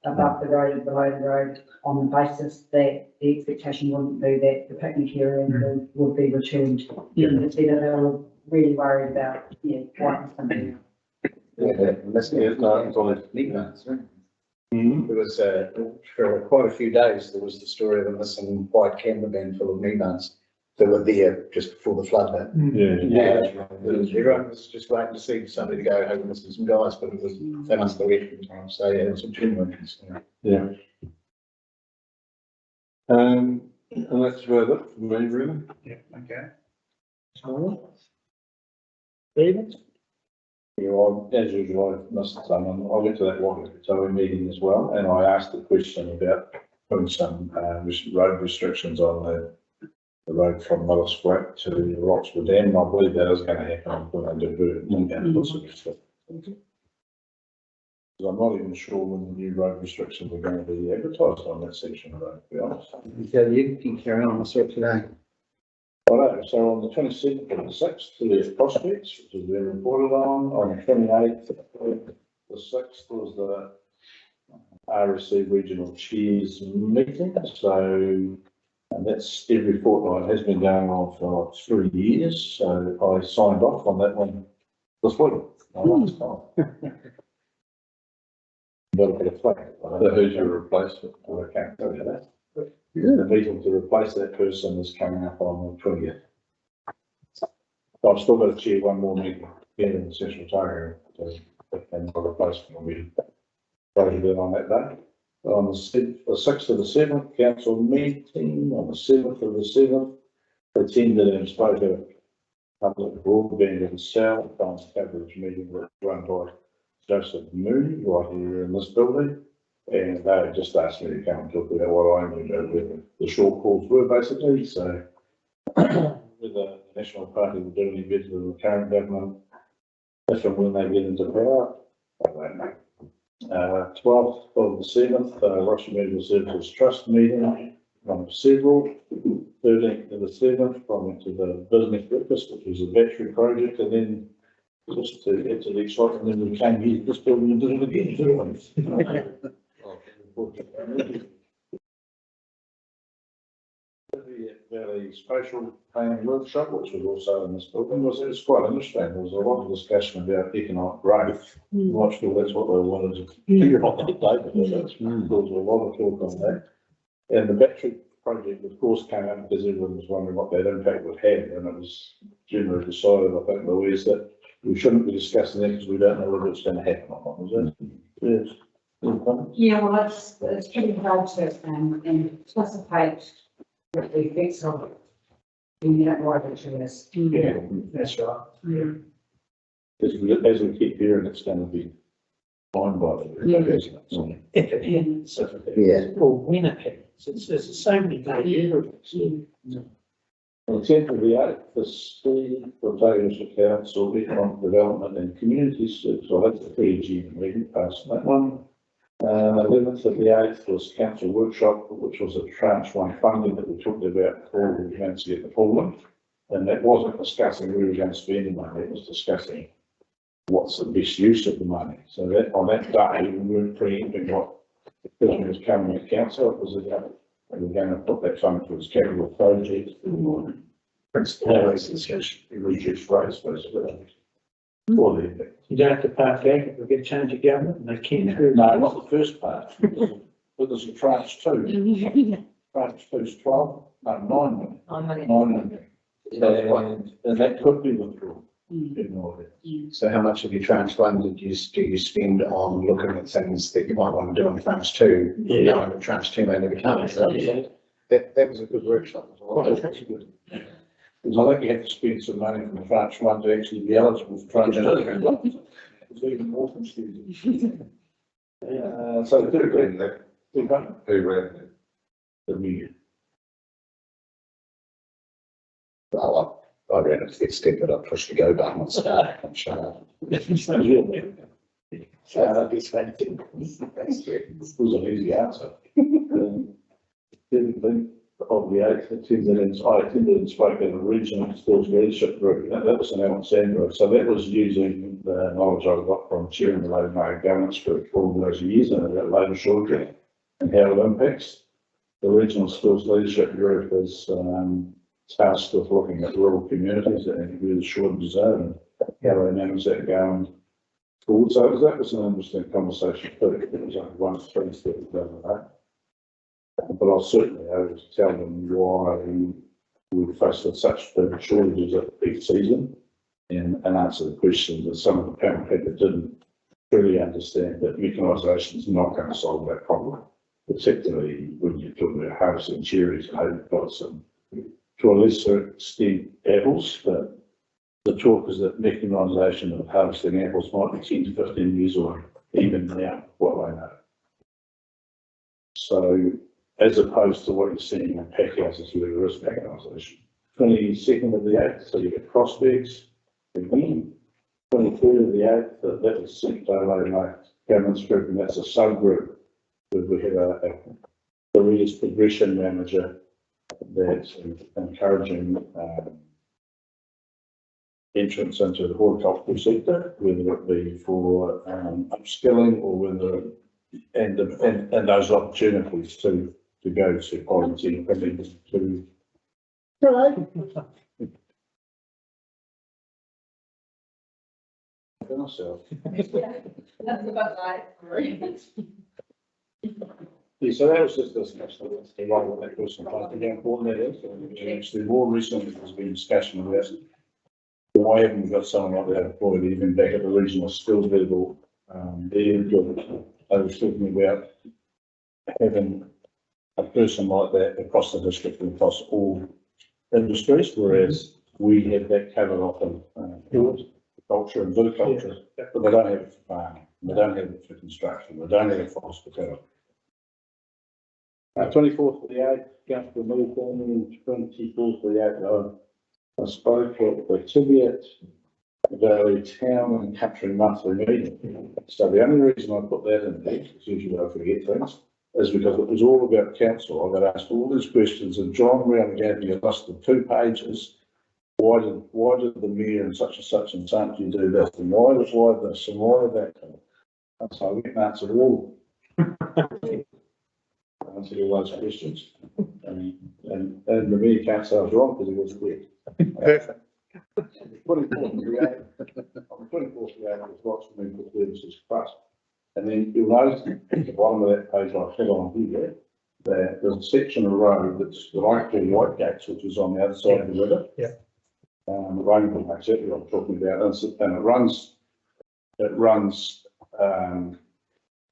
above the road and below the road on the basis that the expectation wouldn't be that the picnic area would be returned. It's either they were really worried about, what was something. Meat vans, right? There was, for quite a few days, there was the story of a missing white camper van full of meat vans that were there just before the flood hit. Everyone was just waiting to see somebody to go, hey, we're missing some guys, but it was, they must have left in time, so yeah, it's a genuine concern. Yeah. And that's about it for me, really. Yeah, okay. David? Yeah, as usual, I missed someone. I went to that Waikato meeting as well, and I asked the question about putting some road restrictions on the road from Miller's Flat to Rockstar Dam, and I believe that is going to happen when they do it. I'm not even sure when the new road restrictions are going to be advertised on that section of road, to be honest. Yeah, you can carry on, I saw it today. Righto, so on the 27th of the 6th, there's prospects, which has been reported on the 28th, the 6th was the RSC Regional Chairs meeting, so, and that's every fortnight, has been going on for like 3 years, so I signed off on that one this week, my last time. Got a bit of flack. So who's your replacement? Well, I can't tell you that. The meeting to replace that person is coming up on the 20th. I've still got to chair one more meeting here in the Central Otago, and my replacement will be voted on that day. On the 6th of the 7th, council meeting, on the 7th of the 7th, attended and spoke at public broadband and cell phone coverage meeting that was run by Joseph Mooney right here in this building. And they just asked me to come and talk about what I knew about where the shortfalls were basically. So with the National Party will do any better than the current government, if and when they get into power, I don't know. 12th of the 7th, Russian Medical Services Trust meeting from several. 13th of the 7th, I went to the business breakfast, which was a battery project, and then just to get to the excitement, then we came here to this building and did it again. The spatial planning workshop, which was also in this building, it was quite interesting. There was a lot of discussion about economic growth. I'm not sure that's what they wanted to figure out that day, but there was a lot of talk on that. And the battery project, of course, came up because everyone was wondering what that impact would have, and it was generally decided, I think, Louise, that we shouldn't be discussing that because we don't know whether it's going to happen or not, was it? Yes. Yeah, well, it's pretty hard to anticipate what the effects of the net water is. Yeah, that's right. Yeah. As we keep hearing, it's going to be fine by the If it happens. Or when it happens, there's so many variables. On the 10th of the 8th, the Steve Protagonist Council, Economic Development and Communities, so that's the PG meeting, passed that one. 11th of the 8th was council workshop, which was a tranche one funding that we talked about before we were going to get the full. And that wasn't discussing where we were going to spend the money, it was discussing what's the best use of the money. So that on that day, we weren't preempting what the person was coming to council, it was about we were going to put that fund towards capital projects or principal discussion, reduce rates, basically. You don't have to part back if we get a change of government and they can't. No, not the first part, but there's a tranche two. Tranche two is 12, no, 9 million. 9 million. And that could be withdrawn. So how much of your tranche one do you spend on looking at things that you might want to do in tranche two? Yeah. Knowing that tranche two may never come. So that was a good workshop. Because I think you have to spend some money from tranche one to actually be eligible for tranche two. It's even more confusing. So Who ran that? Who ran that? The media. Well, I ran it to the extent that I pushed the go button and start and shut up. So that'd be fantastic. It was an easy answer. of the eighth, I attended and spoke at a regional skills leadership group. That was in Alexandra. So that was using the knowledge I got from chairing the labour market governance group for all those years and about labour shortage and how it impacts. The regional skills leadership group is tasked with looking at rural communities and where the shortages are and how they manage that going forward. So that was an interesting conversation too. It was only one of three steps down that. But I'll certainly able to tell them why we're faced with such big shortages at peak season and answer the questions that some of the parent people didn't truly understand that mechanisation is not going to solve that problem, particularly when you're talking about harvesting cherries and apricots and to a lesser extent apples. But the talk is that mechanisation of harvesting apples might be 10 to 15 years or even now, what I know. So, as opposed to what you're seeing in pack houses where there is mechanisation. 22nd of the 8th, so you get prospects. Again, 23rd of the 8th, that was sent by my governance group, and that's a subgroup where we have a careers progression manager that's encouraging entrance into the horticultural sector, whether it be for upskilling or whether and those opportunities to go to volunteer to myself. That's about right. Yeah, so that was just discussion. That's the role of that person. I think how important that is. And actually, more recently, there's been discussion about why haven't we got someone like that employed even back at the regional skills level? I was talking about having a person like that across the district and across all industries, whereas we have that covered off in culture and viticulture, but they don't have it for farming, they don't have it for construction, they don't have it for hospitality. 24th of the 8th, going to the Milton, and 24th of the 8th, I spoke at the Teviot Valley Town and Country Monthly Meeting. So the only reason I put that in there, because usually I forget things, is because it was all about council. I got asked all these questions, and John Brown gave me a list of 2 pages. Why did the mayor and such and such do this, and why this, and why that? And so I went and answered all. Answered all those questions, and the mayor can't say I was wrong because he was clear. Perfect. 24th of the 8th was lots of Medical Services Trust. And then you'll notice at the bottom of that page I had on here that there's a section of road that's what I call White Gates, which is on the other side of the river. Yeah. Rainbow makes it what I'm talking about, and it runs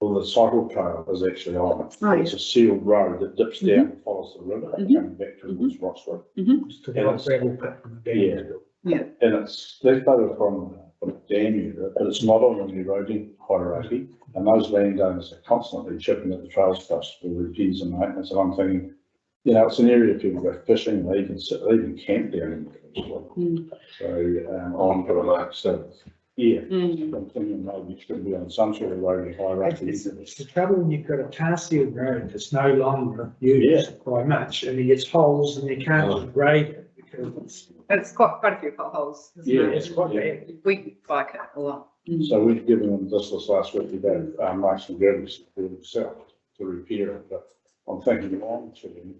well, the cycle trail is actually on it. Oh, it's a sealed road that dips down and follows the river and coming back towards Rockstar. To the old gravel pit from the dam. Yeah, and it's left over from the dam area, but it's not on the eroding hierarchy. And those landowners are constantly chipping at the trails trust for repairs and maintenance. And I'm thinking, you know, it's an area people go fishing, they even camp down in there. So I'm for a large service. Yeah, I'm thinking maybe it should be on some sort of eroding hierarchy. It's the trouble when you've got a tar sealed road that's no longer used by much, and it gets holes and you can't grade it because It's got quite a few potholes. it's quite bad. We like it a lot. So we've given them this last week to go, make some gravity for themselves to repair it, but I'm thinking long term,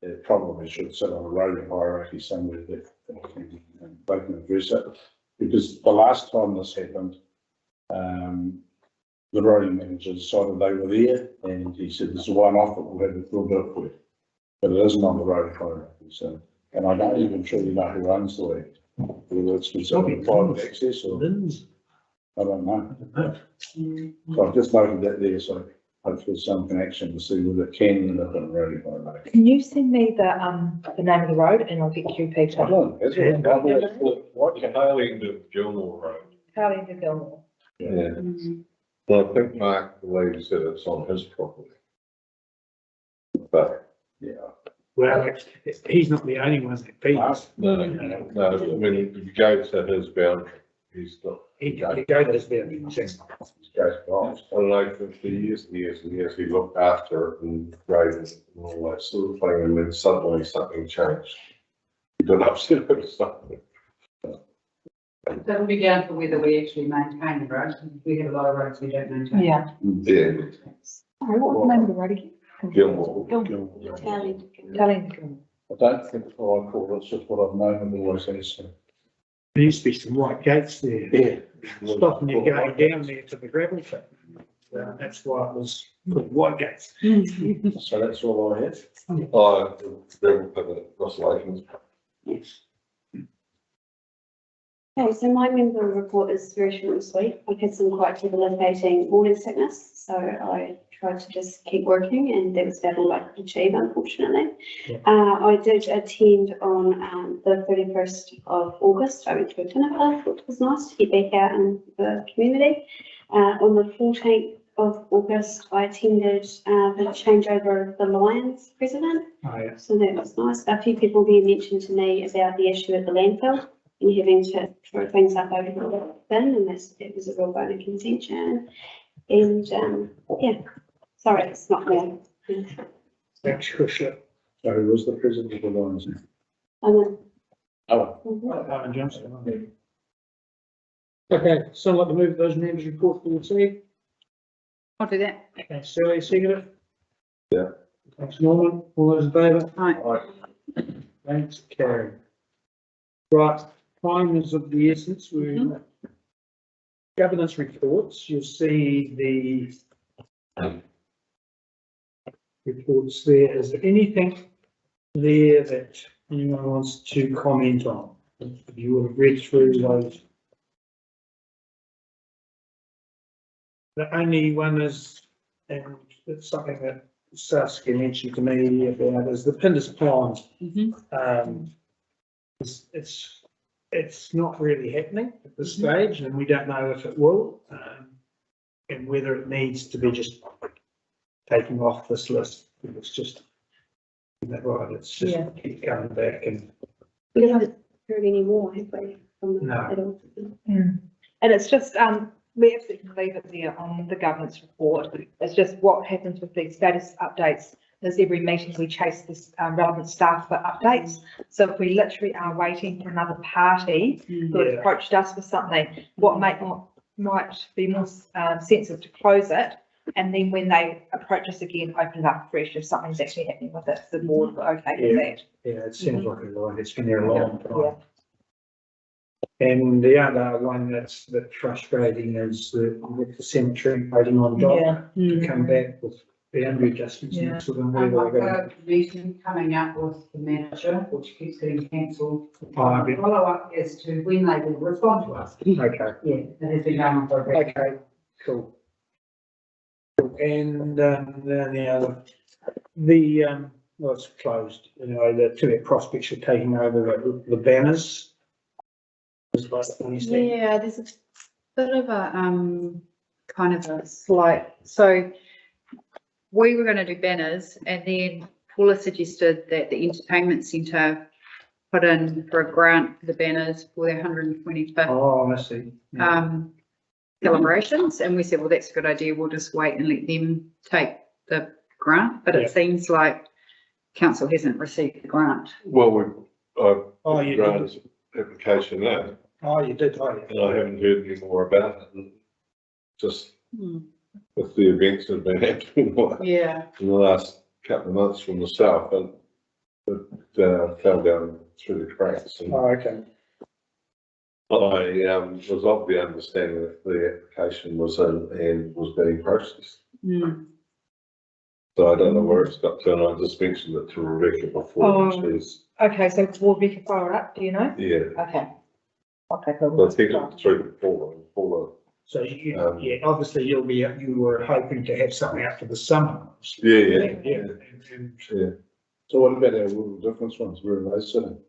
it probably should sit on a eroding hierarchy somewhere that they can address it. Because the last time this happened, the roading manager decided they were there, and he said, "There's a one-off, but we'll do it for you." But it isn't on the roading hierarchy, so, and I don't even truly know who owns the land, whether it's considered private access or I don't know. So I've just noted that there, so hopefully some connection to see whether it can end up on the roading hierarchy. Can you send me the name of the road and I'll get you Peter? What Tail end of Gilmore Road. How into Gilmore? Yeah. Well, I think Mark believes that it's on his property. But, Yeah. Well, he's not the only one that beats. no, I mean, if you go to his boundary, he's got. He goes there. Goes wrong. I don't know, for years and years and years, he looked after it and graded it and all that sort of thing, and then suddenly something changed. He got upset with something. That'll be down to whether we actually maintain the road. We have a lot of roads we don't maintain. Yeah. Yeah. Sorry, what was the name of the road again? Gilmore. Telling. I don't think it's what I call it, it's just what I've known and always has. There used to be some white gates there. Yeah. Stopping you going down there to the gravel pit. That's why it was called white gates. So that's all I had. Oh, gravel pit at Russell Aikens. Okay, so my member report is very short and sweet. I've had some quite debilitating morning sickness, so I tried to just keep working, and that was about all I could achieve, unfortunately. Yeah. I did attend on the 31st of August. I went to a dinner club, which was nice to get back out in the community. On the 14th of August, I attended the changeover of the Lions president. Oh, yeah. So that was nice. A few people there mentioned to me about the issue at the landfill and having to throw things up over the bin, and that was a real bone of contention. And yeah, sorry, it's not there. Thanks, Kushla. So who was the president of the Lions? Um, Oh, Alan Johnson. Okay, someone like to move those members' report for this evening? I'll do that. Thanks, Sally, second it. Yeah. Thanks, Norman. All those in favour? Right. Thanks, Karen. Right, time is of the essence. We're governance reports. You'll see the reports there. Is there anything there that anyone wants to comment on? You would have read through those. The only one is, and it's something that Saskia mentioned to me about, is the Pindus pond. It's not really happening at this stage, and we don't know if it will, and whether it needs to be just taken off this list. It's just, is that right? It's just keep coming back, and we haven't heard any more, have we? From them No. at all? And it's just, we absolutely can leave it there on the governance report. It's just what happens with these status updates is every meeting we chase this relevant staff for updates. So if we literally are waiting for another party who has approached us with something, what might be more sensible to close it. And then when they approach us again, open it up fresh if something's actually happening with it, the board are okay with that. yeah, it seems like it's been there a long time. And the other one that's a bit frustrating is the cemetery waiting on doc to come back with boundary adjustments next to them. I've got a meeting coming up with the manager, which keeps getting cancelled. Follow up as to when they will respond to us. Okay. Yeah, that has been going on for a bit. Okay, cool. And then the other, well, it's closed, anyway, the Teviot prospects are taking over the banners. Yeah, there's a bit of a kind of a slight, so we were going to do banners, and then Paula suggested that the entertainment centre put in for a grant for the banners for their 125th Oh, I see. celebrations, and we said, well, that's a good idea, we'll just wait and let them take the grant, but it seems like council hasn't received the grant. Well, You granted application now, you did, and I haven't heard any more about it. And just with the events that have been happening in the last couple of months from the south, and it fell down through the cracks. And okay. I was of the understanding that the application was in and was being processed. So I don't know where it's got to, and I just mentioned it to Rebecca before. Okay, so will Rebecca follow it up, do you know? Yeah. Okay. Okay, cool. So I think it's through the Paula. So obviously you were hoping to have something after the summer. Yeah. So what about our little difference ones? Where are they sitting?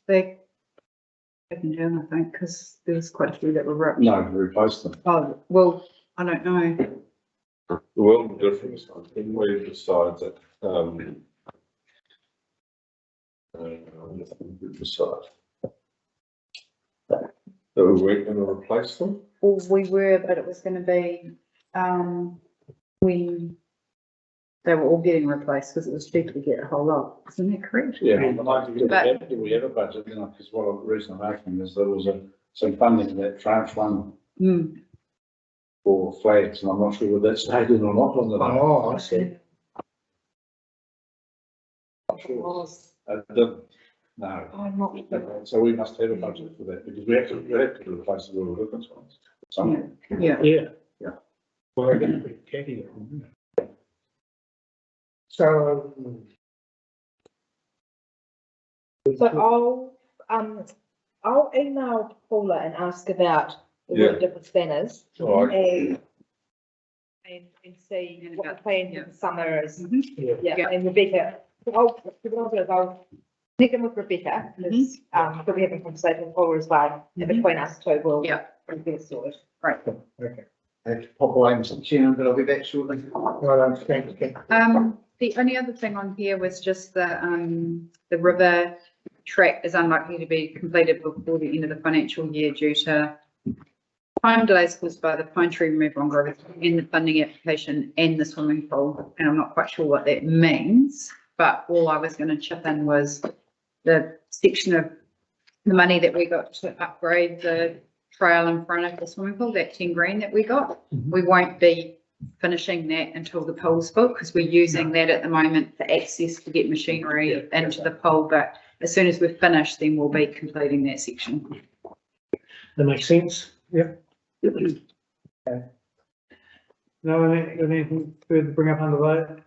They taken down, I think, because there was quite a few that were ripped. No, replace them. Oh, well, I don't know. The world difference, I think we decide that, That we're going to replace them? Or we were, but it was gonna be, when they were all getting replaced, because it was cheaper to get a whole lot, isn't that correct? Yeah, do we have a budget, you know, because the reason I'm asking is there was some funding in that tranche one Hmm. for flags, and I'm not sure whether that stayed in or not on the. Oh, I see. Not sure. No. I'm not sure. So we must have a budget for that, because we have to replace the little difference ones. Something. Yeah. Yeah. Yeah. Well, we're getting pretty catty there. So, So I'll email Paula and ask about the Yeah. different spanners All right. and see what the plan for the summer is. yeah, Yeah, and Rebecca, I'll connect them with Rebecca, because, we'll be having a conversation with Paula as well, and between us two, we'll Yeah. get it sorted. Right. okay. I have to pop away, Mr. Chairman, but I'll be back shortly. Well, thanks, Ken. The only other thing on here was just the river track is unlikely to be completed before the end of the financial year due to time delays caused by the pine tree removal on Grover in the funding application and the swimming pool. And I'm not quite sure what that means, but all I was going to chip in was the section of the money that we got to upgrade the trail in front of the swimming pool, that 10 grand that we got. We won't be finishing that until the pool's built, because we're using that at the moment for access to get machinery into the pool. But as soon as we're finished, then we'll be completing that section. That makes sense, yep. Okay. No, anything further to bring up under vote?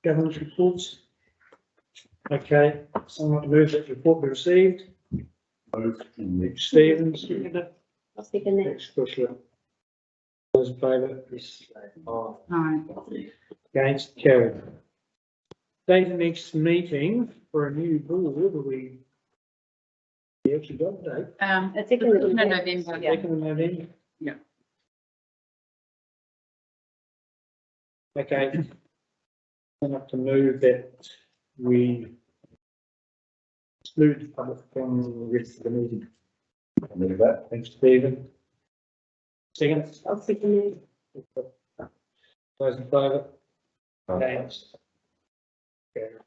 Government reports? Okay, someone to move that report be received? Stephen, second it. I'll second that. Next question. Those in favour, please say aye. Aye. Against, carried. Date the next meeting for a new board, we actually got a date. It's in November. Yeah. 2nd of November? Yeah. Okay. I'd like to move that we exclude the public from the rest of the meeting. Move that. Thanks, Stephen. Second? I'll second that. Those in favour? Against? Carried.